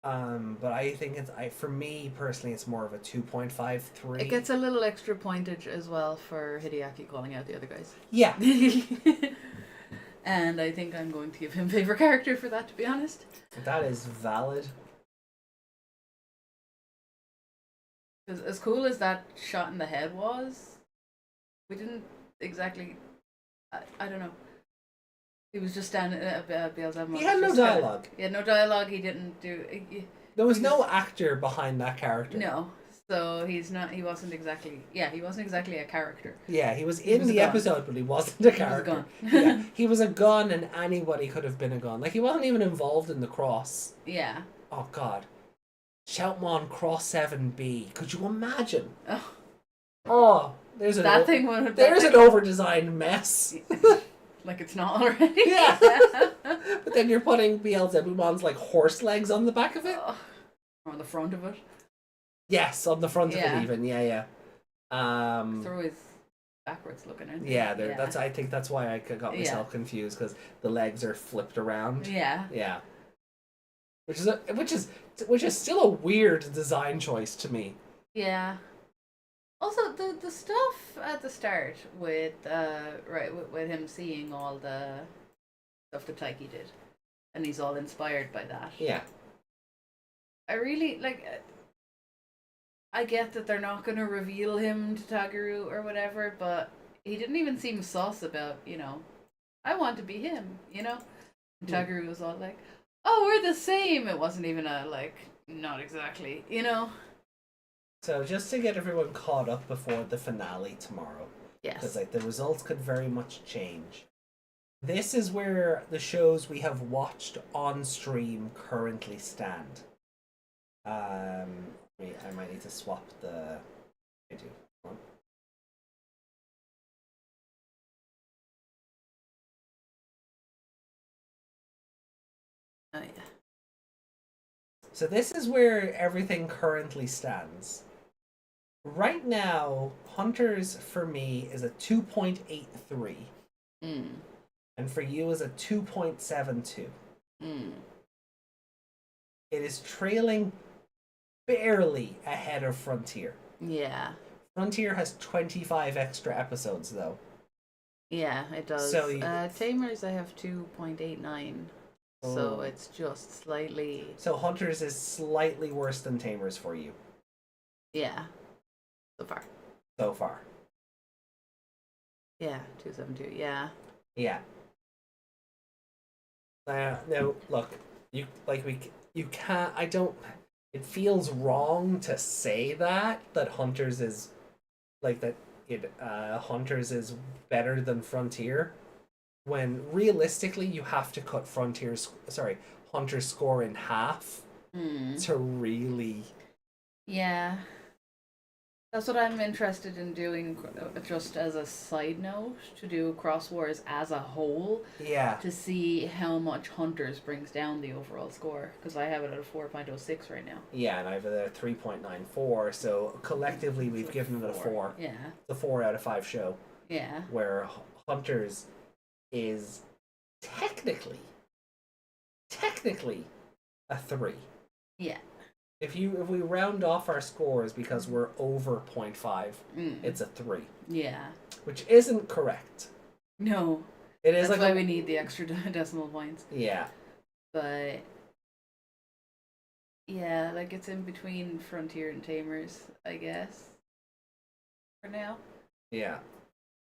But I think for me personally, it's more of a 2.53. It gets a little extra pointage as well for Hideaki calling out the other guys. Yeah. And I think I'm going to give him favorite character for that, to be honest. That is valid. Because as cool as that shot in the head was, we didn't exactly. I don't know. He was just standing at Beelzebub. He had no dialogue. He had no dialogue. He didn't do. There was no actor behind that character. No, so he's not. He wasn't exactly. Yeah, he wasn't exactly a character. Yeah, he was in the episode, but he wasn't a character. He was a gun. Yeah, he was a gun, and anybody could have been a gun. Like he wasn't even involved in the cross. Yeah. Oh God. Shoutmon Cross 7B. Could you imagine? Oh, there's an that thing would. There's an over-designed mess. Like it's not already. Yeah. But then you're putting Beelzebumon's like horse legs on the back of it. Or on the front of it. Yes, on the front of it even. Yeah. They're always backwards looking. Yeah, that's. I think that's why I got myself confused because the legs are flipped around. Yeah. Yeah. Which is still a weird design choice to me. Yeah. Also, the stuff at the start with with him seeing all the stuff that Taichi did, and he's all inspired by that. Yeah. I really like. I get that they're not going to reveal him to Tagaru or whatever, but he didn't even seem sus about, I want to be him, And Tagaru was all like, oh, we're the same. It wasn't even not exactly, So just to get everyone caught up before the finale tomorrow. Yes. Because the results could very much change. This is where the shows we have watched on stream currently stand. I might need to swap the. I do. Hold on. Oh yeah. So this is where everything currently stands. Right now, Hunters for me is a 2.83, Mm. and for you is a 2.72. Mm. It is trailing barely ahead of Frontier. Yeah. Frontier has 25 extra episodes, though. Yeah, it does. So Tamers, I have 2.89. Oh. So it's just slightly. So Hunters is slightly worse than Tamers for you Yeah. So far. so far. Yeah, 272. Yeah. Yeah. No, look, you can't. I don't. It feels wrong to say that Hunters is like that. Hunters is better than Frontier, when realistically you have to cut Hunter's score in half to really. Yeah. That's what I'm interested in doing, just as a side note, to do Cross Wars as a whole, Yeah. to see how much Hunters brings down the overall score, because I have it at a 4.06 right now. Yeah, and I have it at 3.94, so collectively we've given it a 4. Yeah. It's a 4 out of 5 show, Yeah. where Hunters is technically a 3. Yeah. If we round off our scores because we're over 0.5, it's a 3. Yeah. Which isn't correct. No. It is That's like why we need the extra decimal points. Yeah. But yeah, like it's in between Frontier and Tamers, I guess. For now. Yeah.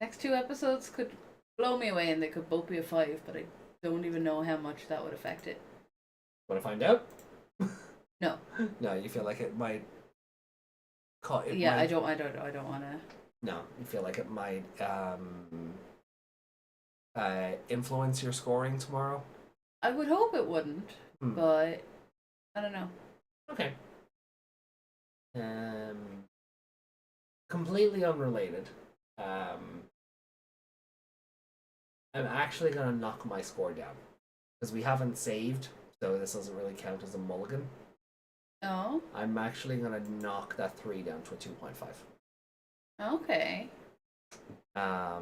Next 2 episodes could blow me away and they could both be a 5, but I don't even know how much that would affect it. Want to find out? No. No, you feel like it might. I don't want to. No, you feel like it might influence your scoring tomorrow. I would hope it wouldn't, but I don't know. Okay. Completely unrelated. I'm actually gonna knock my score down because we haven't saved, so this doesn't really count as a mulligan. Oh. I'm actually gonna knock that 3 down to a 2.5. Okay. The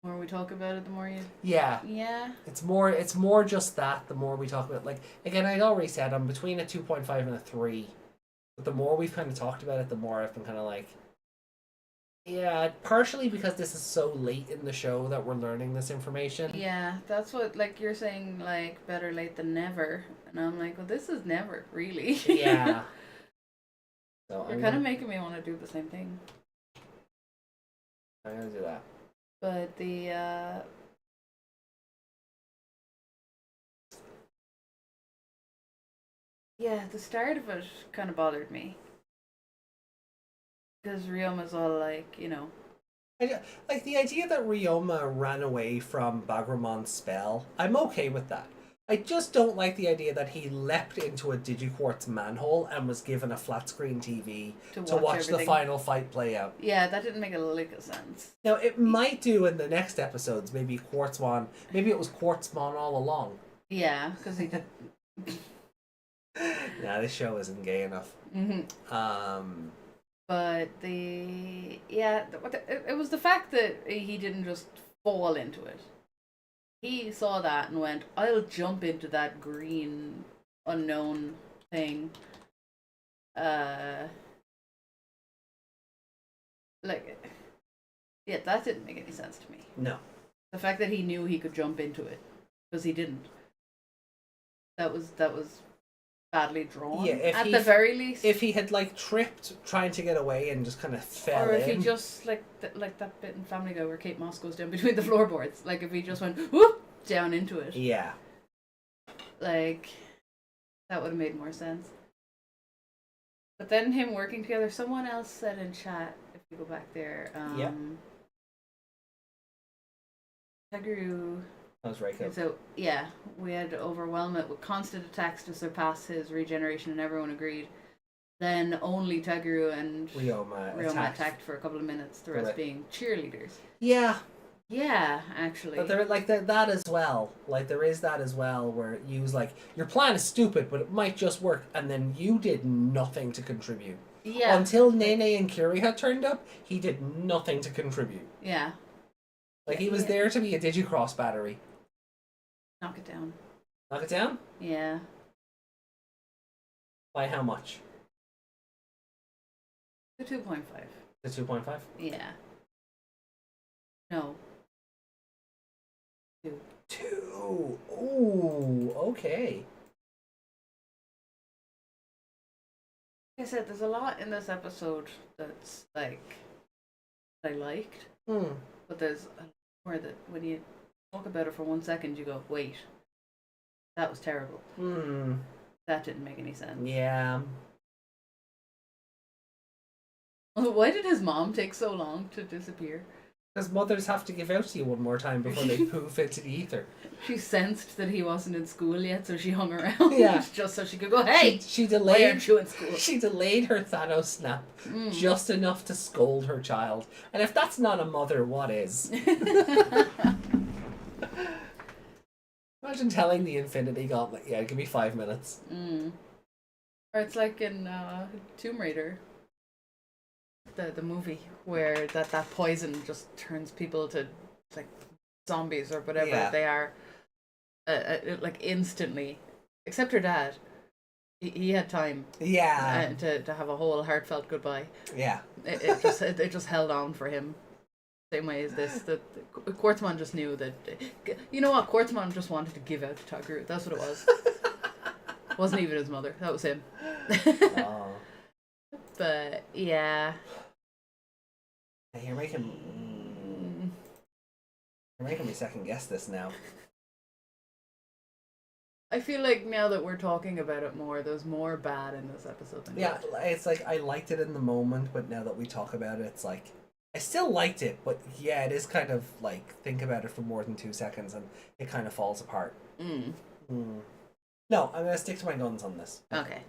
more we talk about it, the more you. Yeah. Yeah. It's more just that. The more we talk about, like, again, I'd already said I'm between a 2.5 and a 3, but the more we've kind of talked about it, the more I've been kind of like, yeah, partially because this is so late in the show that we're learning this information. Yeah, that's what, like, you're saying, like, better late than never. And I'm like, well, this is never, really. Yeah. So You're kind of making me want to do the same thing. I'm gonna do that. But the, yeah, the start of it kind of bothered me. Because Ryoma's all like, you know. Like, the idea that Ryoma ran away from Bagramon's spell, I'm okay with that. I just don't like the idea that he leapt into a Digiquartz manhole and was given a flat screen TV to watch the final fight play out. Yeah, that didn't make a lick of sense. Now, it might do in the next episodes. Maybe it was Quartzmon all along. Yeah, because he did. Nah, this show isn't gay enough. But it was the fact that he didn't just fall into it. He saw that and went, I'll jump into that green unknown thing. That didn't make any sense to me. No. The fact that he knew he could jump into it, because he didn't. That was badly drawn. Yeah, at the very least. If he had, like, tripped trying to get away and just kind of fell or if he just like that bit in Family Guy where Kate Moss goes down between the floorboards, like if he just went whoop down into it. Yeah. Like, that would have made more sense. But then him working together. Someone else said in chat, if you go back there, Teguru. That was right. So yeah, we had to overwhelm it with constant attacks to surpass his regeneration, and everyone agreed. Then only Teguru and Ryoma attacked for a couple of minutes, the rest being cheerleaders. Yeah, Yeah, actually. But there, like that as well. Like there is that as well, where you was like your plan is stupid, but it might just work, and then you did nothing to contribute. Yeah. Until Nene and Kiri had turned up, he did nothing to contribute. Yeah. Like he was there to be a Digicross battery. Knock it down. Knock it down? Yeah. By how much? The 2.5. The 2.5? Yeah. No. 2. 2. Ooh, okay. Like I said, there's a lot in this episode that's like I liked, but there's a lot more that when you talk about it for 1 second, you go, "Wait, that was terrible. That didn't make any sense." Yeah. Why did his mom take so long to disappear? Because mothers have to give out to you one more time before they poof into the ether. She sensed that he wasn't in school yet, so she hung around. Yeah. Just so she could go, "Hey, She why delayed. aren't you in school?" She delayed her Thanos snap just enough to scold her child. And if that's not a mother, what is? Imagine telling the Infinity Gauntlet, "Yeah, give me 5 minutes." Or it's like in Tomb Raider, the movie, where that poison just turns people to like zombies or whatever they are, like instantly. Except her dad, he had time. Yeah. To have a whole heartfelt goodbye. Yeah. It just held on for him. Same way as this. The Quartzmon just knew that. You know what? Quartzmon just wanted to give out to Tagru. That's what it was. Wasn't even his mother. That was him. Oh. But yeah. You're making me second guess this now. I feel like now that we're talking about it more, there's more bad in this episode than Yeah, good. it's like I liked it in the moment, but now that we talk about it, it's like I still liked it, but yeah, it is kind of like think about it for more than 2 seconds and it kind of falls apart. No, I'm gonna stick to my guns on this. Okay.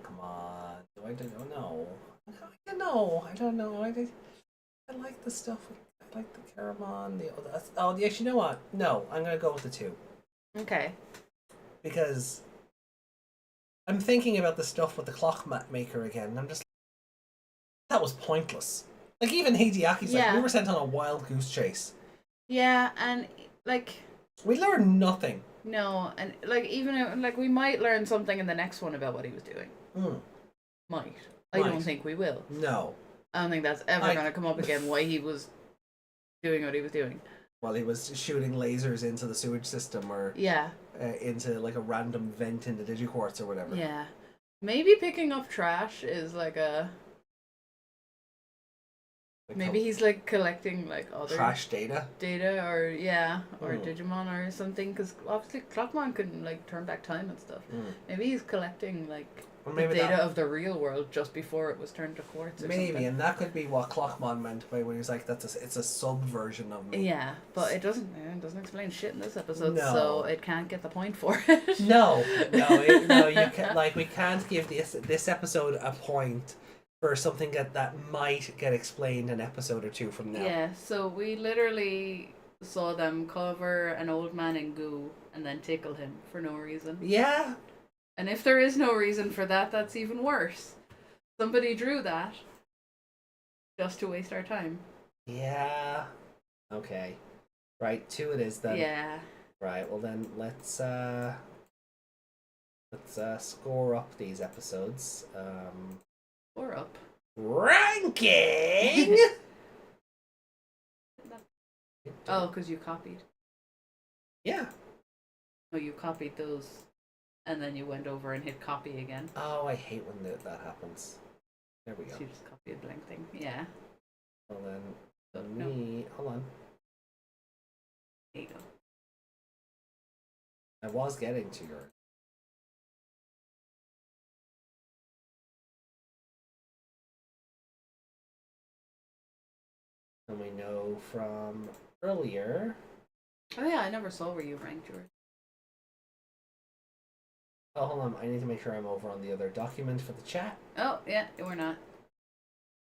Come on. Do I don't know? I don't know. I like the stuff. I like the Caramon. Yes, you know what? No, I'm gonna go with the 2 Okay. because I'm thinking about the stuff with the clock maker again. And I'm just that was pointless. Like even Hideaki's like we were sent on a wild goose chase. Yeah, and like We learned nothing. no, and like even like we might learn something in the next one about what he was doing. Might. I don't think we will. No. I don't think that's ever going to come up again. Why he was doing what he was doing. Well, he was shooting lasers into the sewage system, or into like a random vent in the Digiquartz or whatever. Yeah, maybe picking up trash is like a. Maybe he's like collecting like other trash data, or or Digimon or something, because obviously Clockmon can like turn back time and stuff. Maybe he's collecting like the data of the real world just before it was turned to quartz. Or something. And that could be what Clockmon meant by when he's like, it's a subversion of me. Yeah, but it doesn't explain shit in this episode, No. so it can't get the point for it. No, you can like we can't give this episode a point for something that might get explained an episode or 2 from now. Yeah, so we literally saw them cover an old man in goo and then tickle him for no reason. Yeah. And if there is no reason for that, that's even worse. Somebody drew that just to waste our time. Yeah. Okay. Right, 2 it is then. Yeah. Right, well then let's score up these episodes. Or up. Ranking. Oh, because you copied. Yeah. Oh, you copied those, and then you went over and hit copy again. Oh, I hate when that happens. There we go. So you just copy a blank thing. Yeah. Well then, No. hold on. There you go. I was getting to your. And we know from earlier. Oh yeah, I never saw where you ranked yours. Oh, hold on. I need to make sure I'm over on the other document for the chat. Oh yeah, we're not.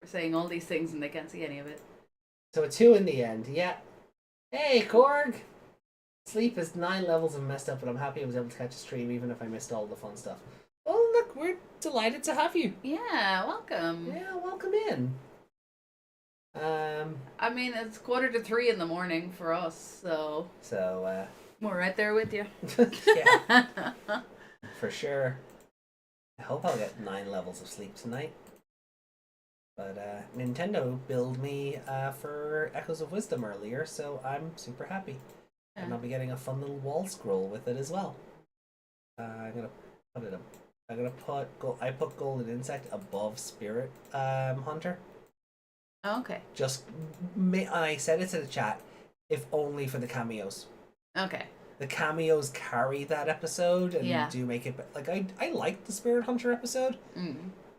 We're saying all these things and they can't see any of it. So a 2 in the end. Yeah. Hey, Korg! Sleep is 9 levels and messed up, but I'm happy I was able to catch a stream even if I missed all the fun stuff. Well, look, we're delighted to have you. Yeah, welcome. Yeah, welcome in. I mean, it's 2:45 in the morning for us, so we're right there with you. yeah, for sure. I hope I'll get 9 levels of sleep tonight. But Nintendo billed me for Echoes of Wisdom earlier, so I'm super happy. Yeah. And I'll be getting a fun little wall scroll with it as well. I'm gonna put it up. I put Golden Insect above Spirit Hunter. Okay. I said it to the chat, if only for the cameos. Okay. The cameos carry that episode and do make it like I liked the Spirit Hunter episode,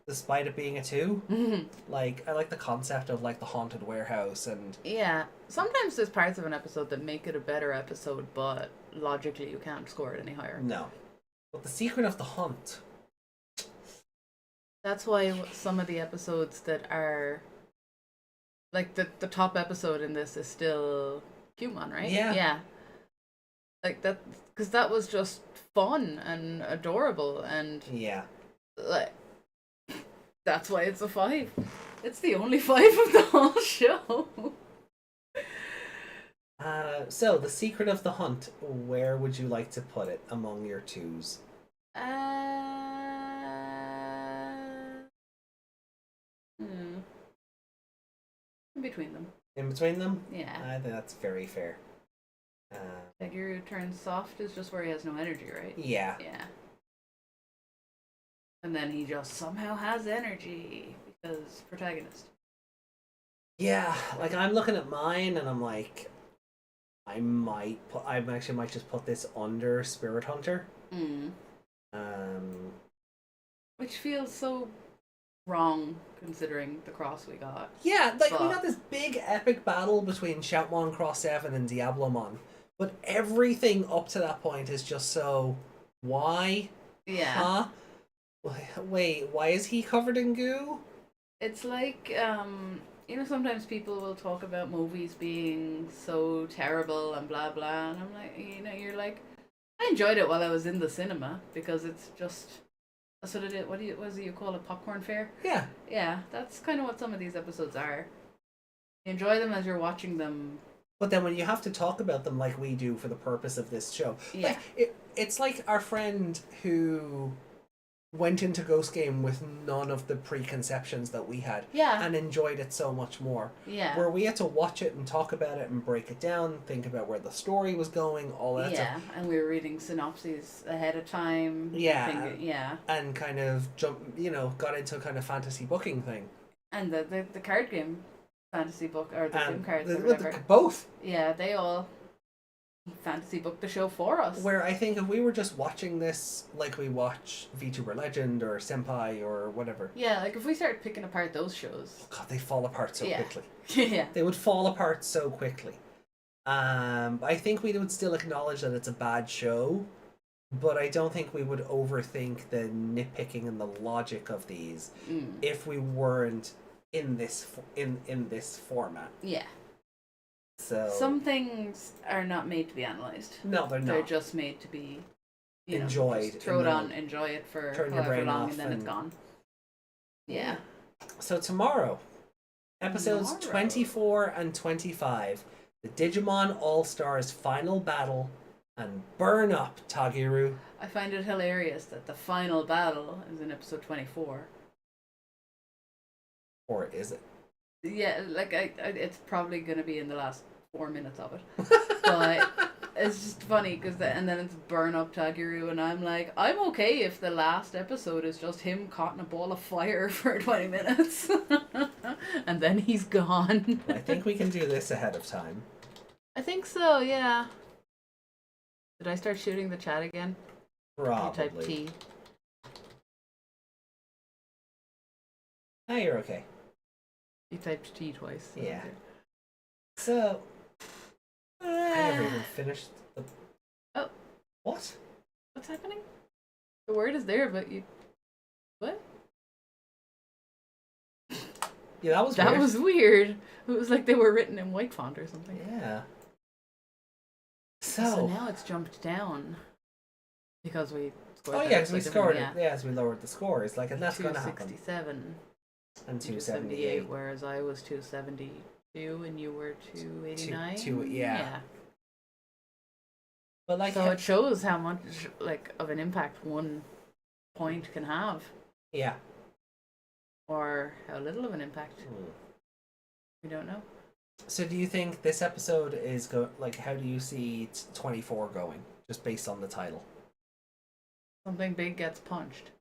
despite it being a 2. Like I like the concept of like the haunted warehouse and sometimes there's parts of an episode that make it a better episode, but logically you can't score it any higher. No, but the secret of the hunt. That's why some of the episodes that are like the top episode in this is still Kumon, right? Yeah. Like that, because that was just fun and adorable, and like that's why it's a 5. It's the only 5 of the whole show. So the secret of the hunt. Where would you like to put it among your 2s? In between them. In between them? Yeah. I think that's very fair. Tiger turns soft is just where he has no energy, right? Yeah. Yeah. And then he just somehow has energy because protagonist. Yeah, like I'm looking at mine and I'm like, I might just put this under Spirit Hunter. Which feels so wrong considering the cross we got. Yeah, like we got this big epic battle between Shoutmon Cross 7 and Diablomon, but everything up to that point is just so why? Yeah. Huh? Wait, why is he covered in goo? It's like you know, sometimes people will talk about movies being so terrible and blah blah, and I'm like, you know, you're like, I enjoyed it while I was in the cinema because it's just that's what it is. What do you call it? Popcorn fare? Yeah. Yeah, that's kind of what some of these episodes are. You enjoy them as you're watching them. But then when you have to talk about them like we do for the purpose of this show, like it's like our friend who went into Ghost Game with none of the preconceptions that we had and enjoyed it so much more. Yeah. Where we had to watch it and talk about it and break it down, think about where the story was going, all that stuff. Yeah, and we were reading synopses ahead of time. Yeah. And kind of got into a kind of fantasy booking thing. And the card game fantasy book, or the game cards or whatever. Both. Yeah, they all fantasy book the show for us. Where I think if we were just watching this like we watch VTuber Legend or Senpai or whatever. Yeah, like if we started picking apart those shows. God, they fall apart so quickly. Yeah. They would fall apart so quickly. I think we would still acknowledge that it's a bad show, but I don't think we would overthink the nitpicking and the logic of these if we weren't in this format. Yeah. So some things are not made to be analyzed. No, they're not. They're just made to be enjoyed. Throw it on, enjoy it for however long, and then it's gone. Yeah. So tomorrow, episodes 24 and 25, the Digimon All-Stars final battle, and burn up Tagiru. I find it hilarious that the final battle is in episode 24. Or is it? Yeah, like it's probably gonna be in the last 4 minutes of it, but it's just funny and then it's burn up Tagiru, and I'm like, I'm okay if the last episode is just him caught in a ball of fire for 20 minutes, and then he's gone. I think we can do this ahead of time. I think so. Yeah. Did I start shooting the chat again? Probably. Type T. Ah, you're okay. You typed T twice. So yeah. Okay. So, I never even finished the... Oh. What? What's happening? The word is there, but you... What? Yeah, that was That weird. was weird. It was like they were written in white font or something. Yeah. So now it's jumped down because we scored. Oh that yeah, because we episode, didn't scored it. Yeah, as we lowered the scores, like, and that's going to happen. 267 And 278, 278. whereas I was 272 and you were 289. Yeah. But like, So it shows how much like of an impact one point can have, yeah. or how little of an impact. We don't know. So do you think this episode is how do you see 24 going, just based on the title? Something big gets punched.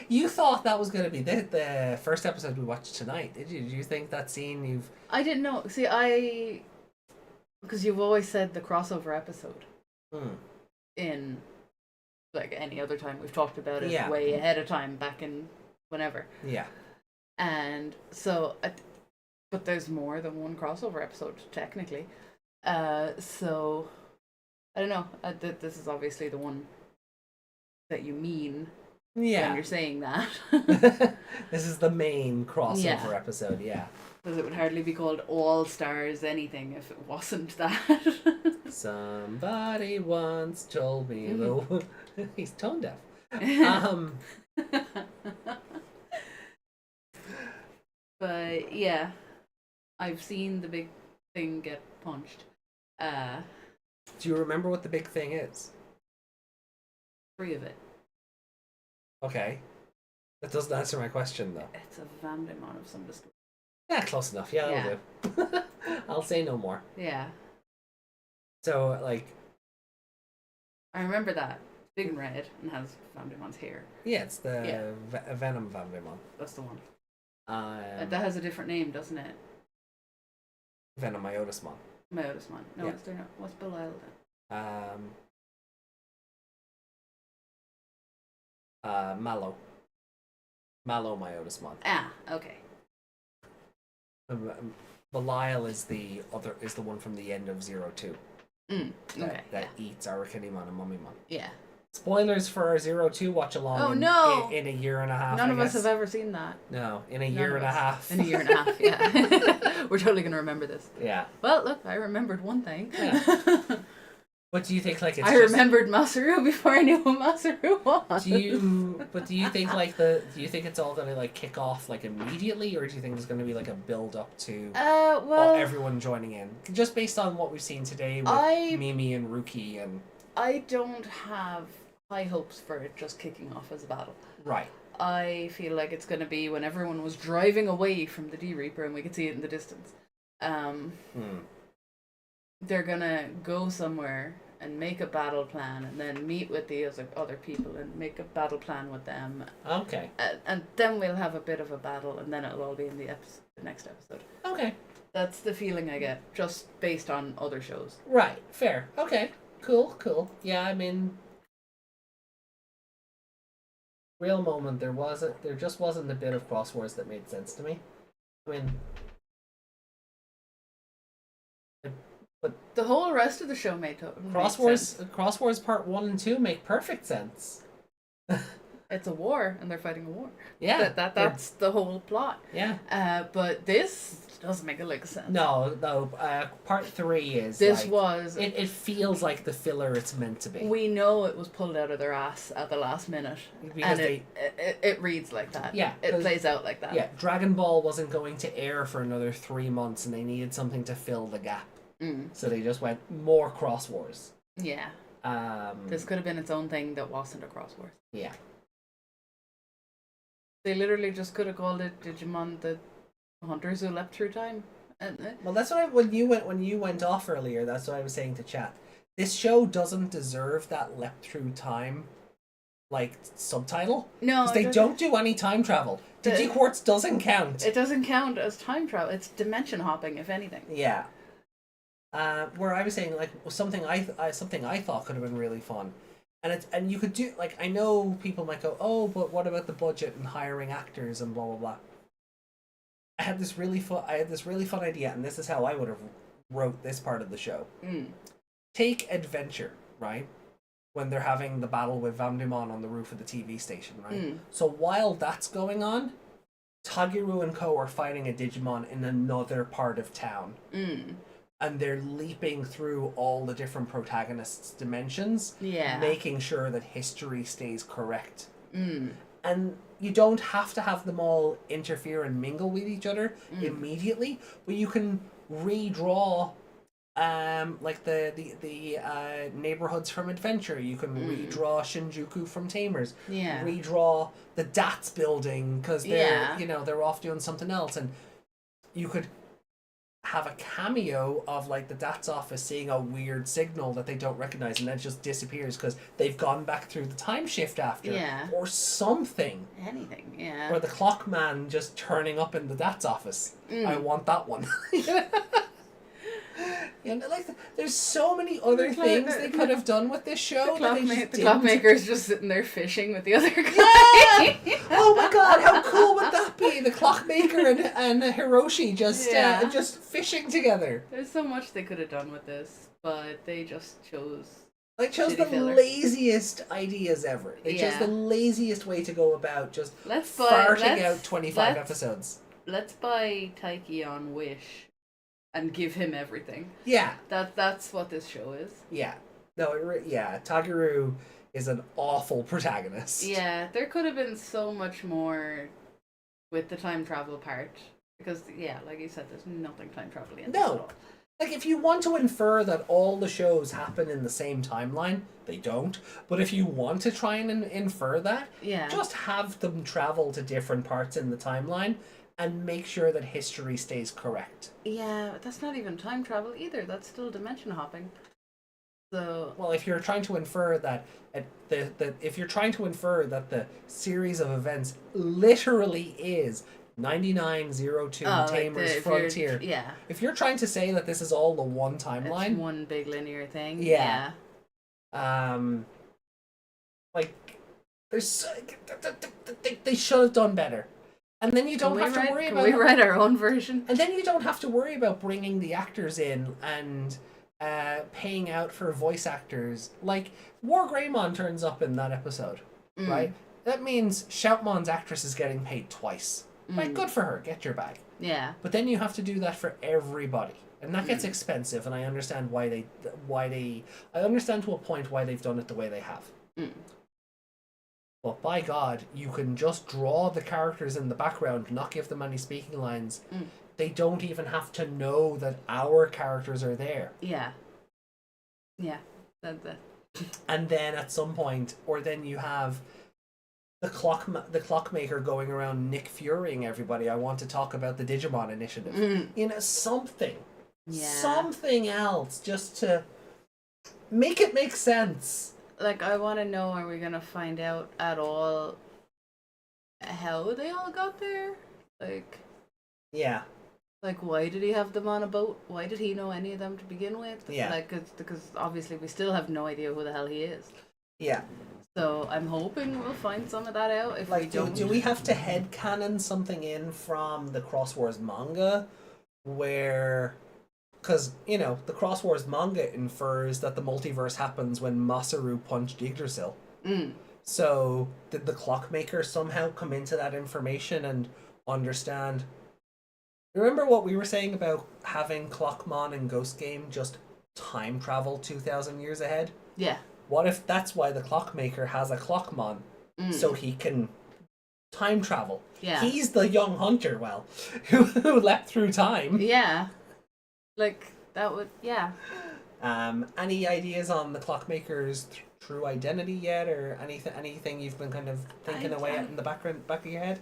You thought that was going to be the first episode we watched tonight, did you? Did you think that scene I didn't know. See, because you've always said the crossover episode in like any other time we've talked about it way ahead of time, back in whenever. Yeah. And so, but there's more than one crossover episode technically. So I don't know. This is obviously the one that you mean when you're saying that. This is the main crossover episode, yeah. Because it would hardly be called All Stars anything if it wasn't that. Somebody once told me though. He's tone deaf. But yeah, I've seen the big thing get punched. Do you remember what the big thing is? 3 of it. Okay. That doesn't answer my question though. It's a Vandemon of some description. Yeah, close enough. Yeah, that'll do. I'll say no more. Yeah. So, like... I remember that. It's big and red and has Vandemon's hair. Yeah, it's the Venom Vandemon. That's the one. That has a different name, doesn't it? Venom Iotismon. Iotismon. No, Yeah. it's there not. What's Belial then? Mallow. Mallow Myotismon. Ah, okay. Belial is the one from the end of 02. Okay. That eats Arakanimon and Mummymon. Yeah. Spoilers for our 02 watch along. Oh, no! In a year and a half. None I of us guess. have ever seen that. No, in a year and a half. In a year and a half, yeah. We're totally going to remember this. Yeah. Well, look, I remembered one thing. Yeah. What do you think? Like, I remembered Masaru before I knew who Masaru was. Do you think do you think it's all gonna like kick off like immediately, or do you think there's gonna be like a build up to everyone joining in? Just based on what we've seen today with Mimi and Ruki and. I don't have high hopes for it just kicking off as a battle. Right. I feel like it's gonna be when everyone was driving away from the D Reaper and we could see it in the distance. They're gonna go somewhere and make a battle plan and then meet with the other people and make a battle plan with them. Okay. And then we'll have a bit of a battle and then it'll all be in the next episode. Okay. That's the feeling I get, just based on other shows. Right. Fair. Okay. Cool. Yeah, I mean... Real moment, there just wasn't a bit of Cross Wars that made sense to me. I mean... But the whole rest of the show made Cross Wars Part 1 and 2 make perfect sense. It's a war, and they're fighting a war. Yeah. That's the whole plot. Yeah. But this doesn't make a lick of sense. No. Part 3 is This like, was... It feels like the filler it's meant to be. We know it was pulled out of their ass at the last minute. Because and it reads like that. Yeah. It plays out like that. Yeah. Dragon Ball wasn't going to air for another 3 months, and they needed something to fill the gap. So they just went more Cross Wars. Yeah. This could have been its own thing that wasn't a Cross Wars. Yeah. They literally just could have called it Digimon the Hunters Who Leapt Through Time. Well, that's what when you went off earlier. That's what I was saying to chat. This show doesn't deserve that leapt through time, like subtitle. No, because they don't do any time travel. Digiquartz doesn't count. It doesn't count as time travel. It's dimension hopping, if anything. Yeah. Where I was saying like something I thought could have been really fun, and you could do like I know people might go, oh, but what about the budget and hiring actors and blah blah blah. I had this really fun idea, and this is how I would have wrote this part of the show. Take Adventure, right? When they're having the battle with Vandemon on the roof of the TV station, right? So while that's going on, Tagiru and Co. are fighting a Digimon in another part of town. And they're leaping through all the different protagonists' dimensions, making sure that history stays correct. And you don't have to have them all interfere and mingle with each other immediately, but you can redraw like the neighborhoods from Adventure. You can redraw Shinjuku from Tamers. Redraw the DATS building because they're they're off doing something else, and you could have a cameo of like the DATS office seeing a weird signal that they don't recognize, and then it just disappears because they've gone back through the time shift after, or something. Anything, Or the clock man just turning up in the DATS office. I want that one. Like there's so many other things they could have done with this show. The clockmaker's just sitting there fishing with the other guy. Yeah! Oh my god, how cool would that be? The clockmaker and Hiroshi just fishing together. There's so much they could have done with this, but they just chose. They chose the laziest ideas ever. They chose the laziest way to go about just farting out 25 episodes. Let's buy Taichi on Wish. And give him everything. Yeah. That's what this show is. Yeah. No, Tagiru is an awful protagonist. Yeah, there could have been so much more with the time travel part. Because, like you said, there's nothing time travel in this at all. Like, if you want to infer that all the shows happen in the same timeline, they don't. But if you want to try and infer that, just have them travel to different parts in the timeline and make sure that history stays correct. Yeah, that's not even time travel either. That's still dimension hopping. So, well, if you're trying to infer that if you're trying to infer that the series of events literally is 9902 Tamer's Frontier. If you're trying to say that this is all the one timeline, it's one big linear thing. Like there's they should have done better. And then you don't have to worry about... Can we write our own version? And then you don't have to worry about bringing the actors in and paying out for voice actors. Like, War Greymon turns up in that episode, right? That means Shoutmon's actress is getting paid twice. Like, good for her. Get your bag. Yeah. But then you have to do that for everybody. And that gets expensive, and I understand I understand to a point why they've done it the way they have. But by God, you can just draw the characters in the background, not give them any speaking lines. They don't even have to know that our characters are there. Yeah. And then at some point, or then you have the clockmaker going around Nick Furying everybody. I want to talk about the Digimon initiative. Something. Yeah. Something else, just to make it make sense. Like, I want to know, are we going to find out at all how they all got there? Like... Yeah. Like, why did he have them on a boat? Why did he know any of them to begin with? Yeah. Like, because obviously we still have no idea who the hell he is. Yeah. So I'm hoping we'll find some of that out. If we don't... Do we have to headcanon something in from the Cross Wars manga where... Because, the Cross Wars manga infers that the multiverse happens when Masaru punched Yggdrasil. So, did the clockmaker somehow come into that information and understand? Remember what we were saying about having Clockmon and Ghost Game just time travel 2,000 years ahead? Yeah. What if that's why the clockmaker has a Clockmon? So he can time travel. Yeah. He's the young hunter, who leapt through time. Yeah. Like, that would, Any ideas on the clockmaker's true identity yet, or anything you've been kind of thinking away at in the back of your head?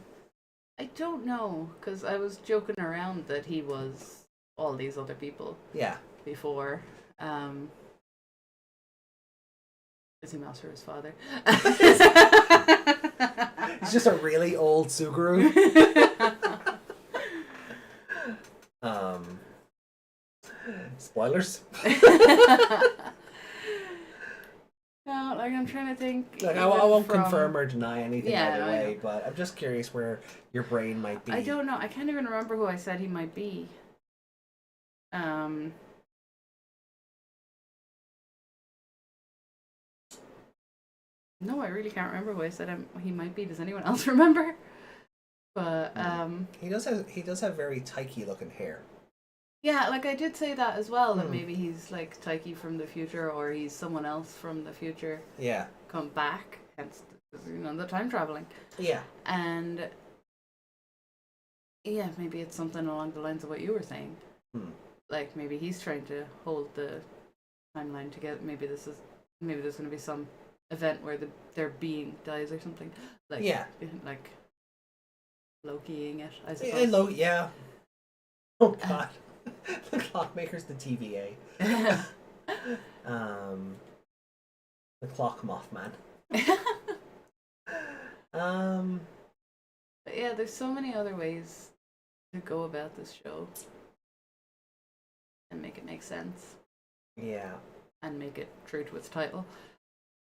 I don't know, because I was joking around that he was all these other people. Yeah. Before. Is he Masaru's father? He's just a really old Suguru. Spoilers. No, like, I'm trying to think. Like, I won't confirm or deny anything either way, but I'm just curious where your brain might be. I don't know. I can't even remember who I said he might be. No, I really can't remember who I said he might be. Does anyone else remember? But he does have very Taichi looking hair. yeah, like I did say that as well, that maybe he's like Taiki from the future, or he's someone else from the future Yeah. come back, hence the time traveling. Yeah. And yeah, maybe it's something along the lines of what you were saying. Like maybe he's trying to hold the timeline together. Maybe there's going to be some event where their being dies or something. Like like Lokiing it, I suppose. Yeah. Oh God. The Clockmaker's the TVA. The Clock Mothman. But yeah, there's so many other ways to go about this show and make it make sense. Yeah. And make it true to its title.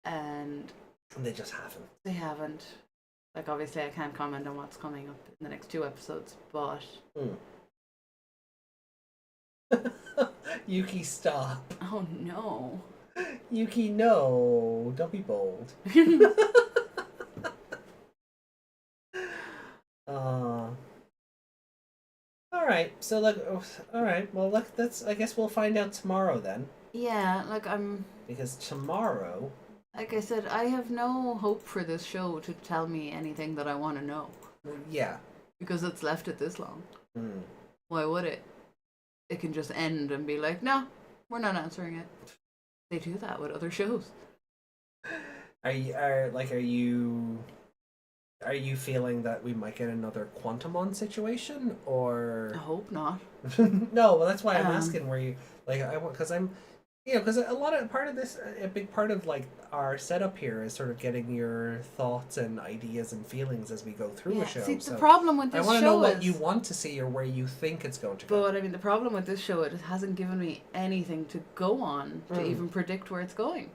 And they just haven't. They haven't. Like, obviously I can't comment on what's coming up in the next 2 episodes, but Yuki, stop. Oh no. Yuki, no. Don't be bold. Alright, so alright, well that's I guess we'll find out tomorrow then. Yeah, because tomorrow, like I said, I have no hope for this show to tell me anything that I want to know. Yeah. Because it's left it this long. Why would it? It can just end and be like, no, we're not answering it. They do that with other shows. Are you feeling that we might get another Quantumon situation, or? I hope not. No, well that's why I'm asking. Where you because a big part of like our setup here is sort of getting your thoughts and ideas and feelings as we go through a show. See, the problem with this show I want to know what you want to see or where you think it's going to go. But I mean, the problem with this show, it hasn't given me anything to go on to even predict where it's going.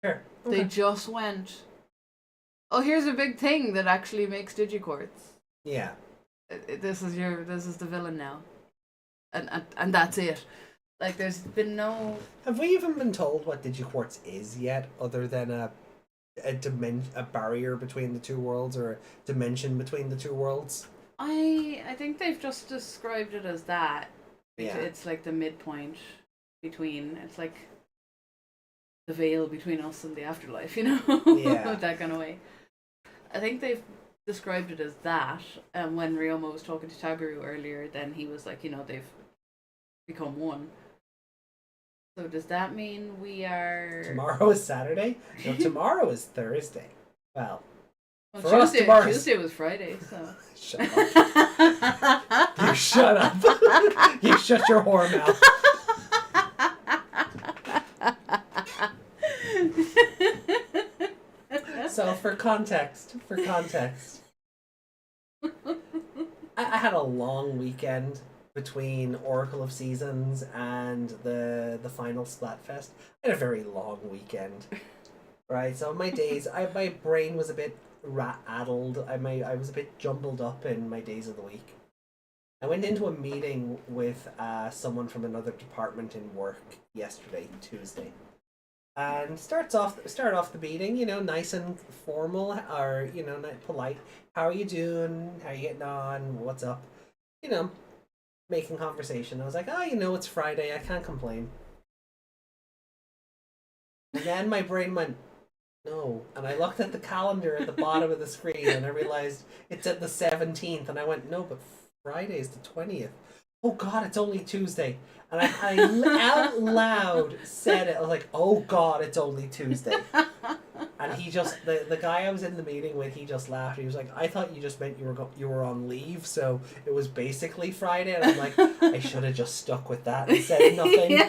Sure. Okay. They just went, oh, here's a big thing that actually makes Digiquartz. Yeah. This is the villain now, and that's it. Like, there's been no. Have we even been told what Digiquartz is yet, other than a barrier between the two worlds, or a dimension between the two worlds? I think they've just described it as that. Yeah. It's like the midpoint between. It's like the veil between us and the afterlife, you know? Yeah. That kind of way. I think they've described it as that. And when Ryomo was talking to Taguru earlier, then he was like, they've become one. So does that mean we are... Tomorrow is Saturday? No, tomorrow is Thursday. Well, for Tuesday, us, tomorrow... Tuesday was Friday, so... Shut up. You shut up. You shut your whore mouth. So, for context, I had a long weekend between Oracle of Seasons and the final Splatfest. I had a very long weekend, right? So my days, my brain was a bit rat-addled. I was a bit jumbled up in my days of the week. I went into a meeting with someone from another department in work yesterday, Tuesday. And start off the meeting, nice and formal, or polite. How are you doing? How are you getting on? What's up? Making conversation. I was like, it's Friday. I can't complain. And then my brain went, no. And I looked at the calendar at the bottom of the screen, and I realized it's at the 17th. And I went, no, but Friday's the 20th. Oh God, it's only Tuesday. And I out loud said it. I was like, oh God, it's only Tuesday. And he just, the guy I was in the meeting with, he just laughed. He was like, I thought you just meant you were on leave, so it was basically Friday. And I'm like, I should have just stuck with that and said nothing.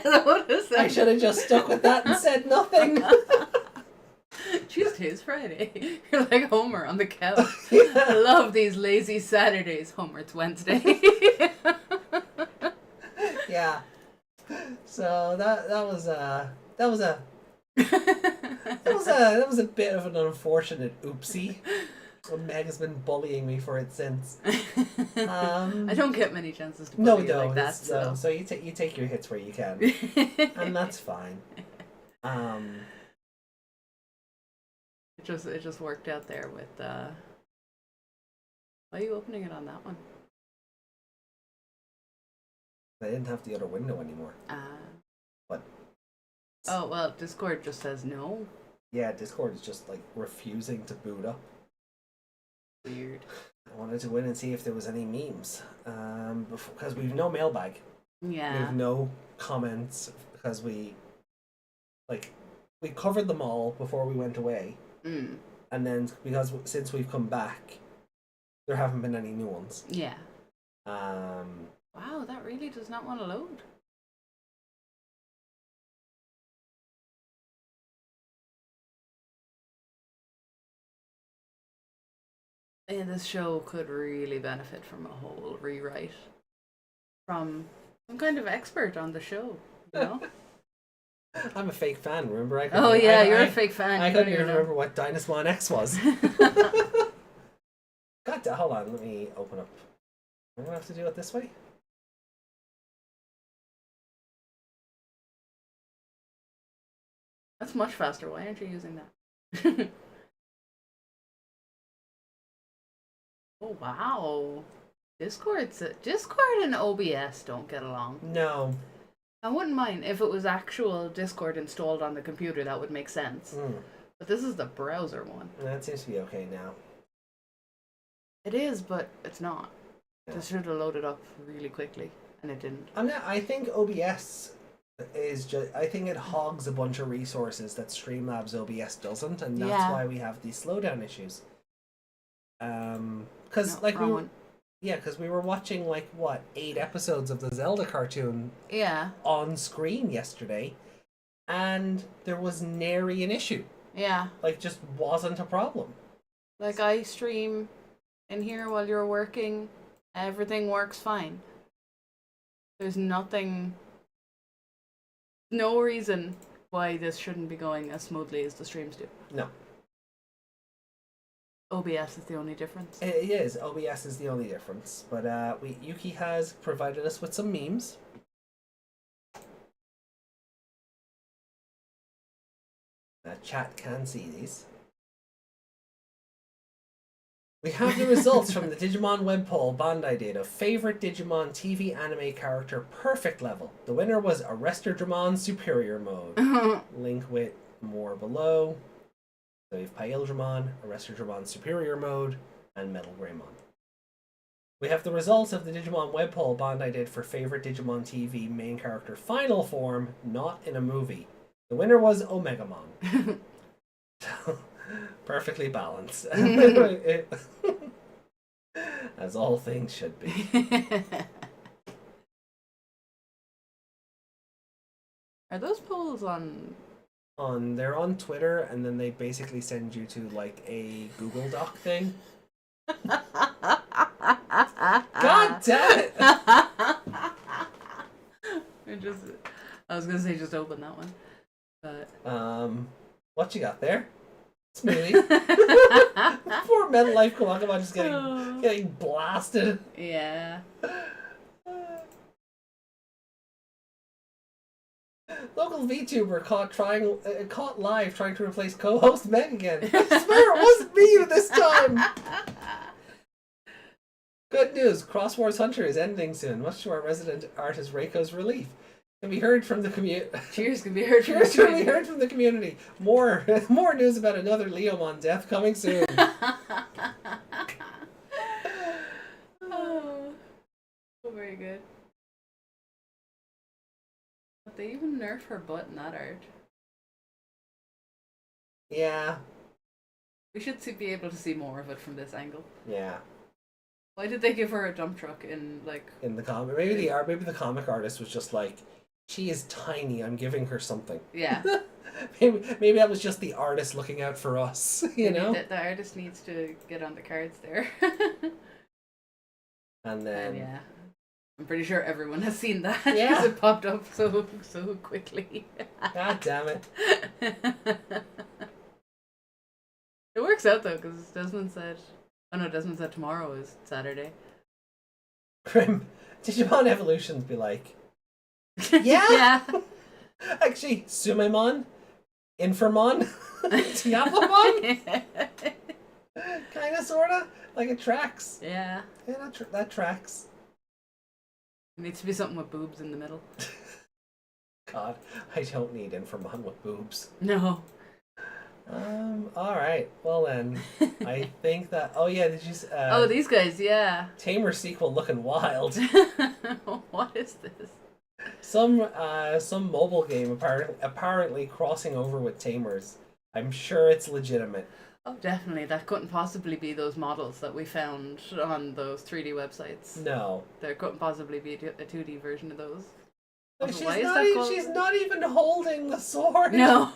I should have just stuck with that and said nothing. Tuesday's Friday. You're like Homer on the couch. I love these lazy Saturdays. Homer, it's Wednesday. Yeah. So that was a bit of an unfortunate oopsie. Meg has been bullying me for it since. I don't get many chances to bully you like that. So you take your hits where you can, and that's fine. It just worked out there with Why are you opening it on that one? I didn't have the other window anymore. But oh, well, Discord just says no. yeah, Discord is just like refusing to boot up. Weird. I wanted to go in and see if there was any memes, because we've no mailbag. We Yeah. have no comments because we covered them all before we went away, Mm. and then since we've come back, there haven't been any new ones. Yeah. Um, Wow, that really does not want to load. Yeah, this show could really benefit from a whole rewrite from some kind of expert on the show, you know? I'm a fake fan. Remember, Oh yeah, you're a fake fan. I You couldn't don't even know. remember what Digimon X was. God, hold on. Let me open up. I'm gonna have to do it this way. That's much faster. Why aren't you using that? Oh wow. Discord and OBS don't get along. No. I wouldn't mind if it was actual Discord installed on the computer. That would make sense. But this is the browser one. That seems to be okay now. It is, but it's not. Yeah. This should have loaded up really quickly, and it didn't. I think OBS is just. I think it hogs a bunch of resources that Streamlabs OBS doesn't, and that's Yeah. why we have these slowdown issues. Because No, like wrong we were, one. yeah, because we were watching like what 8 episodes of the Zelda cartoon Yeah, on screen yesterday, and there was nary an issue. yeah. Like, just wasn't a problem. Like I stream in here while you're working, everything works fine. There's nothing, no reason why this shouldn't be going as smoothly as the streams do. No, OBS is the only difference. it is. OBS is the only difference. But Yuki has provided us with some memes. Chat can see these. We have the results from the Digimon web poll Bandai did of favorite Digimon TV anime character perfect level. The winner was Arresterdramon Superior Mode. Link with more below. So we have Paildramon, Arresterdramon Superior Mode, and Metal Greymon. We have the results of the Digimon web poll Bandai did for favorite Digimon TV main character final form, not in a movie. The winner was Omegamon. Perfectly balanced. As all things should be. Are those polls on? They're on Twitter, and then they basically send you to like a Google Doc thing. God damn it! I was gonna say just open that one, but What you got there? Smoothie. Poor MetallifeKuwagamon just getting blasted. yeah. Local VTuber caught live trying to replace co-host Meg again. I swear it wasn't me this time. Good news, Cross Wars Hunter is ending soon, much to our resident artist Reiko's relief. Can be heard from the community. Cheers can be heard from Cheers can be heard from the community. More news about another Leomon death coming soon. Oh, very good. But they even nerf her butt in that art. Yeah. We should be able to see more of it from this angle. Yeah. Why did they give her a dump truck in like? In the comic, maybe the comic artist was just like, she is tiny. I'm giving her something. Yeah. maybe that was just the artist looking out for us. You know. The artist needs to get on the cards there. And then yeah, I'm pretty sure everyone has seen that. Yeah. 'Cause it popped up so quickly. God damn it. It works out though, because Desmond said, oh no, Desmond said tomorrow is Saturday. Grim. Digimon Evolutions be like, yeah? Yeah. Actually, Sumemon, Infamon, Tiapamon, kinda sorta. Like it tracks. Yeah. Yeah, that tracks. It needs to be something with boobs in the middle. God, I don't need Inframon with boobs. No. Alright. Well then, I think that... Oh yeah, did you... Oh, these guys, yeah. Tamer sequel looking wild. What is this? Some mobile game apparently crossing over with Tamers. I'm sure it's legitimate. Oh, definitely. That couldn't possibly be those models that we found on those 3D websites. No. There couldn't possibly be a 2D version of those. Like, Also, she's not even holding the sword. No.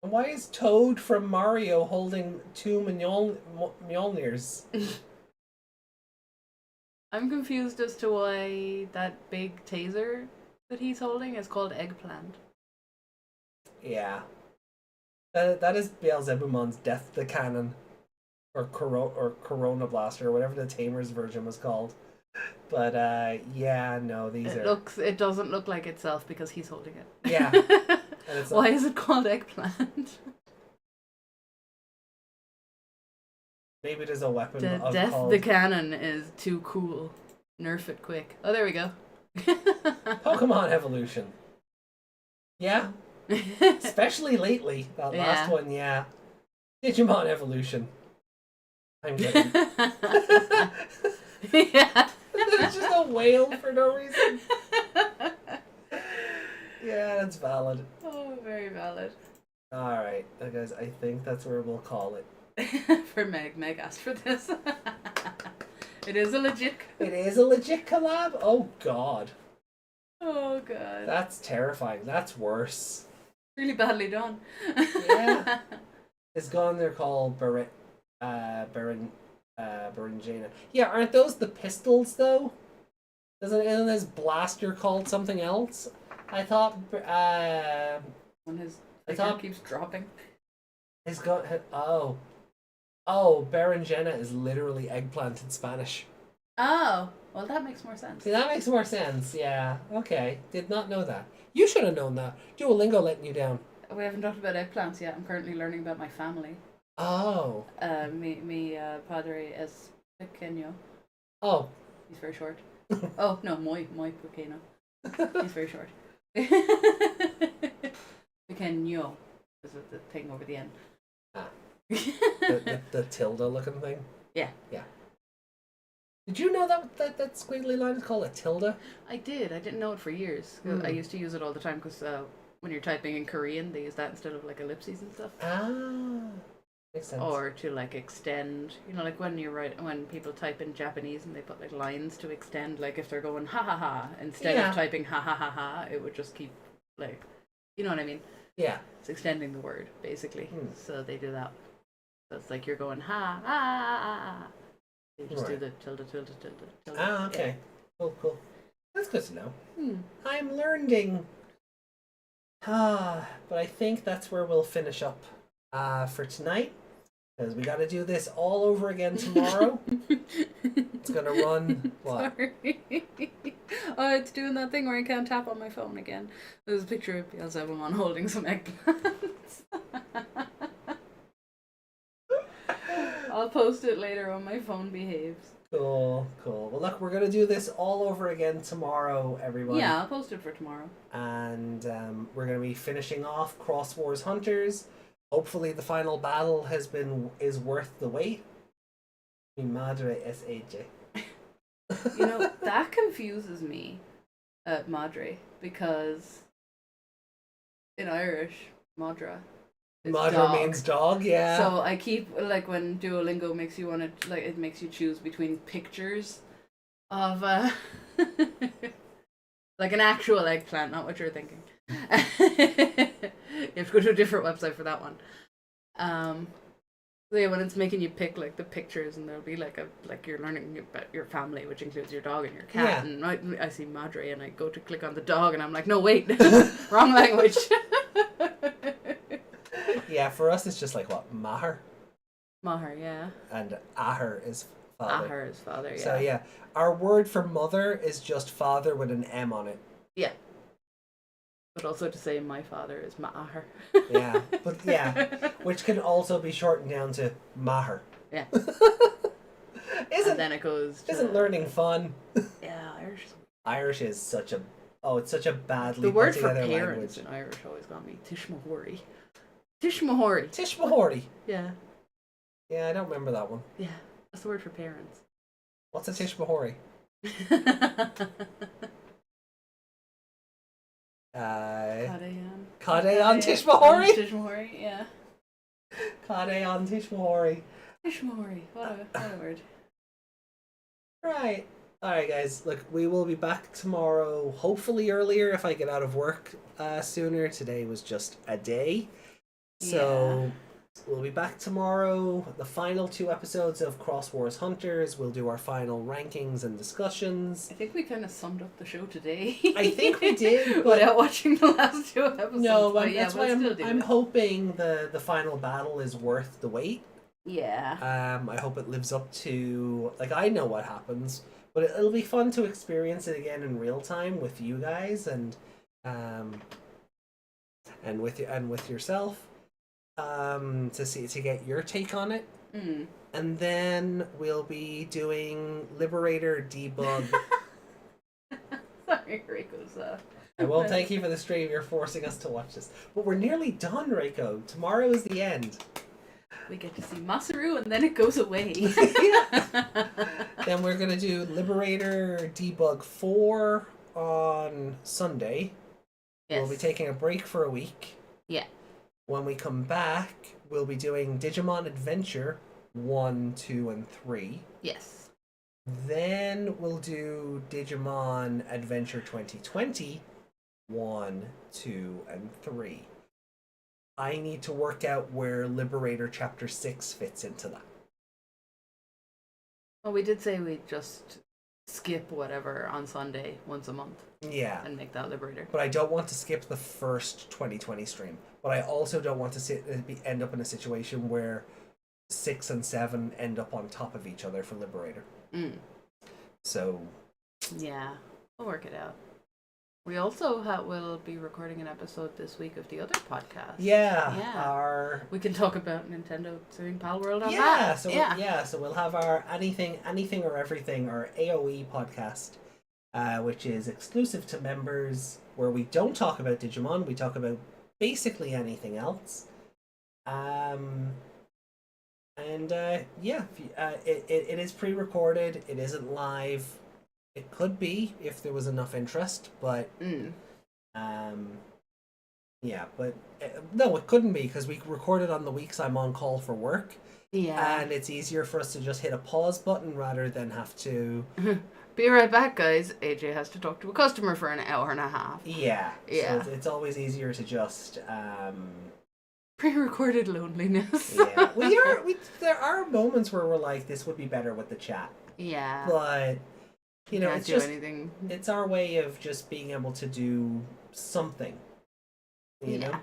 Why is Toad from Mario holding two Mjolnirs? I'm confused as to why that big taser that he's holding is called Eggplant. Yeah. That is Beelzebumon's Death the Cannon. Or Corona Blaster, or whatever the Tamer's version was called. But, yeah, no, It doesn't look like itself because he's holding it. Yeah. And it's Why is it called Eggplant? Maybe there's a weapon Death called... the Cannon is too cool. Nerf it quick. Oh, there we go. Pokemon Evolution. Yeah. Especially lately. That last one, yeah. Digimon Evolution. I'm kidding. Yeah. There's just a whale for no reason. Yeah, that's valid. Oh, very valid. Alright, guys, I think that's where we'll call it. For Meg. Meg asked for this. It is a legit... It is a legit collab? Oh, God. Oh, God. That's terrifying. That's worse. Really badly done. Yeah. It's gone, they're called Berenjena. Yeah, aren't those the pistols, though? Isn't his blaster called something else? I thought, When his finger keeps dropping. His gun, oh, Berenjena is literally eggplant in Spanish. Oh, well, that makes more sense. See, that makes more sense, yeah. Okay, did not know that. You should have known that. Duolingo letting you down. We haven't talked about eggplants yet. I'm currently learning about my family. Oh. Mi padre es pequeño. Oh. He's very short. Oh, no, muy pequeño. He's very short. Pequeño is the thing over the end. Ah. the tilde looking thing? Yeah. Yeah. Did you know that squiggly line is called a tilde? I did. I didn't know it for years. I used to use it all the time because when you're typing in Korean, they use that instead of like ellipses and stuff. Ah. Makes sense. Or to like extend, like when when people type in Japanese and they put like lines to extend, like if they're going ha ha ha instead of typing ha ha ha ha, it would just keep like, you know what I mean? Yeah. It's extending the word basically. So they do that. So it's like you're going ha ah. You just do the tilde. Ah, okay. Yeah. Cool. That's good to know. I'm learning. But I think that's where we'll finish up for tonight. Because we got to do this all over again tomorrow. It's going to run, what? Sorry. Oh, it's doing that thing where I can't tap on my phone again. There's a picture of Beelzebumon holding some eggplants. I'll post it later when my phone behaves. Cool. Well, look, we're going to do this all over again tomorrow, everyone. Yeah, I'll post it for tomorrow. And we're going to be finishing off Cross Wars Hunters. Hopefully the final battle is worth the wait. Mi madre es ella. That confuses me at Madre because in Irish, Madra is Madra dog. means dog, yeah. So I keep, like, when Duolingo makes you want to, like, it makes you choose between pictures of, like an actual eggplant, not what you're thinking. You have to go to a different website for that one. So yeah, when it's making you pick like the pictures, and there'll be like you're learning about your family, which includes your dog and your cat, and I see Madre, and I go to click on the dog, and I'm like, no, wait, wrong language. Yeah, for us it's just like what, Maher? Maher, yeah. And Aher is father. Aher is father, yeah. So yeah, our word for mother is just father with an M on it. Yeah. but also to say my father is Ma'ahar. Yeah, but yeah, which can also be shortened down to Maher. Yeah. Isn't And then it goes to... Isn't learning fun? Yeah, Irish. Irish is such a... Oh, it's such a badly The word put for together parents language. in Irish always got me. Tishmahori. Tishmahori. Tishmahori. Yeah. Yeah, I don't remember that one. Yeah. That's the word for parents. What's a Tishmahori? Kade on Tishmahori? Tishmahori, yeah. Kade on Tishmahori. Tishmahori. What a word. Right. Alright, guys. Look, we will be back tomorrow, hopefully earlier if I get out of work sooner. Today was just a day. So... We'll be back tomorrow. The final 2 episodes of Cross Wars Hunters. We'll do our final rankings and discussions. I think we kind of summed up the show today. I think we did, but without watching the last 2 episodes. no, but that's why I'm hoping the final battle is worth the wait. Yeah. I hope it lives up to, like, I know what happens, but it'll be fun to experience it again in real time with you guys and with yourself. To get your take on it. And then we'll be doing Liberator Debug. Sorry, Reiko's I won't thank you for the stream. You're forcing us to watch this. But we're nearly done, Reiko. Tomorrow is the end. We get to see Masaru and then it goes away. Then we're going to do Liberator Debug 4 on Sunday. Yes. We'll be taking a break for a week. Yeah. When we come back, we'll be doing Digimon Adventure 1, 2, and 3. Yes. Then we'll do Digimon Adventure 2020 1, 2, and 3. I need to work out where Liberator Chapter 6 fits into that. Well, we did say we'd just skip whatever on Sunday once a month. Yeah. And make that Liberator. But I don't want to skip the first 2020 stream. But I also don't want to end up in a situation where 6 and 7 end up on top of each other for Liberator. So... Yeah, we'll work it out. We also will be recording an episode this week of the other podcast. Yeah. We can talk about Nintendo suing Pal World on that. Yeah, so we'll have our Anything or Everything, or AOE podcast, which is exclusive to members, where we don't talk about Digimon, we talk about basically anything else. It is pre-recorded. It isn't live. It could be if there was enough interest, but no, it couldn't be because we recorded on the weeks I'm on call for work. Yeah, and it's easier for us to just hit a pause button rather than have to. Be right back, guys. AJ has to talk to a customer for an hour and a half. Yeah. Yeah. So it's always easier to just pre-recorded loneliness. Yeah. There are moments where we're like, this would be better with the chat. Yeah. But Can't it's do just anything. It's our way of just being able to do something. You know?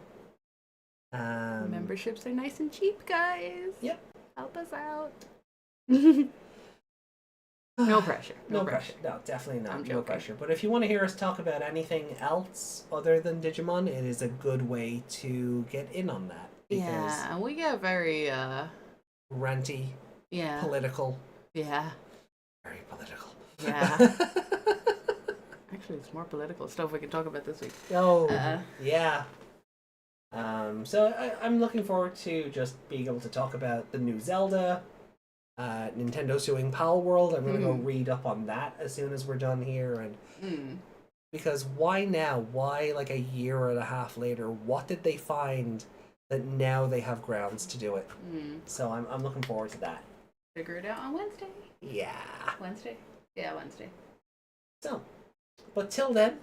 Memberships are nice and cheap, guys. Yep. Help us out. No pressure. No pressure. No, definitely not. I'm No joking. pressure. But if you want to hear us talk about anything else other than Digimon, it is a good way to get in on that. Yeah, and we get very ranty, political. Yeah. Very political. Yeah. Actually, it's more political stuff we can talk about this week. Oh, yeah. So I'm looking forward to just being able to talk about the new Zelda, Nintendo suing Pal World. I'm going to go read up on that as soon as we're done here. And because why now? Why like a year and a half later? What did they find that now they have grounds to do it? So I'm looking forward to that. Figure it out on Wednesday. Yeah. Wednesday. Yeah, Wednesday. So, but till then,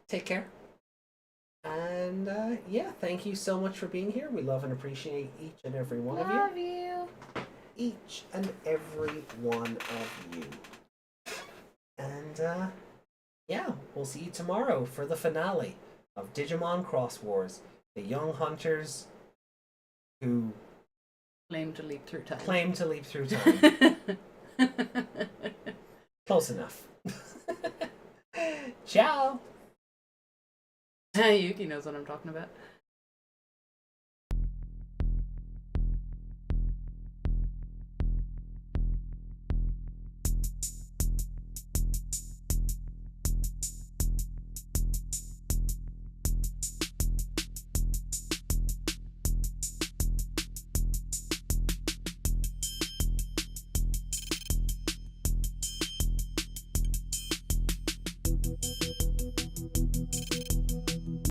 take care. And thank you so much for being here. We love and appreciate each and every one of you. Love you. Each and every one of you. And we'll see you tomorrow for the finale of Digimon Cross Wars. The young hunters who Claim to leap through time. Close enough. Ciao. Yuki knows what I'm talking about.